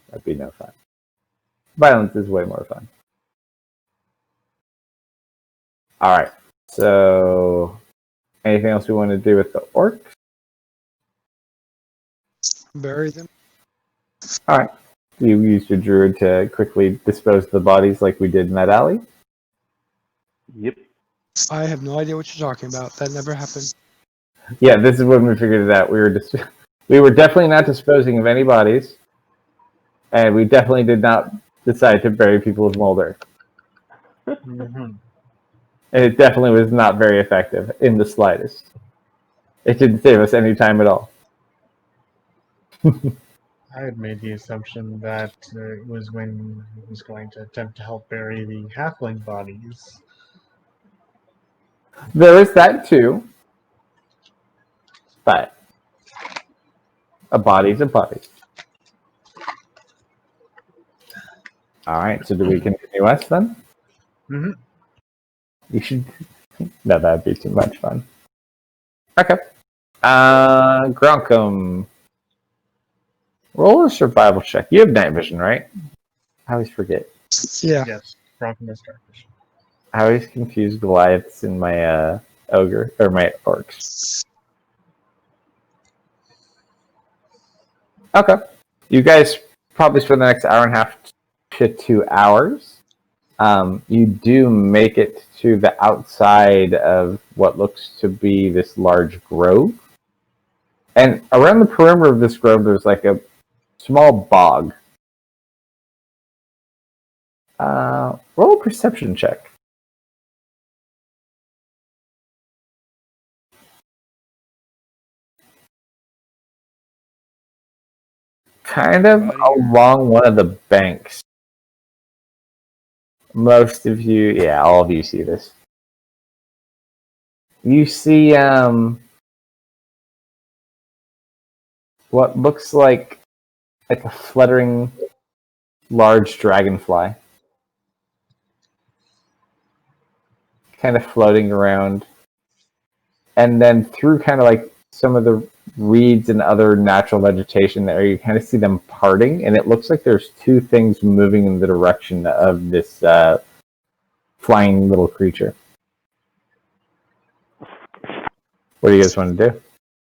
That'd be no fun. Violence is way more fun. Alright. So, anything else we want to do with the orcs? Bury them. Alright. You used your druid to quickly dispose of the bodies like we did in that alley? Yep. I have no idea what you're talking about. That never happened. Yeah, this is when we figured it out. We were definitely not disposing of any bodies, and we definitely did not decide to bury people with molder. Mm-hmm. And it definitely was not very effective in the slightest. It didn't save us any time at all. I had made the assumption that it was when he was going to attempt to help bury the halfling bodies. There is that too. But a body's a body. Alright, so do we continue west then? Mm-hmm. You should. No, that'd be too much fun. Okay. Gronkum. Roll a survival check. You have night vision, right? I always forget. Yeah. Yes, Bronco is Starfish. I always confuse Goliaths in my ogre or my orcs. Okay. You guys probably spend the next hour and a half to 2 hours. You do make it to the outside of what looks to be this large grove. And around the perimeter of this grove, there's like a small bog. Roll a perception check. Kind of along one of the banks. Most of you, yeah, all of you see this. You see what looks like a fluttering large dragonfly. Kind of floating around. And then through kind of like some of the reeds and other natural vegetation there, you kind of see them parting, and it looks like there's two things moving in the direction of this flying little creature. What do you guys want to do?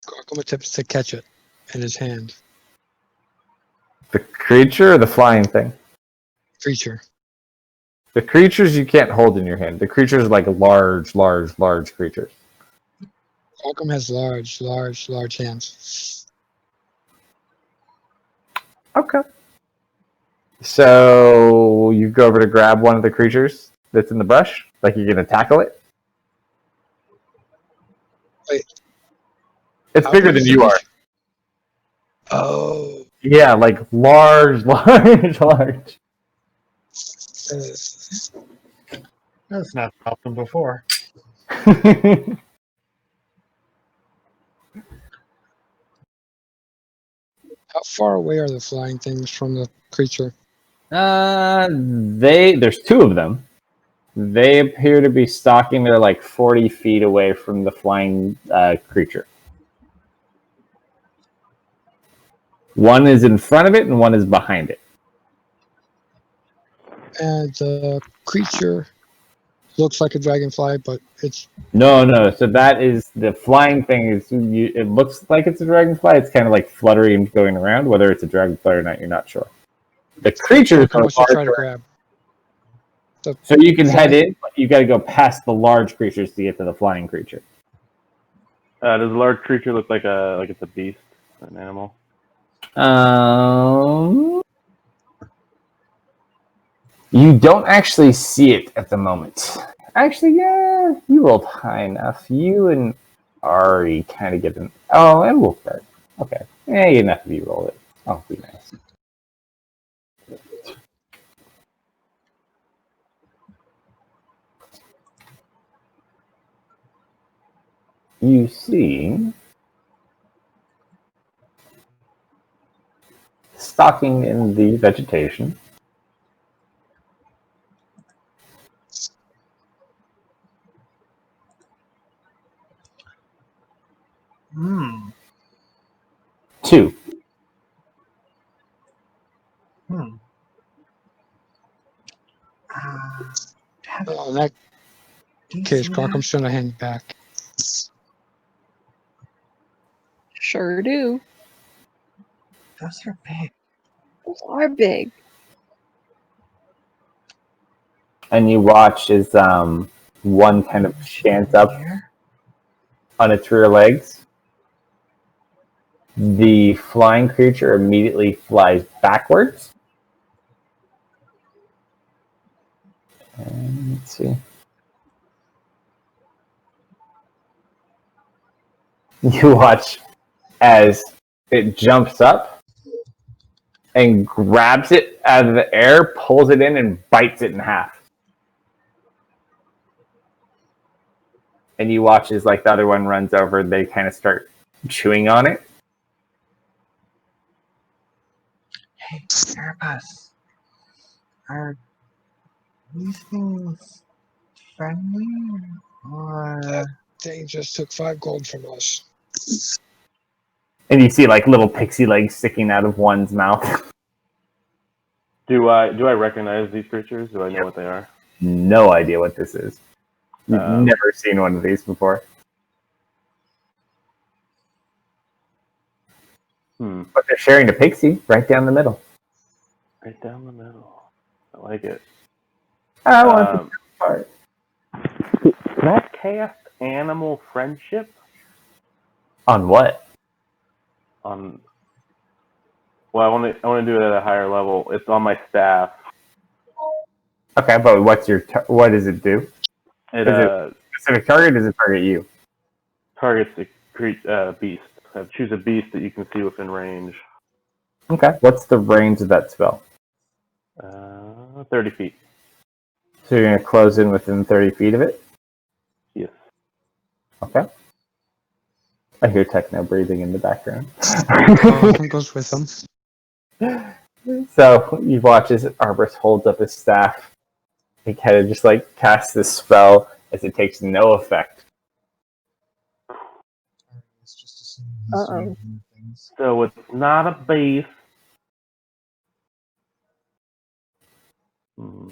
Gorkum attempts to catch it in his hand. The creature or the flying thing? Creature. The creatures you can't hold in your hand. The creatures are like large creatures. Gorkum has large hands. Okay. So you go over to grab one of the creatures that's in the brush, like you're gonna tackle it. Wait. It's bigger than you are. Oh. Yeah, like large. That's not happened before. How far away are the flying things from the creature? There's two of them. They appear to be stalking. They're like 40 feet away from the flying creature. One is in front of it and one is behind it. And the creature looks like a dragonfly, but it's No. So that is the flying thing. It looks like it's a dragonfly. It's kind of like fluttering and going around. Whether it's a dragonfly or not, you're not sure. The creature is supposed to try to grab. So you can head flying- in, but you got to go past the large creatures to get to the flying creature. Does a large creature look like it's a beast, an animal? You don't actually see it at the moment. Actually, yeah, you rolled high enough. You and Ari kind of get an... Oh, and Wolfguard. Okay. Yeah, enough of you roll it. Oh, be nice. You see... Stalking in the vegetation... Hmm. 2. Hmm. in that case, Crocom's trying to hand back. Sure do. Those are big. Those are big. And you watch as one kind of stands up on its rear legs. The flying creature immediately flies backwards. And let's see. You watch as it jumps up and grabs it out of the air, pulls it in, and bites it in half. And you watch as like the other one runs over, they kind of start chewing on it. Hey, Carapace. Are these things friendly? Or... They just took 5 gold from us. And you see like little pixie legs sticking out of one's mouth. Do I recognize these creatures? Do I know what they are? No idea what this is. You've never seen one of these before. But they're sharing a pixie right down the middle. Right down the middle. I like it. I want the part. Can I cast animal friendship On what? on? Well, I want to do it at a higher level. It's on my staff. Okay, but what does it do? It Is it a specific target? Or does it target you? targets a beast. Choose a beast that you can see within range. Okay. What's the range of that spell? 30 feet. So you're going to close in within 30 feet of it? Yes. Okay. I hear techno breathing in the background. Crocom goes with them. So you watch as Arborist holds up his staff. He kind of just like casts this spell as it takes no effect. It's just assuming he's Uh-oh. doing other things. So it's not a beast.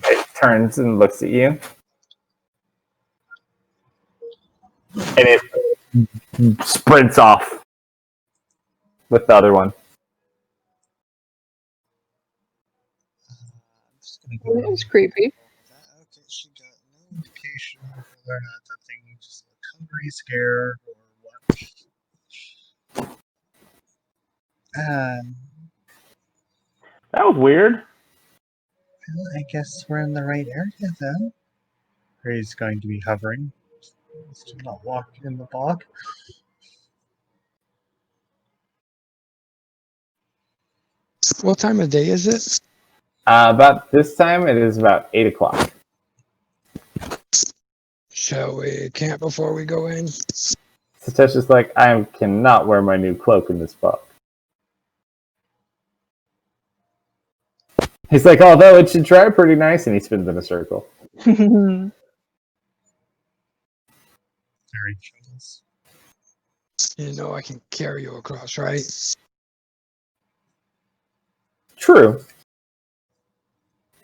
It turns and looks at you. And it sprints off with the other one. I'm just gonna go That was creepy. Okay, she got no indication of whether or not that thing just looked hungry, scared, or what. That was weird. Well, I guess we're in the right area then. Or he's going to be hovering. Let's do not walk in the bog. What time of day is it? About this time, it is about 8 o'clock. Shall we camp before we go in? Satesh's like, I cannot wear my new cloak in this fog. He's like, although it should dry pretty nice, and he spins in a circle. Very jealous. You know I can carry you across, right? True.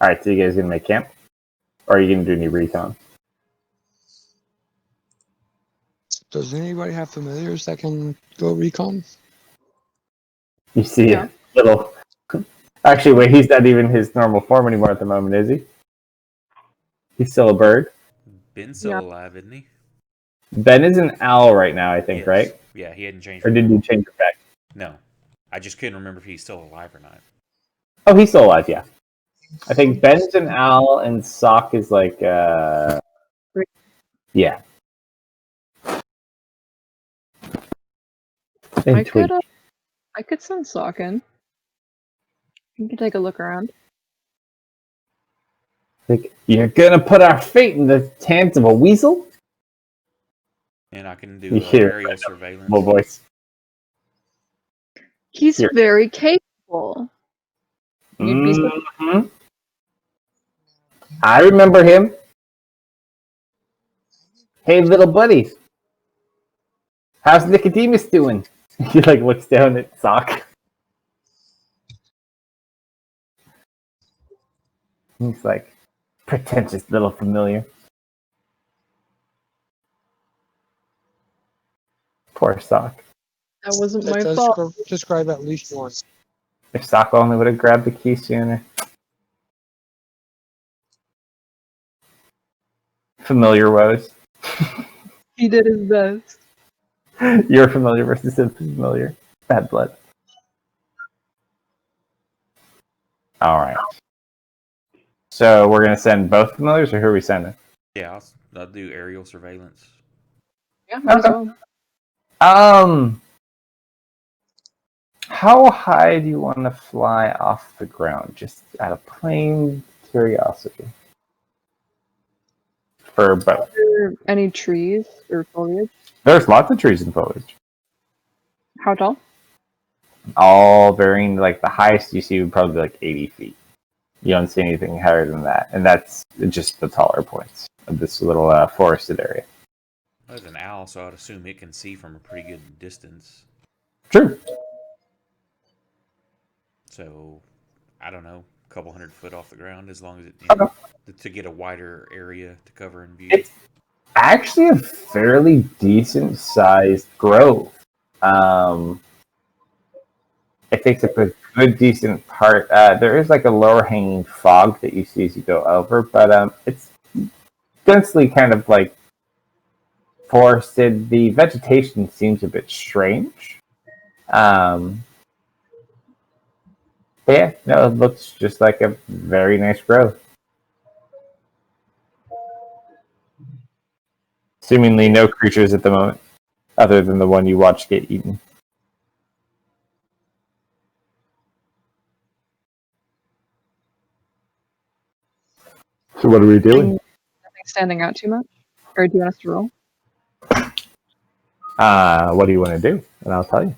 All right, so you guys gonna make camp, or are you gonna do any recon? Does anybody have familiars that can go recon? You see Yeah. a little. Actually, wait, he's not even his normal form anymore at the moment, is he? He's still a bird. Ben's still Yeah. alive, isn't he? Ben is an owl right now, I think, Yes. right? Yeah, he hadn't changed. Or did you change it back? No. I just couldn't remember if he's still alive or not. Oh, he's still alive, yeah. I think Ben's an owl and Sock is like, yeah. And I could send Sock in. You can take a look around. like, you're gonna put our fate in the hands of a weasel? And I can You do hear aerial surveillance. Little voice. He's Here. very capable. You'd be Mhm. I remember him. Hey, little buddy. How's Nicodemus doing? He like looks down at Sock. He's like, pretentious little familiar. Poor Sock. that wasn't That my does fault. describe at least one. If Sock only would have grabbed the key sooner. Familiar woes. He did his best. You're familiar versus familiar. Bad blood. Alright. So we're gonna send both familiars, or who are we sending? Yeah, I'll do aerial surveillance. Yeah, might as Okay. well. How high do you want to fly off the ground? Just out of plain curiosity. For both. Are there any trees or foliage? There's lots of trees and foliage. How tall? All varying, like the highest you see would probably be like 80 feet. You don't see anything higher than that. And that's just the taller points of this little forested area. There's an owl, so I'd assume it can see from a pretty good distance. True. So, I don't know, a couple 100 foot off the ground, as long as it, Okay. to get a wider area to cover and view. It's actually a fairly decent sized grove. It takes up a good decent part. There is like a lower hanging fog that you see as you go over, but it's densely kind of like forested. The vegetation seems a bit strange. But yeah, no, it looks just like a very nice grove. Seemingly no creatures at the moment, other than the one you watched get eaten. So what are we doing? Nothing standing out too much? Or do you want us to roll? What do you want to do? And I'll tell you.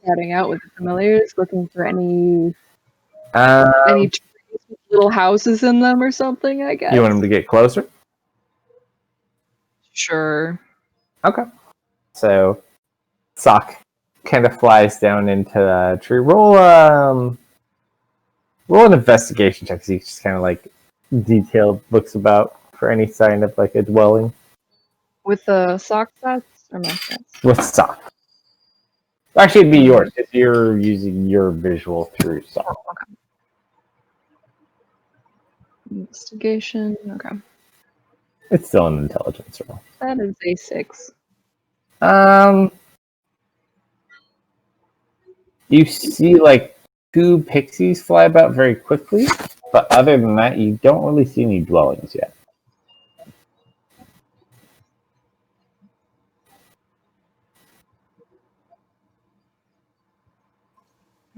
Scouting out with the familiars, looking for any Um, trees with little houses in them or something, I guess. you want him to get closer? Sure. Okay. So, Sock kind of flies down into the tree. Roll an investigation check. So he just kind of like detailed looks about for any sign of like a dwelling With the sock stats or my stats? with Sock. Actually, it'd be yours if you're using your visual through Sock. Oh, okay. Investigation. Okay. It's still an intelligence roll. That is a 6. You see like 2 pixies fly about very quickly, but other than that, you don't really see any dwellings yet.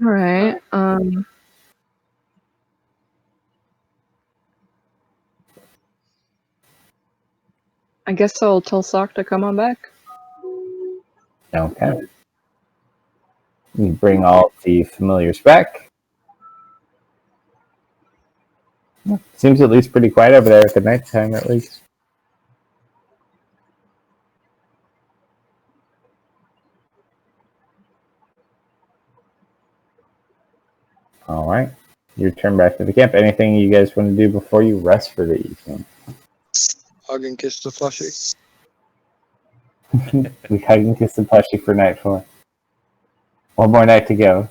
All right. I guess I'll tell Sock to come on back. Okay. You bring all the familiars back. Seems at least pretty quiet over there at the nighttime, at least. All right. You return back to the camp. Anything you guys want to do before you rest for the evening? Hug and kiss the plushie. We hug and kiss the plushie for night 4. One more night to go.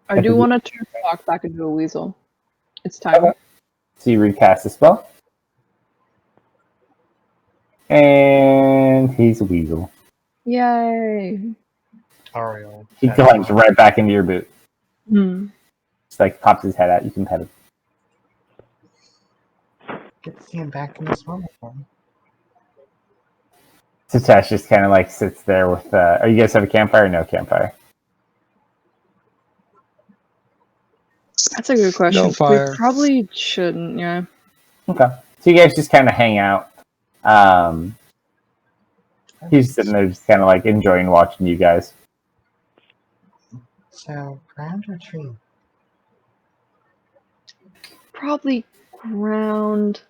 I do want to turn the clock back into a weasel. It's time. Okay. So you recast the spell. And he's a weasel. Yay. Ariel. He climbs right back into your boot. Hmm. Just like pops his head out. You can pet him. Get to see him back in his normal form. Satesh just kind of like sits there with. Are you guys have a campfire or no campfire? That's a good question. No fire. We probably shouldn't, yeah. Okay. So you guys just kind of hang out. He's sitting there just kind of like enjoying watching you guys. So, ground or tree? Probably ground.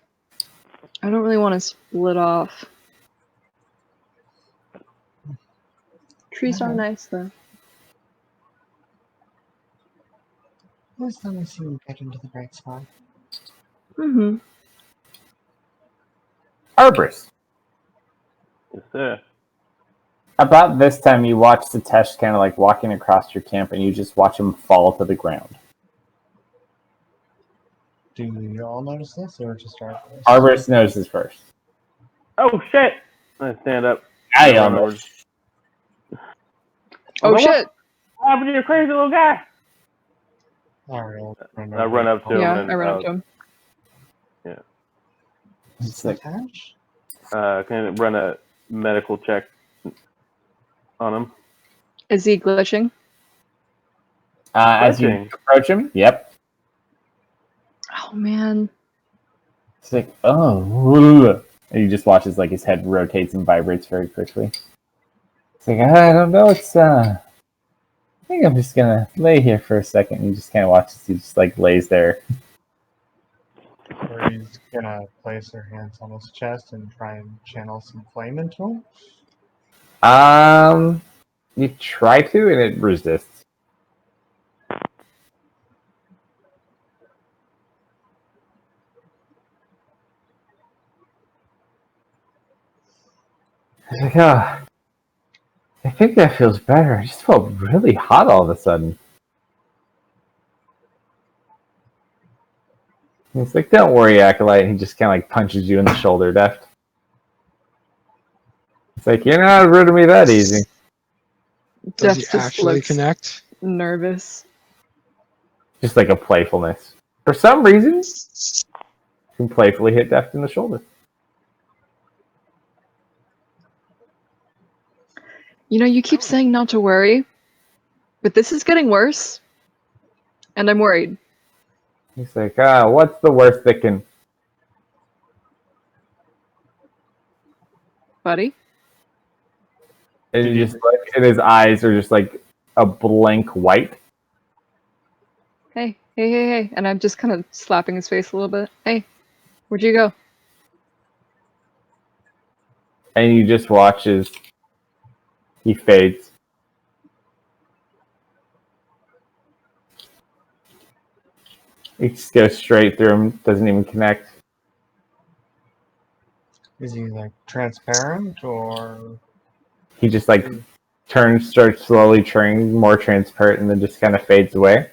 I don't really want to split off. Trees are nice, though. As long as you get into the right spot. Mm-hmm. Arborist. Yes, sir. About this time, you watch Satesh kind of like walking across your camp, and you just watch him fall to the ground. Do you all notice this, or just Arborist? Arborist notices first. Oh shit! I stand up. I Run yell. over. Oh, shit! What happened to your crazy little guy? Ariel. I run up to him. Yeah, and, I run up to him. It's like, Satesh? Can I run a medical check on him? Is he glitching? as you Glitching? approach him, yep. Oh, man. It's like, oh. And you just watch as like his head rotates and vibrates very quickly. It's like, I don't know. I think I'm just gonna lay here for a second. You just kind of watch as he just like lays there. He's gonna place her hands on his chest and try and channel some flame into him. You try to, and it resists. It's like, oh, I think that feels better. I just felt really hot all of a sudden. He's like, don't worry, Acolyte. He just kind of like punches you in the shoulder, Deft. It's like, you're not rid of me that easy. Does Jeff he just actually looks connect? nervous. Just like a playfulness. For some reason, you can playfully hit Deft in the shoulder. You know, you keep saying not to worry, but this is getting worse, and I'm worried. He's like, what's the worst that can... Buddy? And you just look, and his eyes are just like a blank white. Hey, hey, hey, hey. And I'm just kind of slapping his face a little bit. Hey, where'd you go? And you just watch as he fades. It just goes straight through him, doesn't even connect. Is he like transparent or? He just like starts slowly turning more transparent, and then just kind of fades away.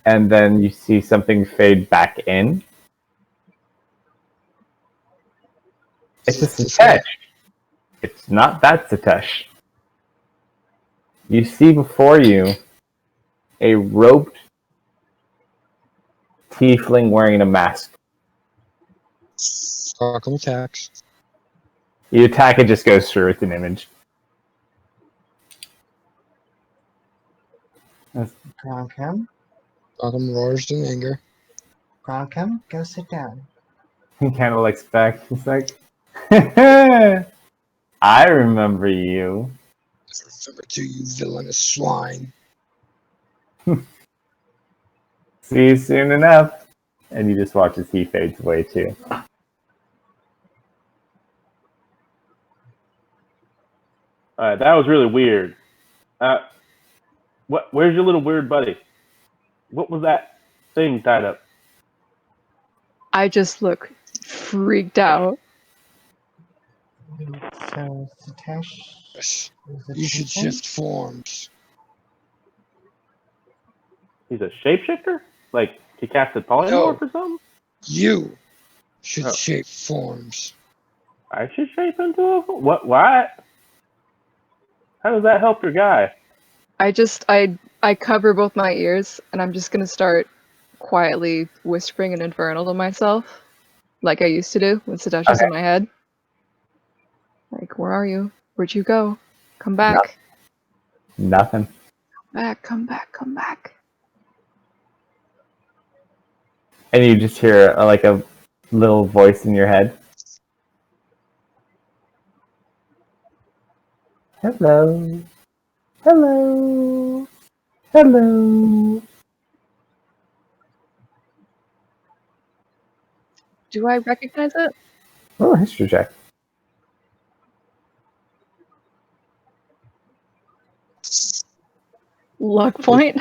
And then you see something fade back in. It's a Satesh. It's not that Satesh. You see before you a roped tiefling wearing a mask. Welcome attacks. You attack, it just goes through. It's an image. Gronkham? Welcome roars in anger. Gronkham, go sit down. He kind of looks back. He's like, I remember you. I remember to you villainous swine. See you soon enough. And you just watch as he fades away too. Alright, that was really weird. Where's your little weird buddy? What was that thing tied up? I just look freaked out. So, Satosh, Yes. is it You should something? shift forms. He's a shapeshifter? Like, he casted polymorph or something? You should Oh. shape forms. I should shape into a... What? How does that help your guy? I cover both my ears, and I'm just gonna start quietly whispering an infernal to myself, like I used to do when Satoshi was in my head. Like, where are you? Where'd you go? Come back. Nothing. Come back. And you just hear like a little voice in your head. Hello. Hello. Hello. Do I recognize it? Oh, history check. Luck point?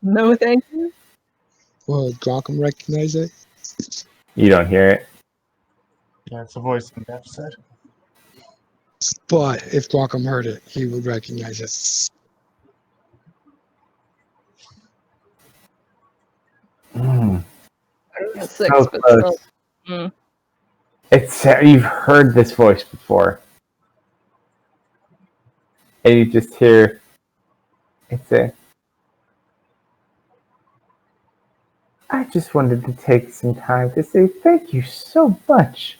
No, thank you. Will Grockham recognize it? You don't hear it. Yeah, it's a voice in Dev said. But if Grockham heard it, he would recognize it. Mm, A 6, so but close. still. It's you've heard this voice before, and you just hear it's a. I just wanted to take some time to say thank you so much.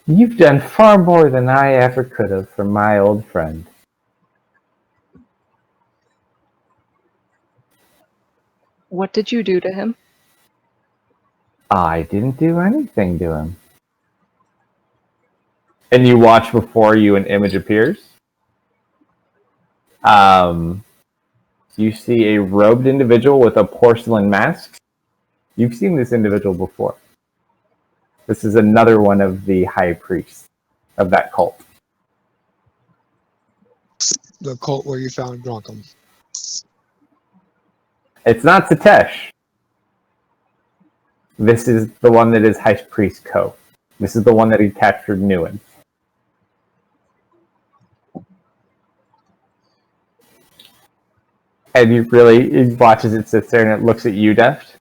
You've done far more than I ever could have for my old friend. What did you do to him? I didn't do anything to him. And you watch before you an image appears. You see a robed individual with a porcelain mask. You've seen this individual before. This is another one of the high priests of that cult. The cult where you found Grockham. It's not Satesh. This is the one that is High Priest Ko. This is the one that he captured Newen. And he watches it sit there and it looks at you, Deft.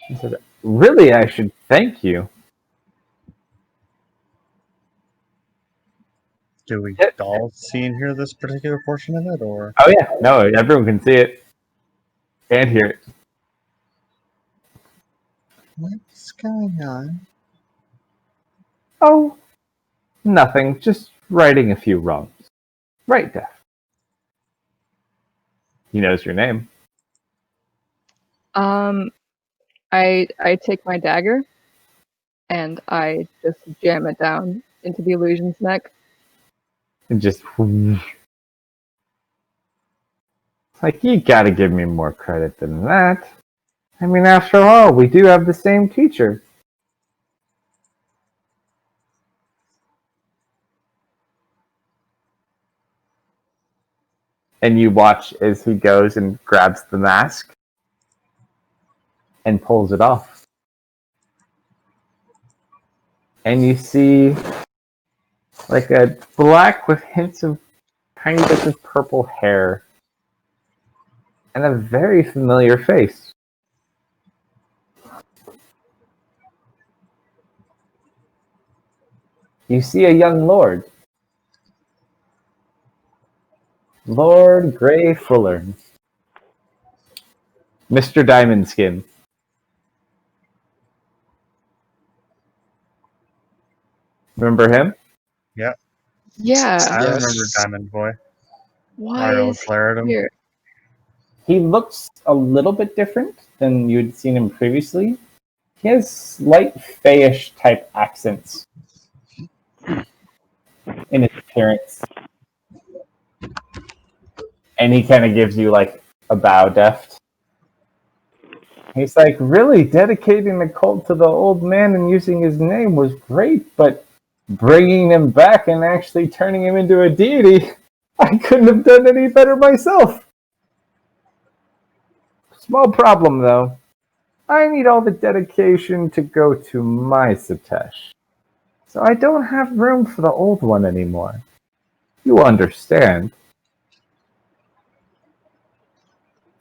He says, really, I should thank you. Do we all see and hear this particular portion of it, or? Oh yeah, no, everyone can see it and hear it. What's going on? Oh, nothing, just righting a few wrongs. Right, Deft. He knows your name. I take my dagger and I just jam it down into the illusion's neck. And just like, you gotta give me more credit than that. I mean, after all, we do have the same teacher. And you watch as he goes and grabs the mask and pulls it off. And you see like a black with hints of tiny bits of purple hair and a very familiar face. You see a young lord. Lord Grey Fuller. Mr. Diamond Skin. Remember him? Yeah. Yeah. I Yes. remember Diamond Boy. Why Mario is he glared at him. here? He looks a little bit different than you'd seen him previously. He has slight fayish type accents in his appearance. And he kind of gives you like a bow, Deft. He's like, really dedicating the cult to the old man and using his name was great, but bringing him back and actually turning him into a deity, I couldn't have done any better myself. Small problem, though. I need all the dedication to go to my Satesh. So I don't have room for the old one anymore. You understand.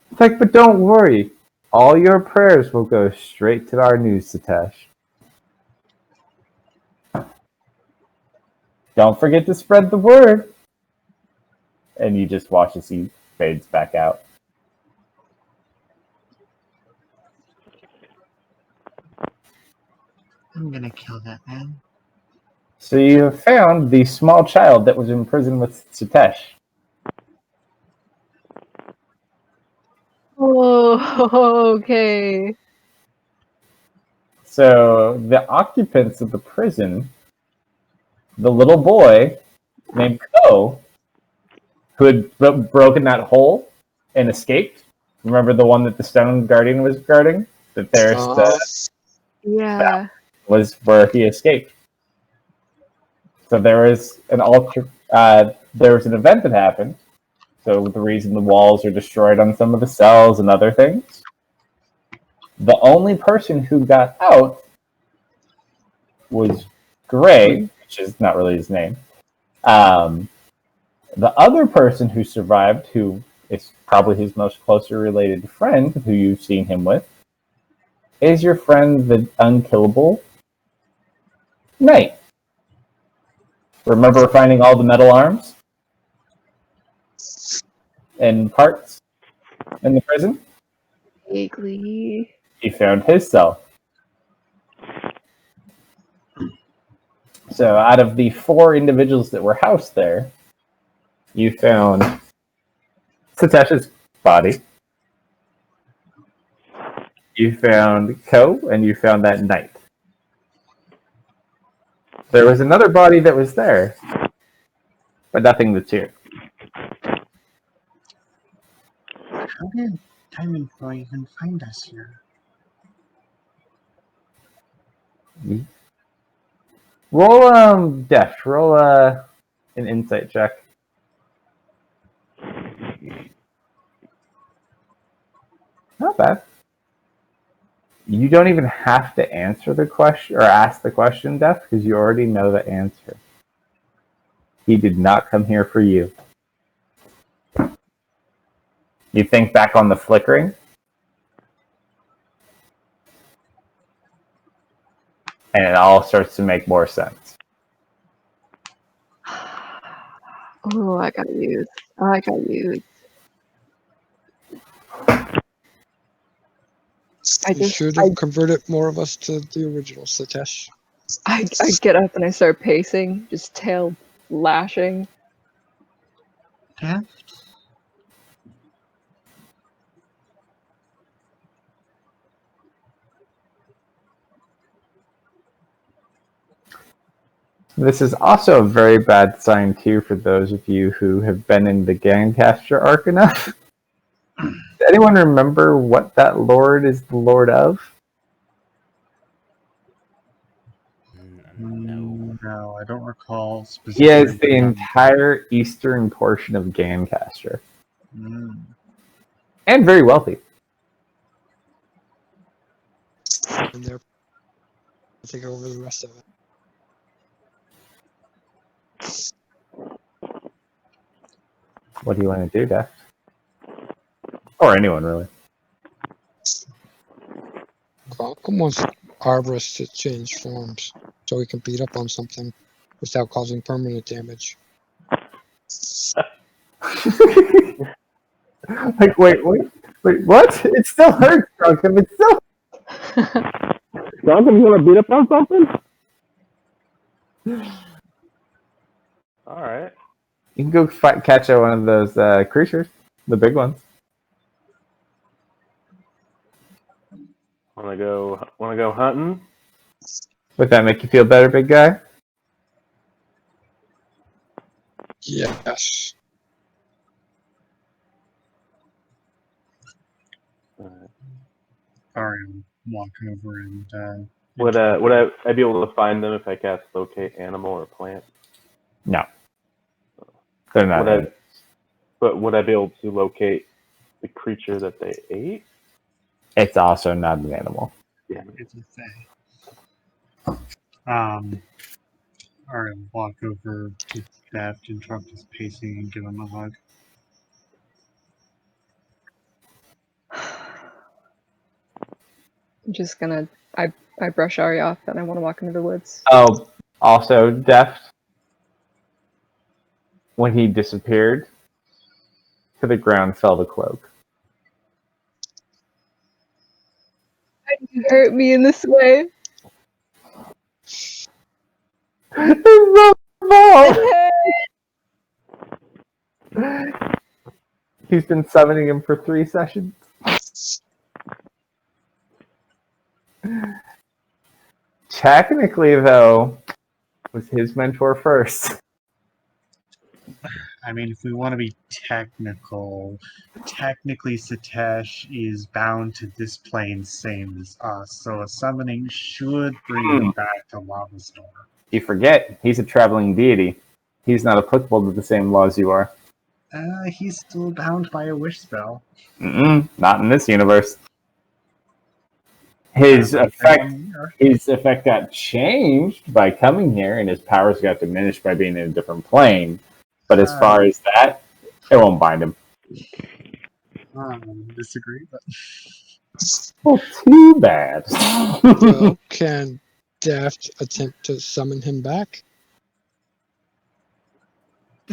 It's like, but don't worry. All your prayers will go straight to our new Satesh. Don't forget to spread the word. And you just watch as he fades back out. I'm gonna kill that man. So you have found the small child that was imprisoned with Satesh. Oh, okay. So the occupants of the prison, the little boy named Ko, who had broken that hole and escaped. Remember the one that the stone guardian was guarding? That there's Yeah. was where he escaped. So there was an there was an event that happened. So the reason the walls are destroyed on some of the cells and other things. The only person who got out was Gray, which is not really his name. The other person who survived, who is probably his most closely related friend, who you've seen him with, is your friend, the unkillable Knight. Remember finding all the metal arms and parts in the prison? Vaguely. He found his cell. So out of the 4 individuals that were housed there, you found Satesh's body. You found Ko, and you found that knight. There was another body that was there, but nothing that's here. How did Diamond Boy even find us here? Roll Def. Roll an insight check. Not bad. You don't even have to answer the question or ask the question, Def, because you already know the answer. He did not come here for you. You think back on the flickering, and it all starts to make more sense. Oh, I gotta use. I You just, should have converted more of us to the original Satesh. I get up and I start pacing, just tail lashing. Deft? This is also a very bad sign, too, for those of you who have been in the Gangcaster arc enough. Does anyone remember what that lord is the lord of? No. No, I don't recall He has specifically. the entire eastern portion of Gangcaster. Mm. And very wealthy. And they're take over the rest of it. What do you want to do, Deft? Or anyone, really. Malcolm wants Arborist to change forms so he can beat up on something without causing permanent damage. Like, wait, what? It still hurts, Drunken. It still. Duncan's gonna beat up on something? Alright. You can go catch one of those creatures, the big ones. Wanna go hunting? Would that make you feel better, big guy? Yes. Ariel walk over and Would I be able to find them if I cast locate animal or plant? No, they're not. Would I be able to locate the creature that they ate? It's also not an animal. Yeah. it's a thing. Ariel walk over to Daft, interrupt his pacing, and give him a hug. I'm just gonna. I brush Ari off and I want to walk into the woods. Oh, also, Deft, when he disappeared, to the ground fell the cloak. You hurt me in this way. He's been summoning him for 3 sessions. Technically, though, was his mentor first. I mean, if we want to be technical, technically Satesh is bound to this plane same as us, so a summoning should bring him back to Lava's Door. You forget, he's a traveling deity. He's not applicable to the same laws you are. He's still bound by a wish spell. Not in this universe. His effect got changed by coming here, and his powers got diminished by being in a different plane. But as far as that, it won't bind him. Disagree, but Well, too bad. Well, can Daft attempt to summon him back?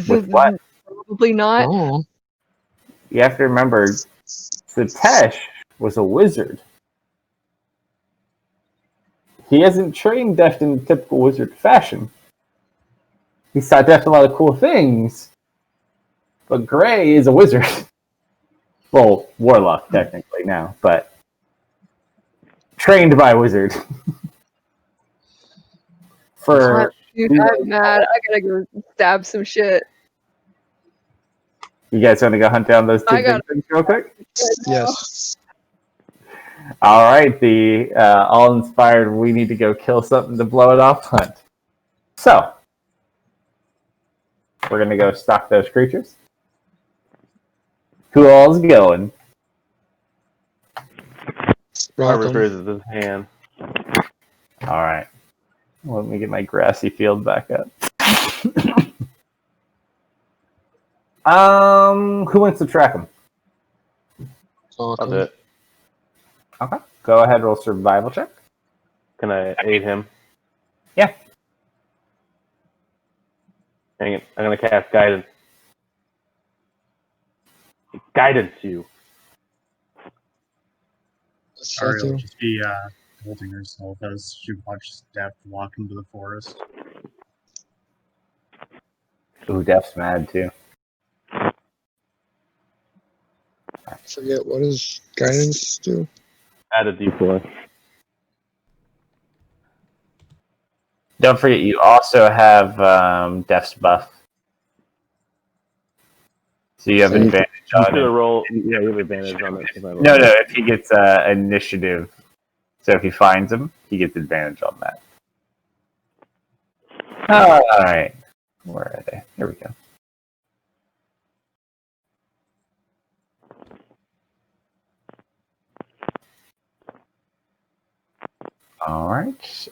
With what? Probably not. Oh, You have to remember, Satesh was a wizard. He hasn't trained Deft in the typical wizard fashion. He saw Deft a lot of cool things, but Gray is a wizard. Well, warlock technically now, but trained by a wizard. Dude, I'm mad. I gotta go stab some shit. You guys want to go hunt down those 2 big things real quick? yes. All right, the all-inspired, we need to go kill something to blow it off hunt. So, we're going to go stalk those creatures. Who all's going? Harvard Rockham. raises his hand. All right. Let me get my grassy field back up. Who wants to track them? I'll do Rockham. it. Okay. Go ahead, roll survival check. Can I aid him? Yeah. Hang it. I'm gonna cast guidance. Guidance you. What's that Ariel do? will just be holding herself as she watches Daft walk into the forest. Ooh, Deft's mad too. I forget, what does guidance do? Add a D4. Don't forget, you also have Deft's buff. So you have So you- advantage You on should have it. rolled. Yeah, you have advantage on it. No, if he gets initiative. So if he finds him, he gets advantage on that. All right. Where are they? Here we go. All right.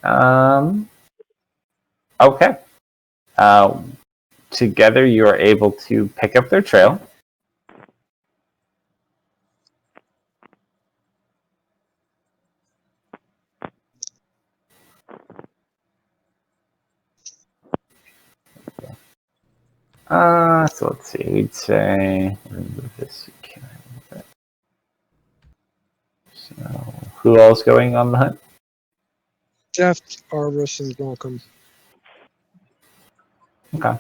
Okay. Together, you are able to pick up their trail. So let's see. We'd say remove this. So, who else going on the hunt? Daft, Arborist, and Rockham. Okay.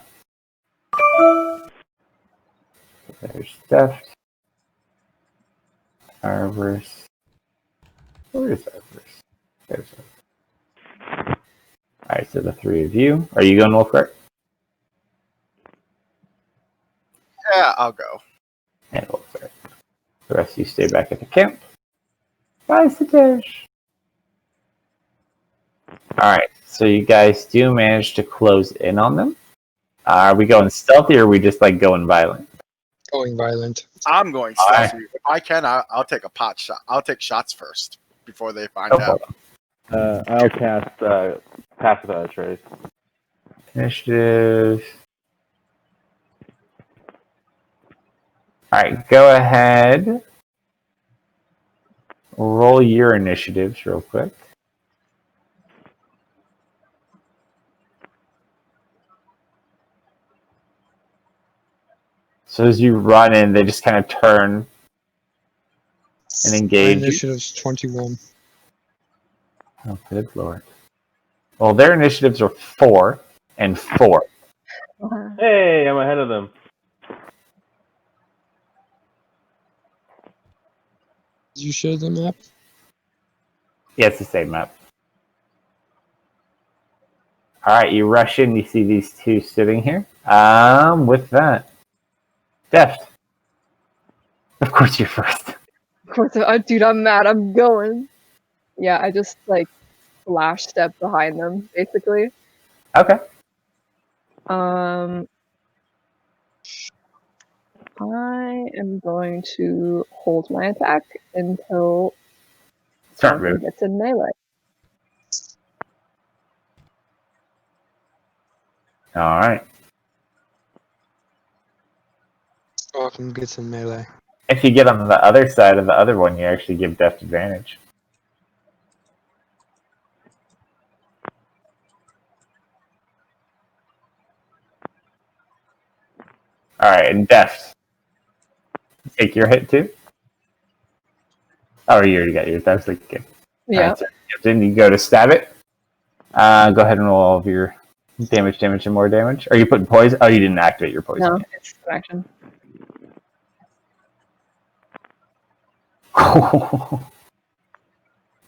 So there's Deft. Arborist. Where is Arborist? There's Arborist. Alright, so the 3 of you. Are you going Wolfgart? Yeah, I'll go. And Wolfgart. The rest of you stay back at the camp. Bye, Satosh. Alright, so you guys do manage to close in on them. Are we going stealthy or are we just like going violent? Going violent. I'm going Alright. stealthy. If I can, I'll take a pot shot. I'll take shots first before they find Go for out. it. I'll cast Pass Without a Trace. Initiative. Alright, go ahead. Roll your initiatives real quick. So as you run in, they just kind of turn and My engage you. initiative's 21. Oh, good lord. Well, their initiatives are 4 and 4. Hey, I'm ahead of them. Did you share the map? Yeah, it's the same map. Alright, you rush in, you see these two sitting here. With that. Deft. Of course you're first. Of course, dude, I'm mad. I'm going. Yeah, I just like flash step behind them, basically. Okay. I am going to hold my attack until Start something moving. gets in melee. Alright. Welcome gets in melee. If you get on the other side of the other one, you actually give Deft advantage. Alright, and Deft. Take your hit too? Oh, you already got yours. I was thinking. Yeah. Alright, so then you go to stab it. Go ahead and roll all of your damage, and more damage. Are you putting poison? Oh, you didn't activate your poison. No, it's an action.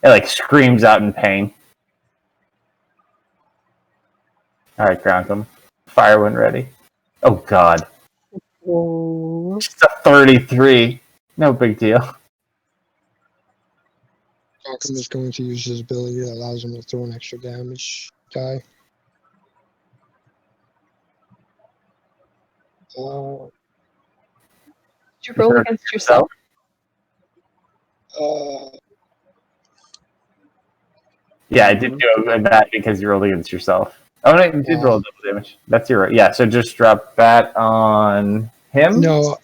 It like screams out in pain. Alright, Gronkum. Fire when ready. Oh god. Whoa. Just a 33. No big deal. Welcome is going to use his ability that allows him to throw an extra damage die. Did you roll against yourself? Yeah, I did do that because you rolled against yourself. Oh no, you did roll double damage. That's your right. Yeah, so just drop that on him. No,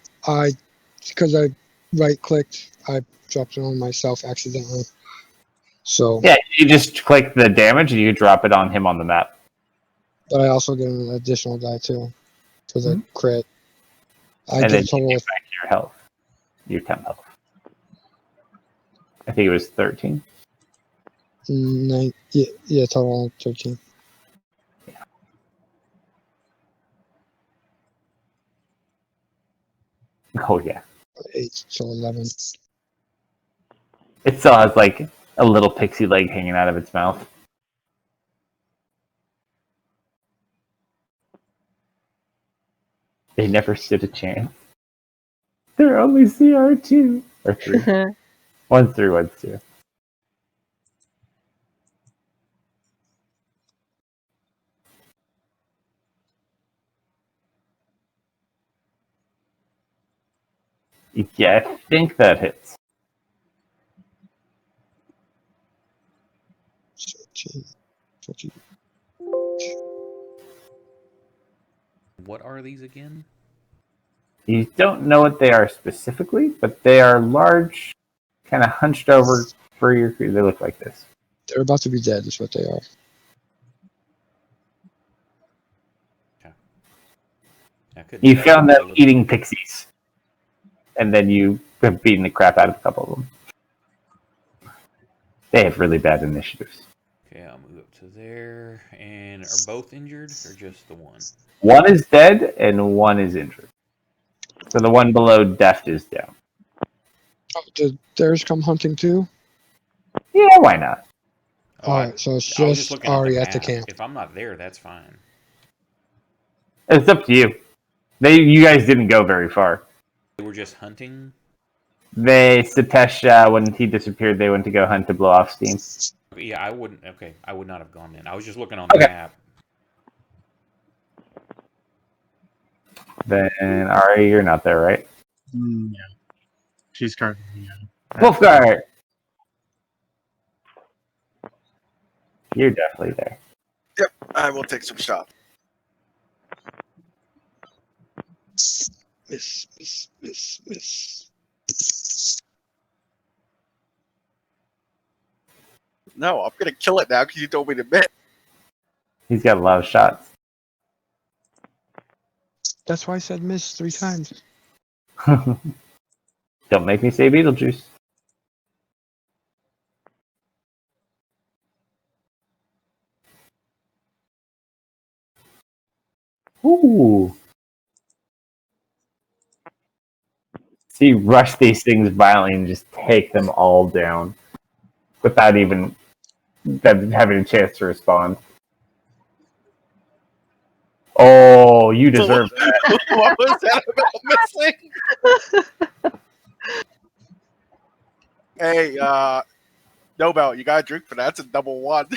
because I right clicked, I dropped it on myself accidentally. So Yeah, you just click the damage and you drop it on him on the map. but I also get an additional die too for the crit. I And get then a total you of get back your health. Your temp health. I think it was 13. 9. Yeah, total of 13. Oh yeah. 8, so 11. It still has like a little pixie leg hanging out of its mouth. They never stood a chance. They're only CR2 or 3. One's 3, one's 2. Yeah, I think that hits. 13, 14. What are these again? You don't know what they are specifically, but they are large, kind of hunched over furrier creatures. They look like this. They're about to be dead, is what they are. You found them eating pixies, and then you have beaten the crap out of a couple of them. They have really bad initiatives. Okay, I'll move up to there. And are both injured or just the one? One is dead, and one is injured. So the one below Deft is down. Oh, did theirs come hunting too? Yeah, why not? Oh, Alright, so it's I was just looking Ari at at the map. camp. If I'm not there, that's fine. It's up to you. You guys didn't go very far. They were just hunting? Sitesh, when he disappeared, they went to go hunt to blow off steam. Yeah, I wouldn't. Okay, I would not have gone in. I was just looking on the Okay. map. Then Ari, you're not there, right? Yeah. She's currently, Wolfguard! You're definitely there. I will take some shots. Miss. No, I'm gonna kill it now because you told me to miss. He's got a lot of shots. That's why I said miss 3 times. Don't make me say Beetlejuice. Ooh. See, rush these things violently and just take them all down without even them having a chance to respond. Oh, you deserve that. What was that about missing? Hey, Nobel, you got a drink for that? It's a double one.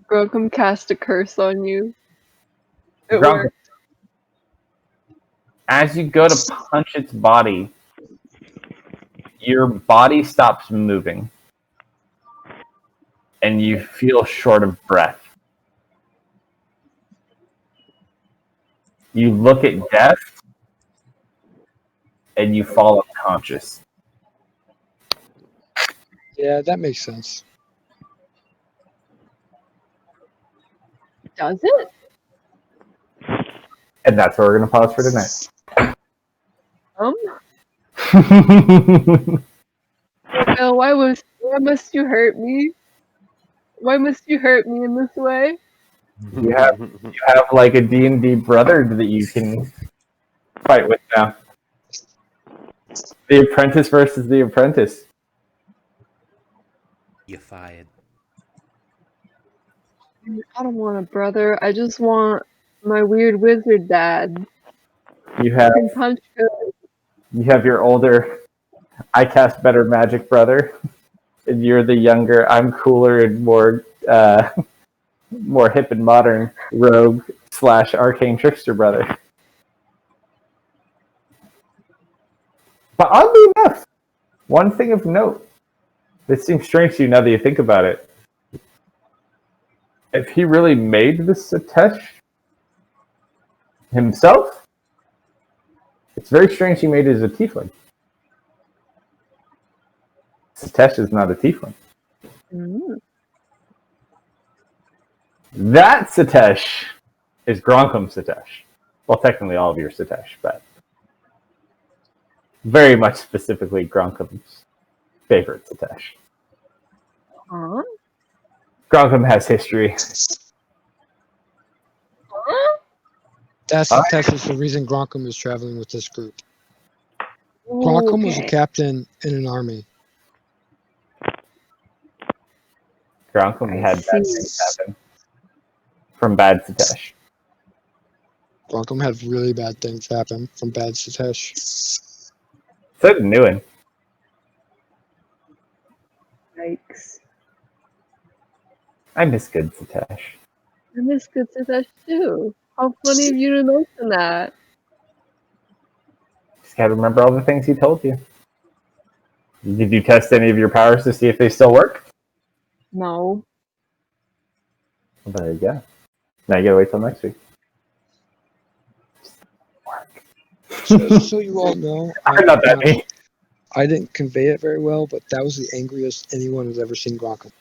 Grogum cast a curse on you. It Grunk, worked. as you go to punch its body, your body stops moving. And you feel short of breath. You look at death, and you fall unconscious. Yeah, that makes sense. Does it? And that's where we're going to pause for tonight. Well, why must you hurt me? Why must you hurt me in this way? You have like a D&D brother that you can fight with now. The apprentice versus the apprentice. You fired. I don't want a brother. I just want my weird wizard dad. You Who can punch good. have your older, I cast better magic brother, and you're the younger, I'm cooler and more hip and modern rogue / arcane trickster brother. But oddly enough, one thing of note that seems strange to you now that you think about it. If he really made this Sitesh himself, it's very strange he made it as a tiefling. Sitesh is not a tiefling. Mm. That Sitesh is Gronkum Sitesh. Well, technically all of your Sitesh, but very much specifically Gronkum's favorite Sitesh. Huh? Gronkum has history. Huh? That's Huh? That's the reason Gronkum is traveling with this group. Ooh, Gronkum was a okay. captain in an army. Gronkum I had bad see. things happen from bad Sitesh. Gronkum had really bad things happen from bad Sitesh. So did Newen. Yikes. I miss good Sitesh. I miss good Sitesh too. How funny of you to mention that. Just gotta remember all the things he told you. Did you test any of your powers to see if they still work? No. Well, there you go. Now you gotta wait till next week. So you all know, Not that me. I didn't convey it very well, but that was the angriest anyone has ever seen Gronkum.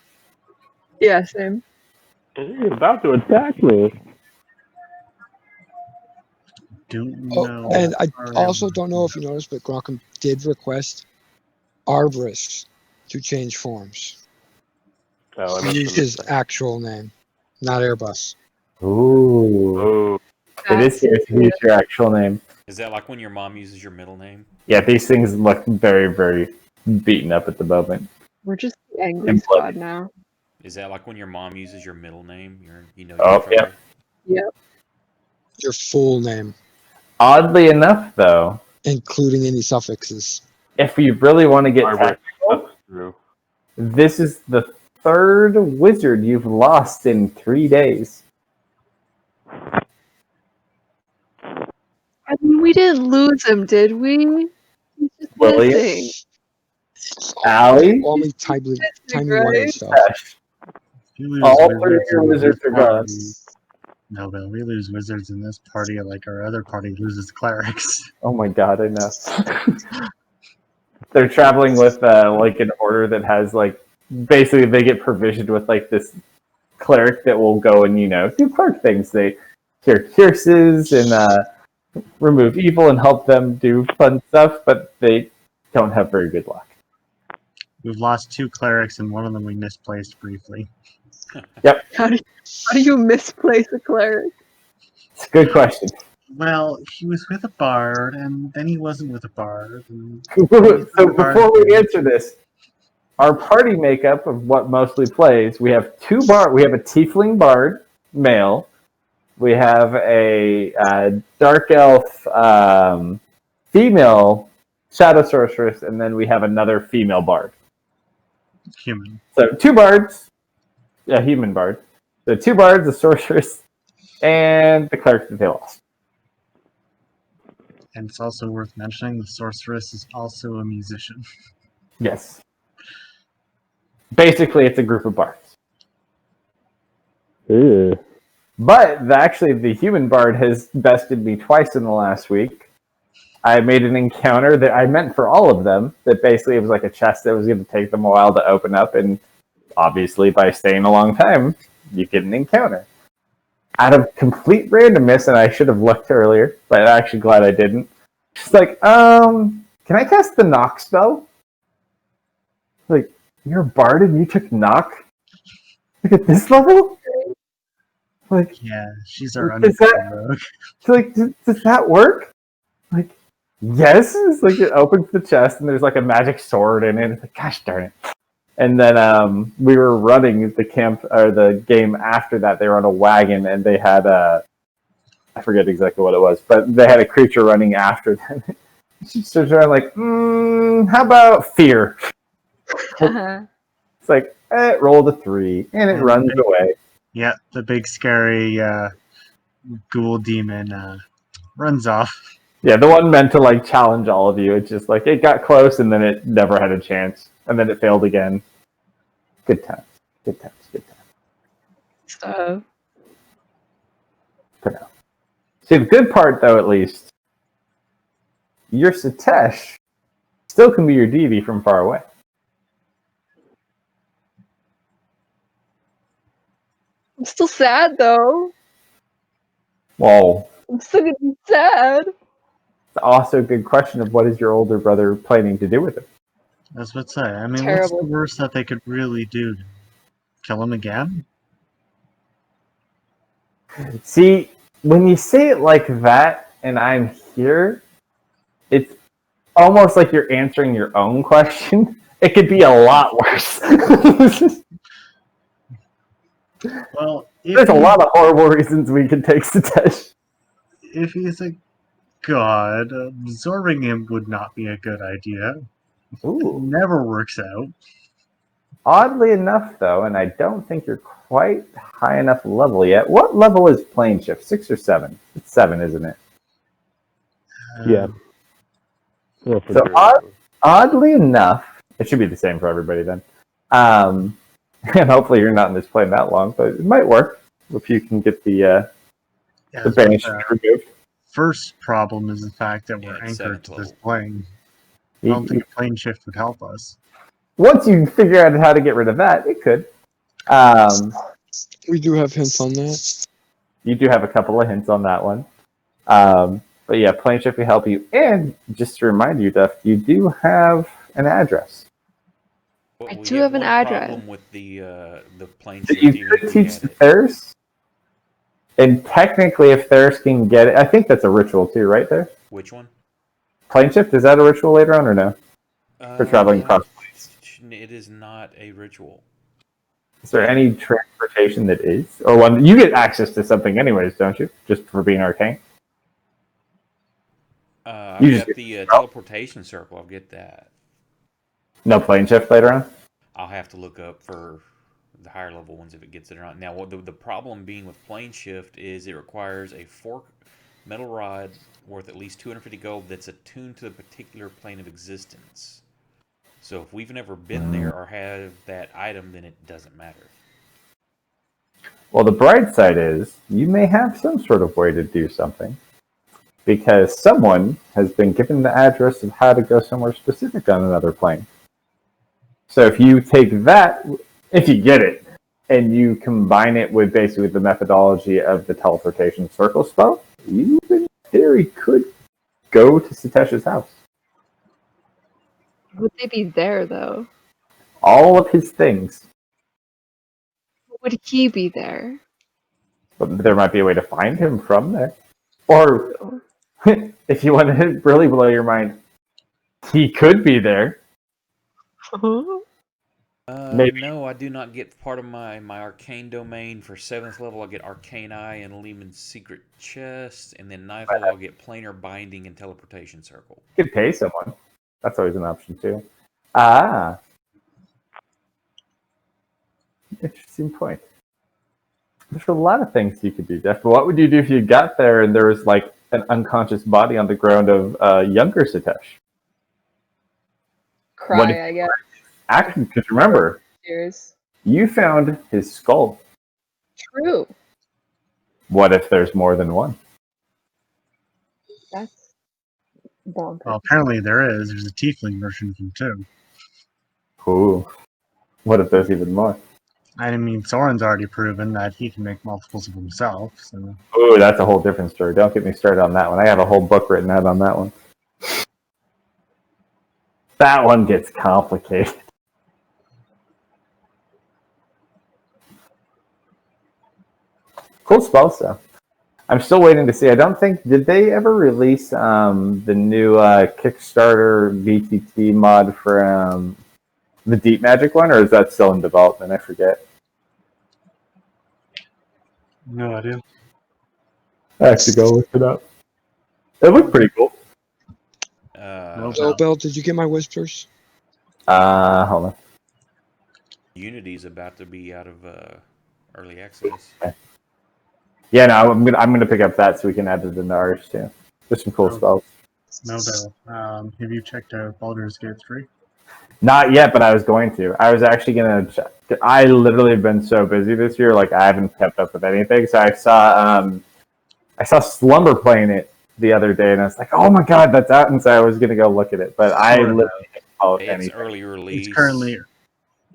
Yeah, same. He's about to attack me. don't Oh, know. and I Sorry, also don't know if you noticed, but Gronkum did request Arborist to change forms. Oh, I He must used have his missed that. actual name, not Airbus. Ooh. Oh, It is here to use your actual name. Is that like when your mom uses your middle name? Yeah, these things look very, very beaten up at the moment. We're just the angry And bloody. squad now. Is that like when your mom uses your middle name? You're in Oh, trouble? Yep. Your full name, Oddly enough, though, including any suffixes. if you really want to get Barbara, technical, that's true. this is the third wizard you've lost in 3 days. I mean, we didn't lose him, did we? He's just William? missing. Allie? All me Missing, timey-wimey right? stuff. Ash. If you lose All three of wizards your in wizards this are gone. party, no, but we lose wizards in this party like our other party loses clerics. Oh my god, I know. They're traveling with like an order that has like basically they get provisioned with like this cleric that will go and do cleric things. They cure curses and remove evil and help them do fun stuff, but they don't have very good luck. We've lost 2 clerics and one of them we misplaced briefly. How do you misplace a cleric? It's a good question. Well, he was with a bard, and then he wasn't with a bard. And So before we answer this, our party makeup of what mostly plays, we have we have a tiefling bard, male. We have a dark elf female shadow sorceress, and then we have another female bard. human. So 2 bards, human bard. So 2 bards, a sorceress, and the cleric that they lost. And it's also worth mentioning the sorceress is also a musician. Yes. Basically, it's a group of bards. Ew. But actually, the human bard has bested me twice in the last week. I made an encounter that I meant for all of them. That basically it was like a chest that was going to take them a while to open up, and obviously, by staying a long time, you get an encounter. Out of complete randomness, and I should have looked earlier, but I'm actually glad I didn't. She's like, can I cast the knock spell? Like, you're a bard and you took knock? Like at this level? Like, Yeah, she's our Is that- undead rogue. so like, does that work? Like, yes. It's like it opens the chest and there's like a magic sword in it. It's like, gosh darn it. And then we were running the camp or the game after that. They were on a wagon and they had I forget exactly what it was, but they had a creature running after them. She stood around like, how about fear? It's like, roll a 3, and it runs away. Yeah, the big scary ghoul demon runs off. Yeah, the one meant to like challenge all of you. It's just like it got close and then it never had a chance, and then it failed again. Good times, good times, good times. So, For now. See, the good part though, at least, your Satesh still can be your deity from far away. I'm still sad though. Well, I'm still gonna be sad. it's also a good question of what is your older brother planning to do with it. That's what's say. I mean, Terrible. what's the worst that they could really do? Kill him again? See, when you say it like that, and I'm here, it's almost like you're answering your own question. It could be a lot worse. Well, if There's a lot of horrible reasons we could take Satesh. If he's a god, absorbing him would not be a good idea. Ooh. Never works out. Oddly enough, though, and I don't think you're quite high enough level yet. What level is plane shift? 6 or 7? It's 7, isn't it? Yeah. Well, for So sure. oddly enough, it should be the same for everybody then. And hopefully you're not in this plane that long, but it might work if you can get the Yeah, banish the removed. first problem is the fact that we're Yeah, it's anchored to 7th this level. plane. I don't think a plane shift would help us. Once you figure out how to get rid of that, it could. We do have hints on that. You do have a couple of hints on that one. But yeah, plane shift will help you. And just to remind you, Duff, you do have an address. Well, I we do had have an one address. problem with the plane That shift you even could if we teach had the it. Theris. And technically, if Theris can get it, I think that's a ritual too, right there? Which one? Plane shift, is that a ritual later on or no? For traveling across planes. It is not a ritual. Is there any transportation that is? Or one you get access to something anyways, don't you? Just for being arcane? I've You just got get the teleportation circle. I'll get that. no plane shift later on. I'll have to look up for the higher level ones if it gets it or not. Now, what the problem being with plane shift is it requires a fork metal rod worth at least 250 gold that's attuned to the particular plane of existence. So if we've never been there or have that item, then it doesn't matter. Well, the bright side is you may have some sort of way to do something because someone has been given the address of how to go somewhere specific on another plane. So if you take that, if you get it, and you combine it with basically the methodology of the teleportation circle spell, you in theory could go to Satesh's house. Would they be there though? All of his things. Would he be there? But there might be a way to find him from there. Or, if you want to really blow your mind, he could be there. Maybe. No, I do not get part of my arcane domain for 7th level. I'll get Arcane Eye and Lehman's Secret Chest, and then 9th level I'll get Planar Binding and Teleportation Circle. You could pay someone. That's always an option too. Ah. Interesting point. There's a lot of things you could do, Jeff. But what would you do if you got there and there was like an unconscious body on the ground of younger Satesh? Cry, I guess. Actually, because remember, Cheers. you found his skull. True. What if there's more than one? That's bonkers. Well, apparently there is. There's a tiefling version of him too. Ooh. What if there's even more? I mean, Soren's already proven that he can make multiples of himself. So Ooh, that's a whole different story. Don't get me started on that one. I have a whole book written out on that one. That one gets complicated. Cool spell stuff. I'm still waiting to see. I don't think, did they ever release the new Kickstarter VTT mod for the Deep Magic one, or is that still in development? I forget. no idea. I have to go look it up. It looked pretty cool. So, Bill, did you get my whispers? Hold on. Unity's about to be out of early access. Yeah, no, I'm gonna pick up that so we can add it into ours too. There's some cool spells. No, Bill. Have you checked out Baldur's Gate 3? Not yet, but I was going to. I was actually gonna check. I literally have been so busy this year, like I haven't kept up with anything. So I saw Slumber playing it the other day, and I was like, "Oh my god, that's out!" And so I was gonna go look at it, but I literally haven't followed It's anything. early release. It's currently,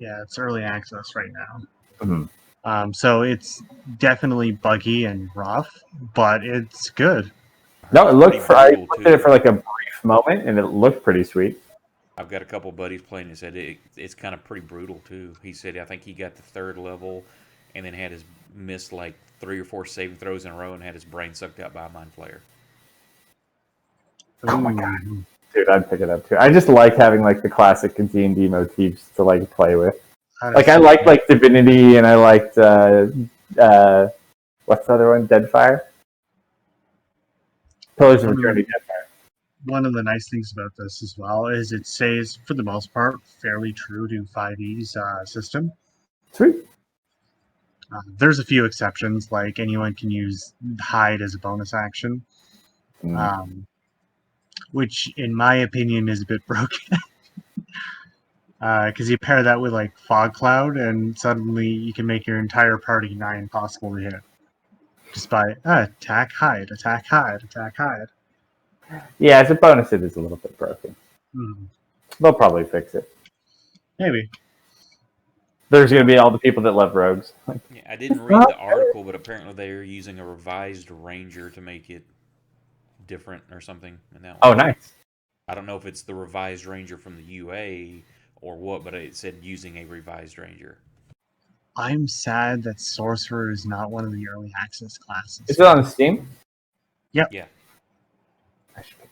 it's early access right now. Mhm. So it's definitely buggy and rough, but it's good. No, it looked. I Brutal, looked too. at it for like a brief moment, and it looked pretty sweet. I've got a couple buddies playing and said it's kind of pretty brutal too. He said I think he got the 3rd level and then had his missed like 3 or 4 saving throws in a row and had his brain sucked out by a mind flayer. Oh my god, dude, I'd pick it up too. I just like having like the classic D&D motifs to like play with. Like I liked like Divinity, and I liked what's the other one? Deadfire. Pillars of Eternity. Deadfire. One of the nice things about this as well is it stays, for the most part, fairly true to 5e's system. Sweet. There's a few exceptions, like anyone can use hide as a bonus action, which, in my opinion, is a bit broken. Because you pair that with like Fog Cloud, and suddenly you can make your entire party nigh impossible to hit. Just by attack, hide, attack, hide, attack, hide. Yeah, as a bonus, it is a little bit broken. They'll probably fix it. Maybe. There's going to be all the people that love rogues. Yeah, I didn't read the article, but apparently they're using a revised Ranger to make it different or something in that one. Oh, nice. I don't know if it's the revised Ranger from the UA or what, but it said using a revised Ranger. I'm sad that Sorcerer is not one of the early access classes. Is it on Steam? Yep. Yeah. I should pick